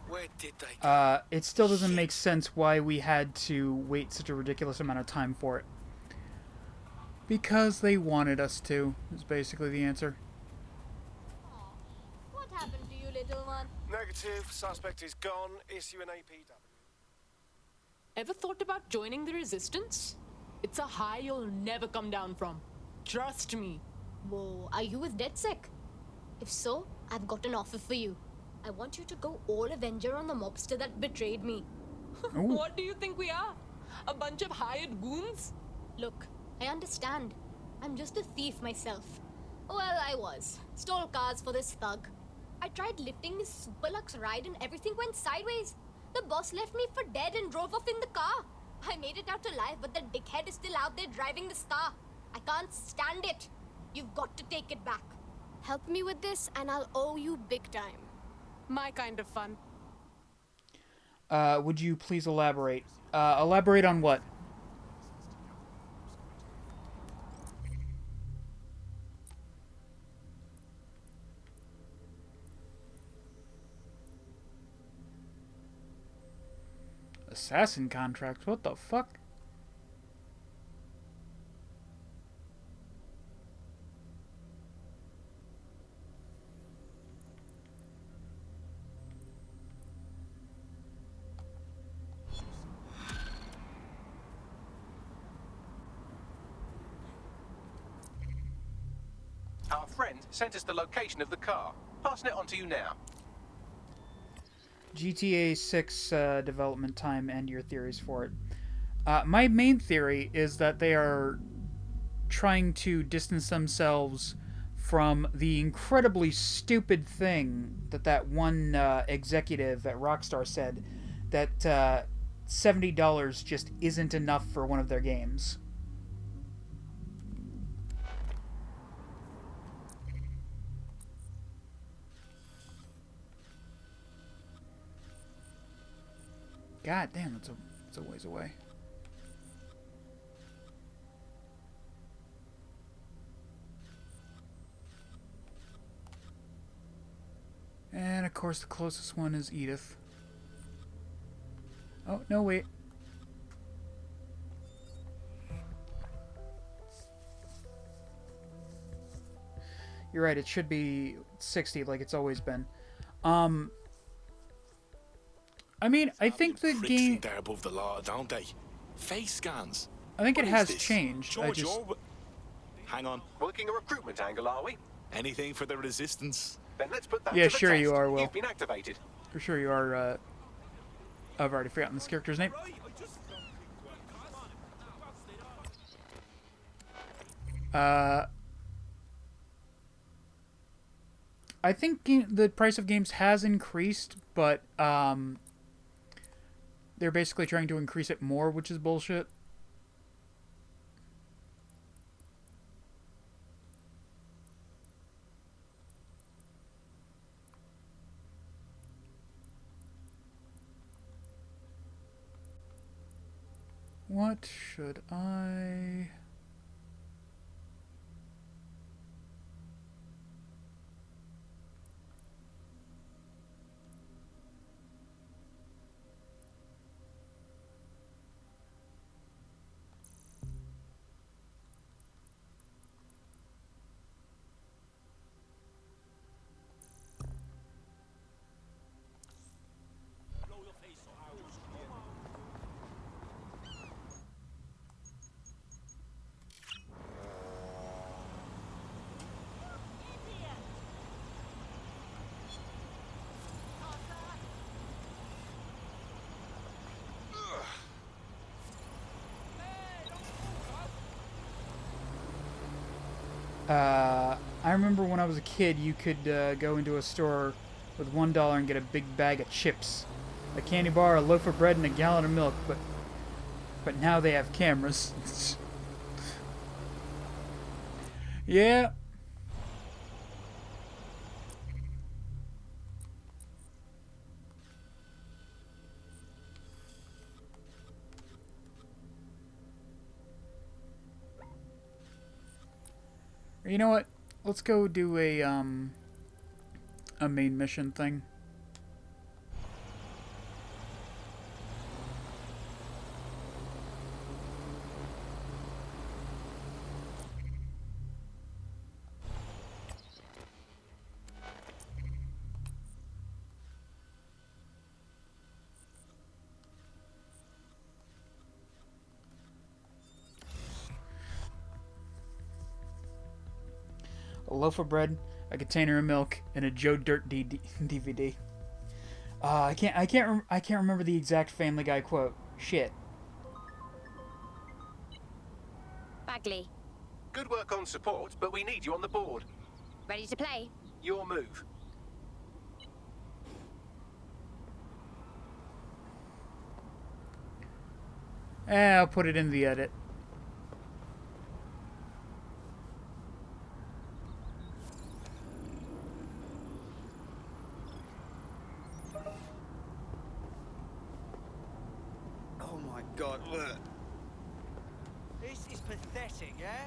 Where did they It still doesn't make sense why we had to wait such a ridiculous amount of time for it. Because they wanted us to, is basically the answer. What happened to you, little one? Negative. Suspect is gone. Issue an APW. Ever thought about joining the resistance? It's a high you'll never come down from. Trust me. Whoa, are you with DedSec? If so, I've got an offer for you. I want you to go all Avenger on the mobster that betrayed me. What do you think we are? A bunch of hired goons? Look, I understand. I'm just a thief myself. Well, I was. Stole cars for this thug. I tried lifting his super luxe ride and everything went sideways. The boss left me for dead and drove off in the car. I made it out alive, but the dickhead is still out there driving this car. I can't stand it. You've got to take it back. Help me with this and I'll owe you big time. My kind of fun. Would you please elaborate? Elaborate on what? Assassin contract? What the fuck? Our friend sent us the location of the car. Passing it on to you now. GTA 6 development time and your theories for it. My main theory is that they are trying to distance themselves from the incredibly stupid thing that one executive at Rockstar said, that $70 just isn't enough for one of their games. God damn, it's a ways away. And of course the closest one is Edith. Oh, no, wait. You're right, it should be 60 like it's always been. I mean, I think the game... They're above the law, don't they? Face scans. I think What it is has this? changed. George, hang on. Working a recruitment angle, are we? Anything for the resistance? Then let's put that Yeah, to the sure test. you are, Will. You've been activated. For sure you are, I've already forgotten this character's name. I think the price of games has increased, but, they're basically trying to increase it more, which is bullshit. What should I... I remember when I was a kid, you could go into a store with $1 and get a big bag of chips, a candy bar, a loaf of bread, and a gallon of milk. But now they have cameras. Yeah. You know what? Let's go do a main mission thing. A loaf of bread, a container of milk, and a Joe Dirt DVD. I can't remember the exact Family Guy quote. Shit. Bagley, Good work on support, but we need you on the board. Ready to play? Your move. I'll put it in the edit. Oh my god, look. This is pathetic, yeah?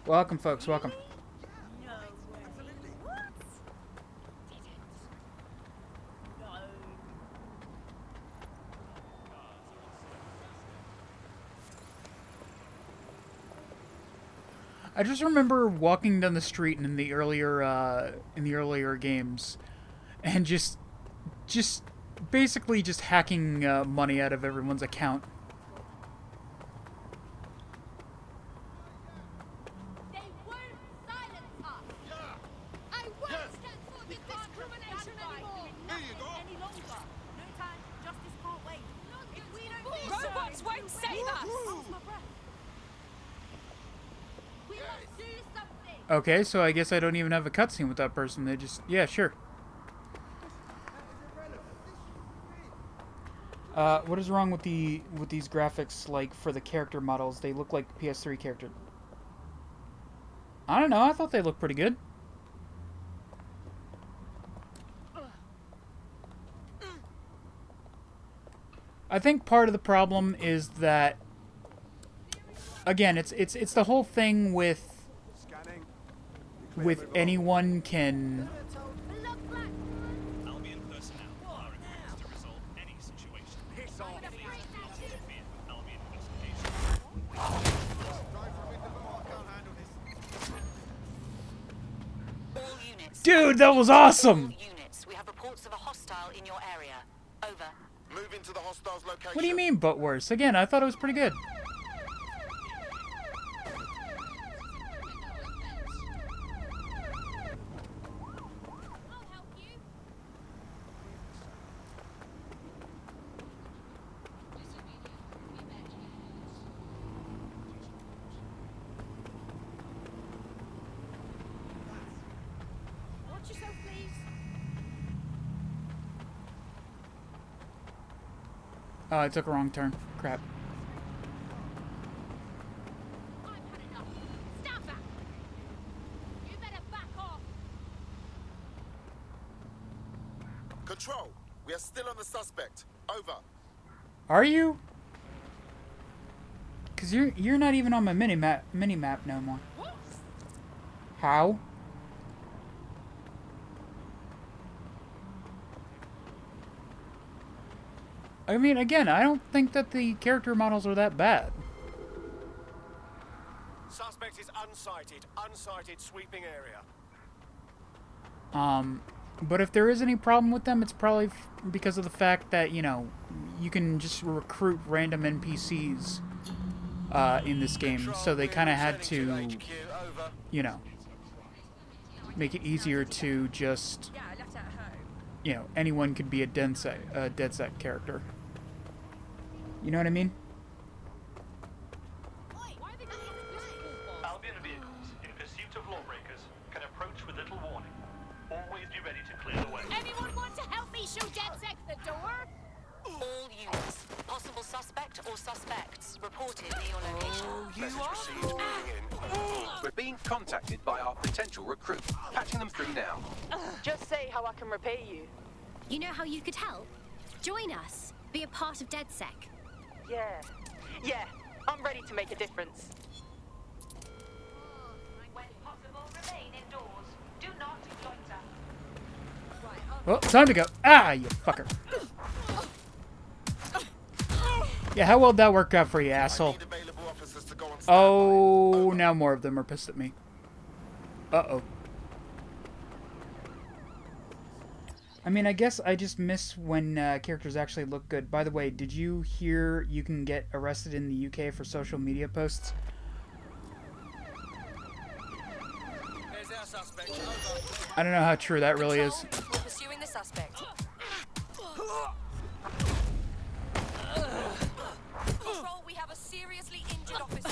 Welcome, folks. Welcome. I just remember walking down the street in the earlier games, and just basically just hacking money out of everyone's account. Robots won't save us! Okay, so I guess I don't even have a cutscene with that person. They just, yeah, sure. What is wrong with these graphics? Like for the character models, they look like PS3 character. I don't know. I thought they looked pretty good. I think part of the problem is that, again, it's the whole thing with anyone can. Albion personnel are requested to resolve any situation. Piss off. Albion investigation. Dude, that was awesome. Units, we have reports of a hostile in your area. Over. Move into the hostile's location. What do you mean, but worse? Again, I thought it was pretty good. Watch yourself, please. Oh, I took a wrong turn. Crap. Control, we are still on the suspect. Over. Are you? Cause you're not even on my mini map no more. How? I mean, again, I don't think that the character models are that bad. Suspect is unsighted. Unsighted sweeping area. But if there is any problem with them, it's probably because of the fact that, you know, you can just recruit random NPCs in this game, so they kind of had to, you know, make it easier to just, you know, anyone could be a DedSec character. You know what I mean? Albion vehicles in pursuit of lawbreakers can approach with little warning. Always be ready to clear the way. Anyone want to help me shoot DedSec the door? All units, possible suspect or suspects reported near your location. Message received. Moving in. We're being contacted by our potential recruit. Patching them through now. Just say how I can repay you. You know how you could help? Join us. Be a part of DedSec. Yeah, I'm ready to make a difference. When possible, remain indoors. Do not loiter. Well, time to go. Ah, you fucker. Yeah, how well did that work out for you, asshole? Oh, now more of them are pissed at me. Uh-oh. I mean, I guess I just miss when characters actually look good. By the way, did you hear you can get arrested in the UK for social media posts? There's our suspect. I don't know how true that really is. We're pursuing the suspect. Control, we have a seriously injured officer.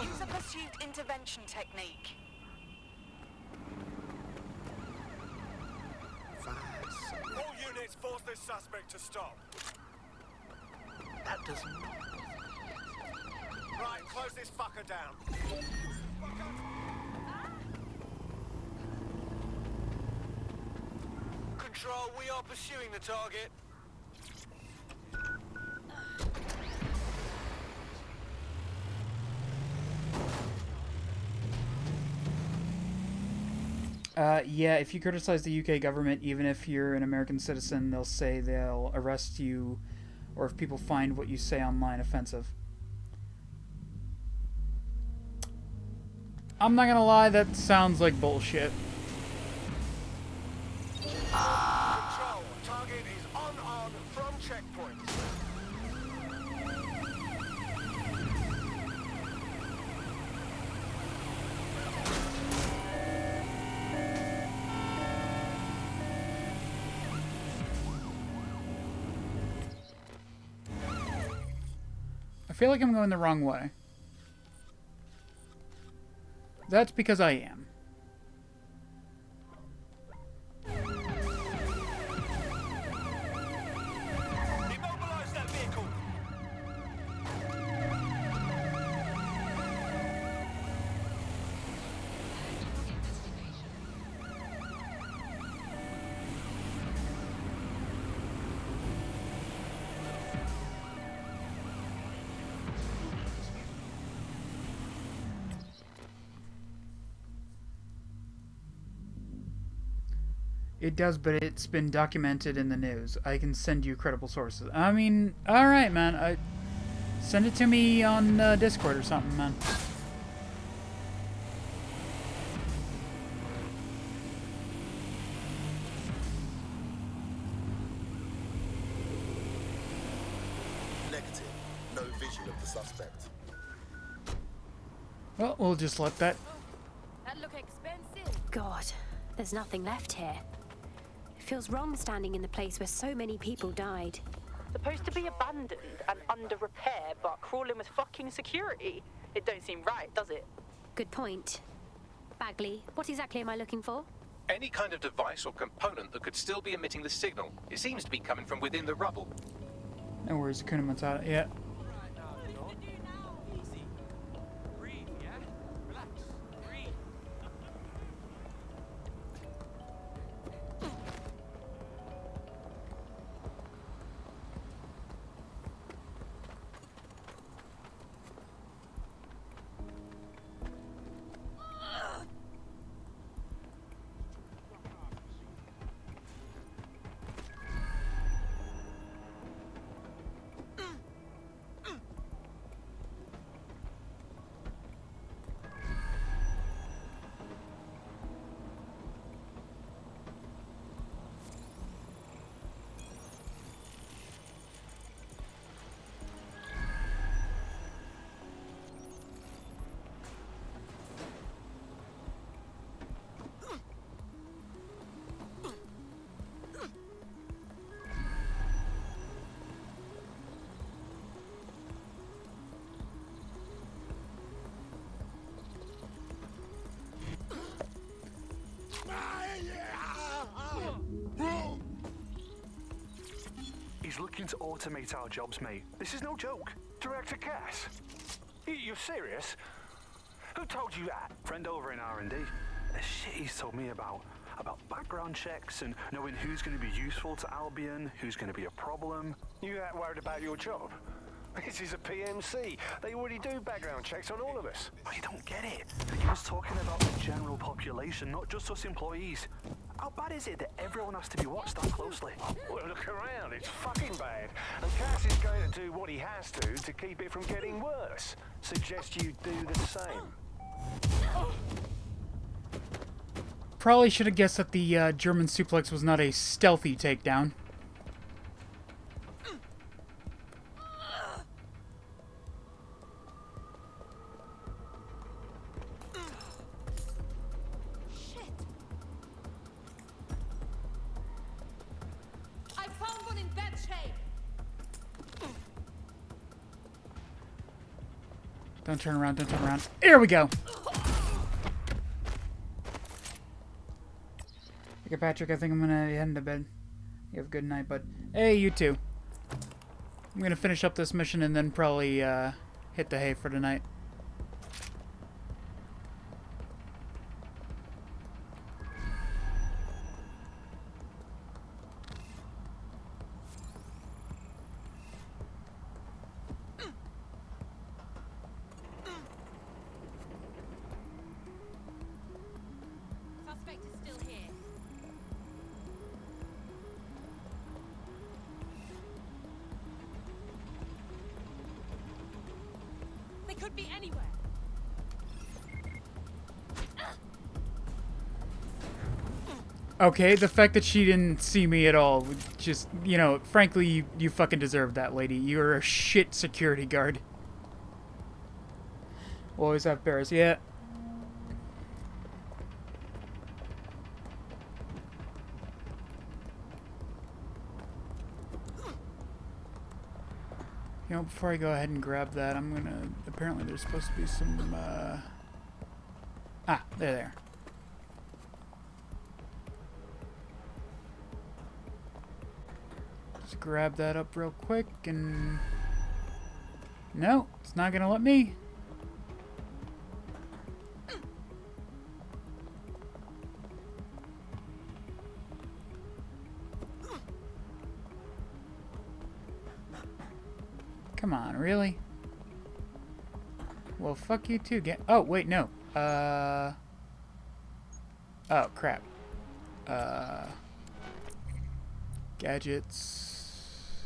Use a pursuit intervention technique. All units, force this suspect to stop. That doesn't... Right, close this fucker down. Control, we are pursuing the target. Yeah, if you criticize the UK government, even if you're an American citizen, they'll say they'll arrest you, or if people find what you say online offensive. I'm not gonna lie, that sounds like bullshit. Control, target is on from checkpoint. I feel like I'm going the wrong way. That's because I am. Immobilize that vehicle. It does, but it's been documented in the news. I can send you credible sources. I mean, alright, man. Send it to me on Discord or something, man. Negative. No vision of the suspect. Well, we'll just let that... That look expensive. God, there's nothing left here. It feels wrong standing in the place where so many people died. Supposed to be abandoned and under repair, but crawling with fucking security. It don't seem right, does it? Good point. Bagley, what exactly am I looking for? Any kind of device or component that could still be emitting the signal. It seems to be coming from within the rubble. No worries, Hakuna Matata. Yeah. He's looking to automate our jobs, mate. This is no joke. Director Cass? You're serious? Who told you that? Friend over in R&D. The shit he's told me about background checks and knowing who's going to be useful to Albion, who's going to be a problem. You that worried about your job? This is a PMC. They already do background checks on all of us. I don't get it. He was talking about the general population, not just us employees. How bad is it that everyone has to be watched that closely? Well, look around. It's fucking bad. And Cass is going to do what he has to keep it from getting worse. Suggest you do the same. Probably should have guessed that the German suplex was not a stealthy takedown. Don't turn around, don't turn around. Here we go! Okay, Patrick, I think I'm gonna be heading to bed. You have a good night, bud. Hey, you too. I'm gonna finish up this mission and then probably hit the hay for tonight. Suspect is still here. They could be anywhere. Okay, the fact that she didn't see me at all, just, you know, frankly, you fucking deserve that, lady. You're a shit security guard. We'll always have bears, yeah. You know, before I go ahead and grab that, I'm gonna... Apparently there's supposed to be some, Ah, there. Just grab that up real quick and... No, it's not gonna let me. Come on, really? Well, fuck you too. Oh, wait, no. Oh, crap. Gadgets.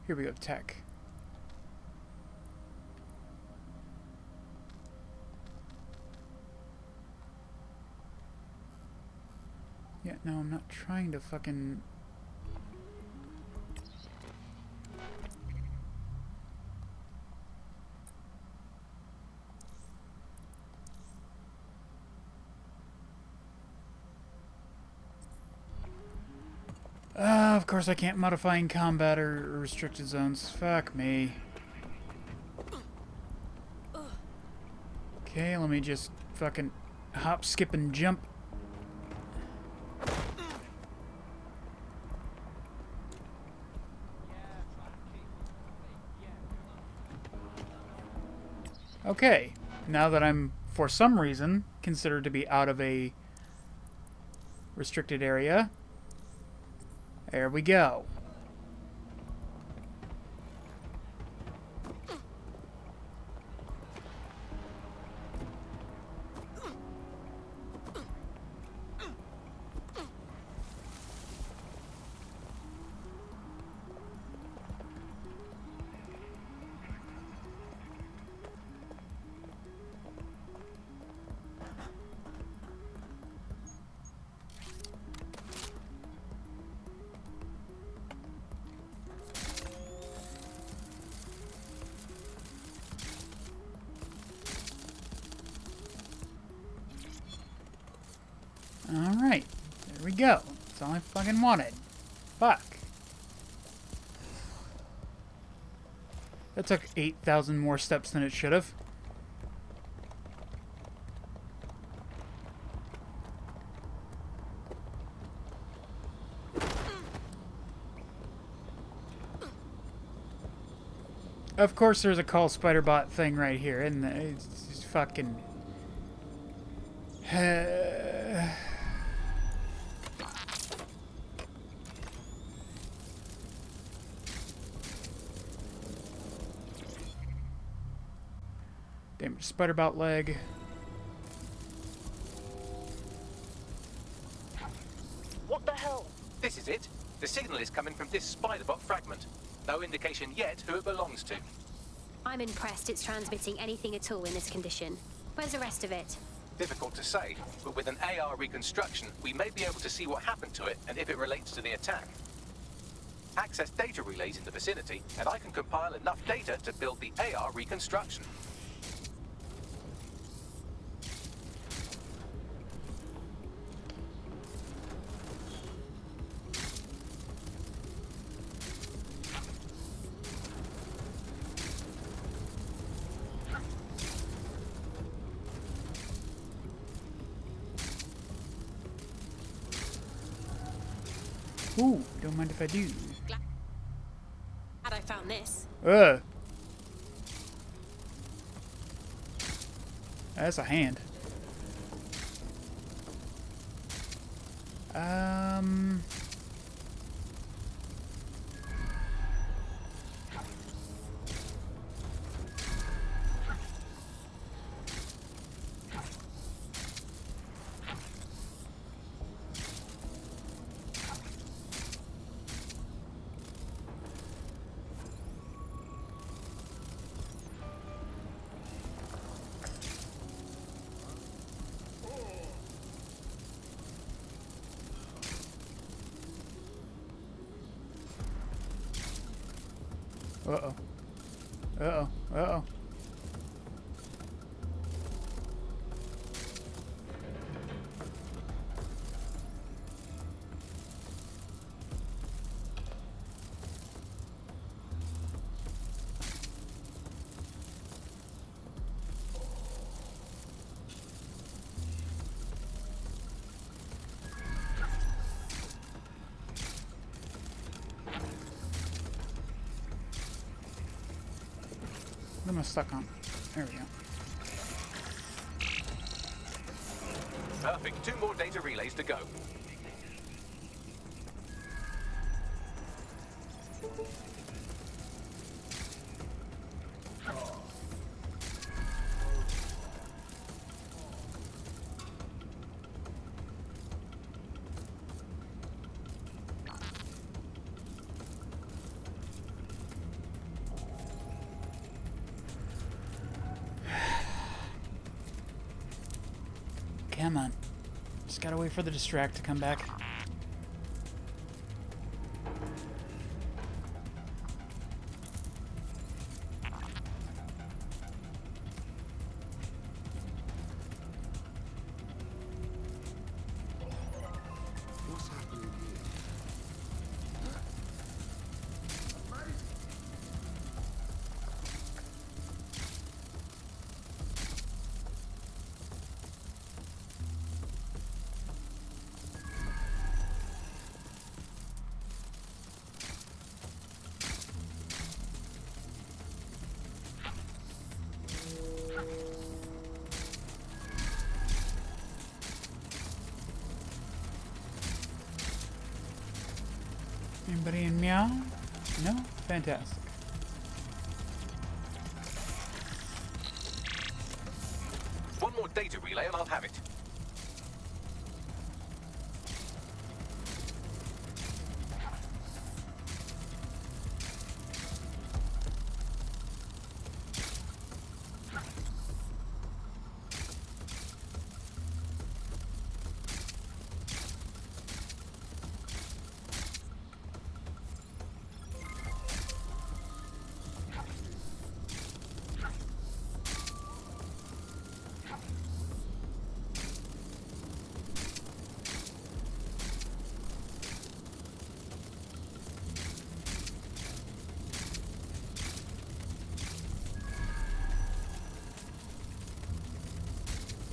Here we go, tech. Yeah, no, I'm not trying to fucking... Of course I can't modify in combat or restricted zones. Fuck me. Okay, let me just fucking hop, skip, and jump. Okay, now that I'm, for some reason, considered to be out of a restricted area, there we go. Alright, there we go. That's all I fucking wanted. Fuck. That took 8,000 more steps than it should have. Of course there's a call spider bot thing right here, and it's just fucking... Damn, spider bot leg. What the hell? This is it. The signal is coming from this spider-bot fragment. No indication yet who it belongs to. I'm impressed it's transmitting anything at all in this condition. Where's the rest of it? Difficult to say, but with an AR reconstruction, we may be able to see what happened to it and if it relates to the attack. Access data relays in the vicinity, and I can compile enough data to build the AR reconstruction. Ooh, don't mind if I do. Glad I found this. That's a hand. Uh-oh. Uh-oh. Uh-oh. What am I stuck on? There we go. Perfect. 2 more data relays to go. Come on. Just gotta wait for the distract to come back. Anybody in meow? No? Fantastic. One more data relay and I'll have it.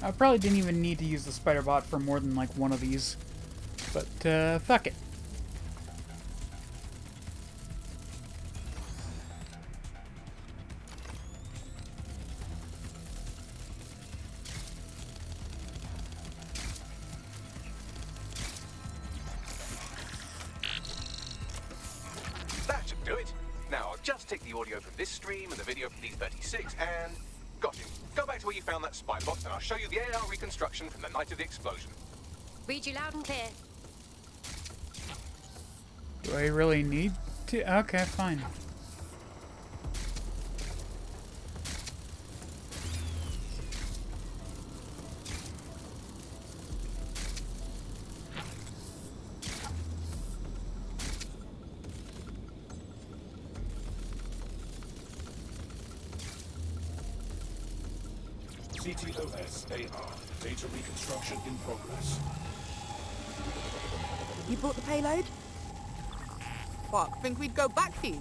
I probably didn't even need to use the spider bot for more than like one of these, but fuck it. That should do it. Now I'll just take the audio from this stream and the video from these 36 and... got you. Go back to where you found that spy bot and I'll show you the AR reconstruction from the night of the explosion. Read you loud and clear. Do I really need to? Okay, fine. CTOS AR. Data reconstruction in progress. You brought the payload? Fuck, think we'd go back here?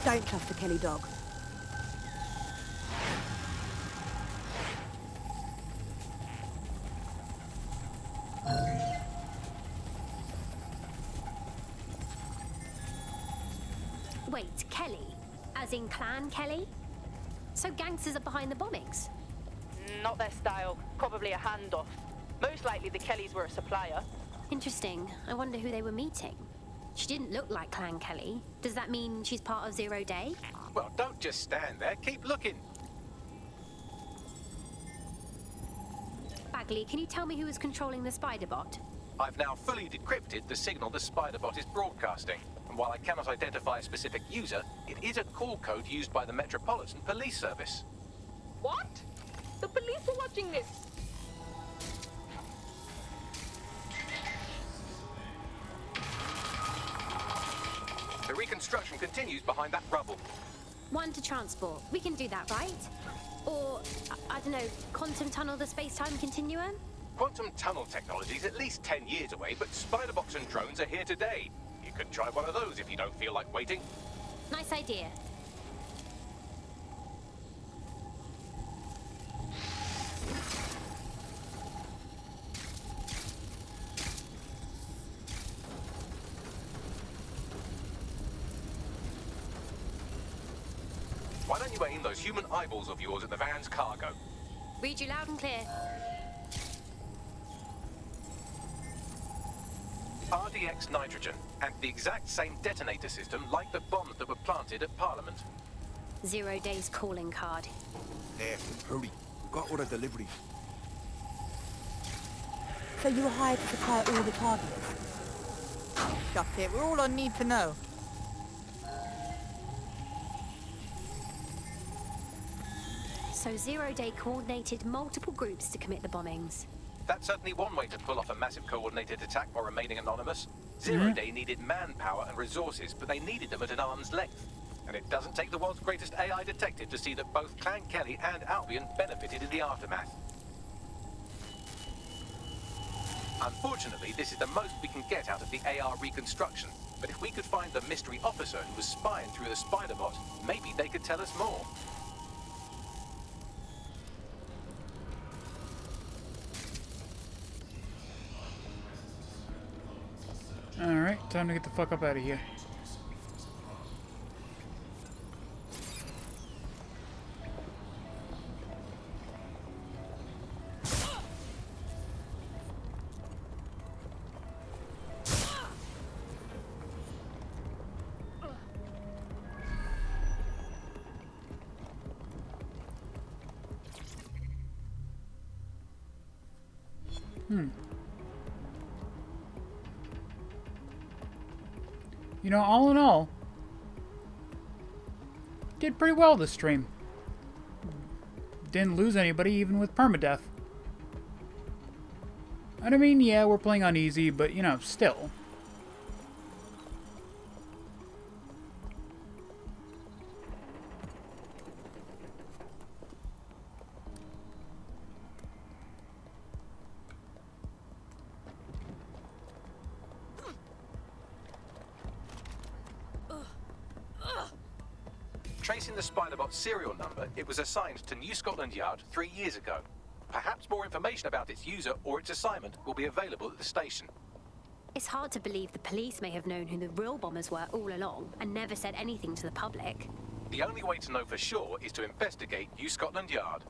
Don't trust the Kelly dog. Wait, Kelly? As in Clan Kelly? So gangsters are behind the bombings? Not their style. Probably a handoff. Most likely the Kellys were a supplier. Interesting. I wonder who they were meeting. She didn't look like Clan Kelly. Does that mean she's part of Zero Day? Well, don't just stand there. Keep looking. Bagley, can you tell me who was controlling the spider bot? I've now fully decrypted the signal the spider bot is broadcasting. And while I cannot identify a specific user, it is a call code used by the Metropolitan Police Service. What? The police were watching this. The reconstruction continues behind that rubble. 1 to transport. We can do that, right? Or, I don't know, quantum tunnel the space-time continuum? Quantum tunnel technology is at least 10 years away, but spiderbots and drones are here today. You could try one of those if you don't feel like waiting. Nice idea. Why don't you aim those human eyeballs of yours at the van's cargo? Read you loud and clear. RDX nitrogen, and the exact same detonator system like the bombs that were planted at Parliament. 0 Day's calling card. There, hurry. Got all the deliveries. So you were hired to supply all the targets? Shut it, we're all on need to know. So 0 Day coordinated multiple groups to commit the bombings. That's certainly one way to pull off a massive coordinated attack while remaining anonymous. Zero Day needed manpower and resources, but they needed them at an arm's length. And it doesn't take the world's greatest AI detective to see that both Clan Kelly and Albion benefited in the aftermath. Unfortunately, this is the most we can get out of the AR reconstruction. But if we could find the mystery officer who was spying through the spider bot, maybe they could tell us more. Alright, time to get the fuck up out of here. You know, all in all, did pretty well this stream. Didn't lose anybody, even with permadeath. And I mean, yeah, we're playing on easy, but, you know, still. Tracing the Spiderbot's serial number, it was assigned to New Scotland Yard 3 years ago. Perhaps more information about its user or its assignment will be available at the station. It's hard to believe the police may have known who the real bombers were all along and never said anything to the public. The only way to know for sure is to investigate New Scotland Yard.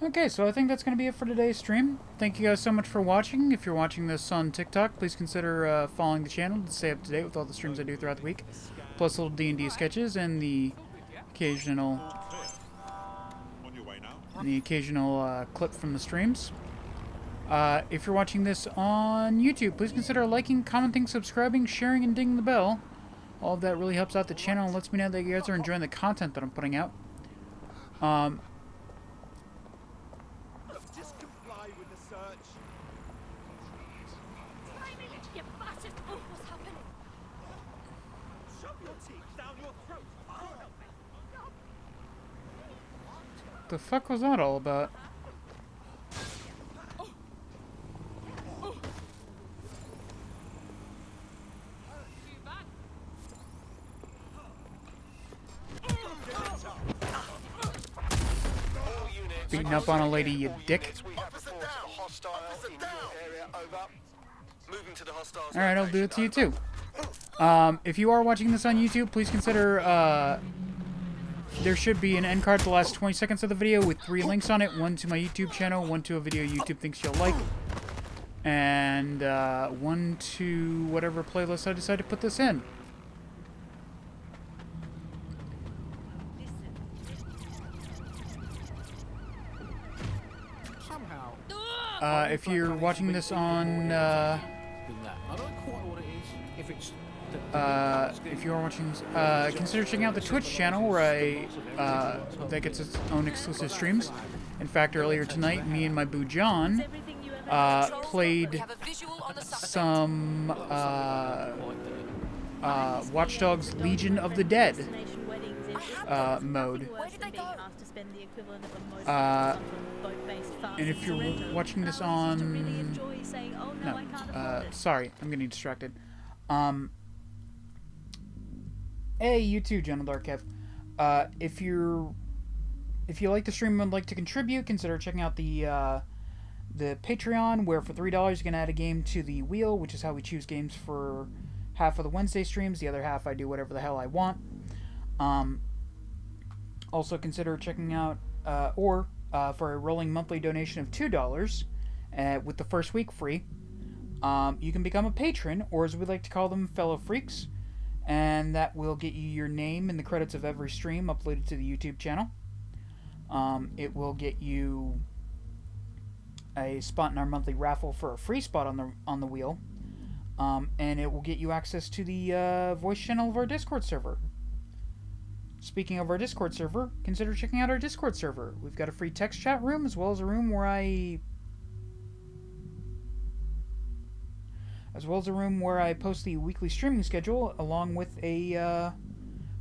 Okay, so I think that's going to be it for today's stream. Thank you guys so much for watching. If you're watching this on TikTok, please consider following the channel to stay up to date with all the streams I do throughout the week. Plus little D&D sketches and the occasional clip from the streams. If you're watching this on YouTube, please consider liking, commenting, subscribing, sharing, and dinging the bell. All of that really helps out the channel and lets me know that you guys are enjoying the content that I'm putting out. Just comply with the search. You bastard! Oh, what's happening? Shove your teeth down your throat. Don't help me. The fuck was that all about? Beating up on a lady, you dick. Alright, I'll do it to you too. If you are watching this on YouTube, please consider, there should be an end card the last 20 seconds of the video with 3 links on it. 1 to my YouTube channel, 1 to a video YouTube thinks you'll like, and 1 to whatever playlist I decide to put this in. If you're watching this on, if you are watching, consider checking out the Twitch channel where that gets its own exclusive streams. In fact, earlier tonight, me and my boo John, played some, Watch Dogs Legion of the Dead, mode. And if you're watching this on... No, sorry, I'm getting distracted. Hey, you too, John Dark Kev. If you like the stream and would like to contribute, consider checking out the Patreon, where for $3 you can add a game to the wheel, which is how we choose games for half of the Wednesday streams. The other half I do whatever the hell I want. Also consider checking out, for a rolling monthly donation of $2, with the first week free, you can become a patron, or as we like to call them, fellow freaks, and that will get you your name in the credits of every stream uploaded to the YouTube channel. It will get you a spot in our monthly raffle for a free spot on the wheel, and it will get you access to the voice channel of our Discord server. Speaking of our Discord server, consider checking out our Discord server. We've got a free text chat room, as well as a room where I post the weekly streaming schedule, along with a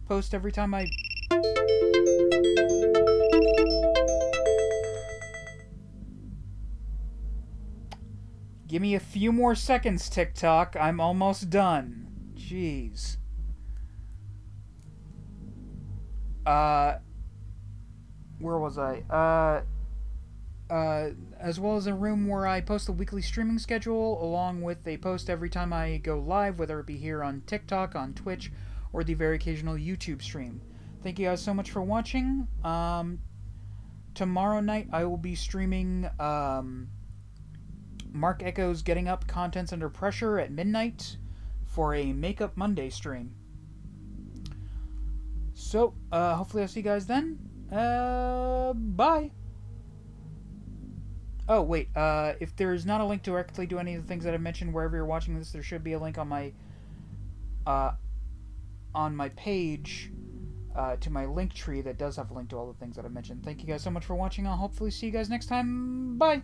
post every time I... Give me a few more seconds, TikTok. I'm almost done. Jeez. Where was I? As well as a room where I post the weekly streaming schedule, along with a post every time I go live, whether it be here on TikTok, on Twitch, or the very occasional YouTube stream. Thank you guys so much for watching. Tomorrow night I will be streaming, Mark Echo's Getting Up Contents Under Pressure at midnight for a Makeup Monday stream. So, hopefully I'll see you guys then. Bye. Oh, wait, if there's not a link directly to any of the things that I mentioned wherever you're watching this, there should be a link on my page, to my link tree that does have a link to all the things that I mentioned. Thank you guys so much for watching. I'll hopefully see you guys next time. Bye!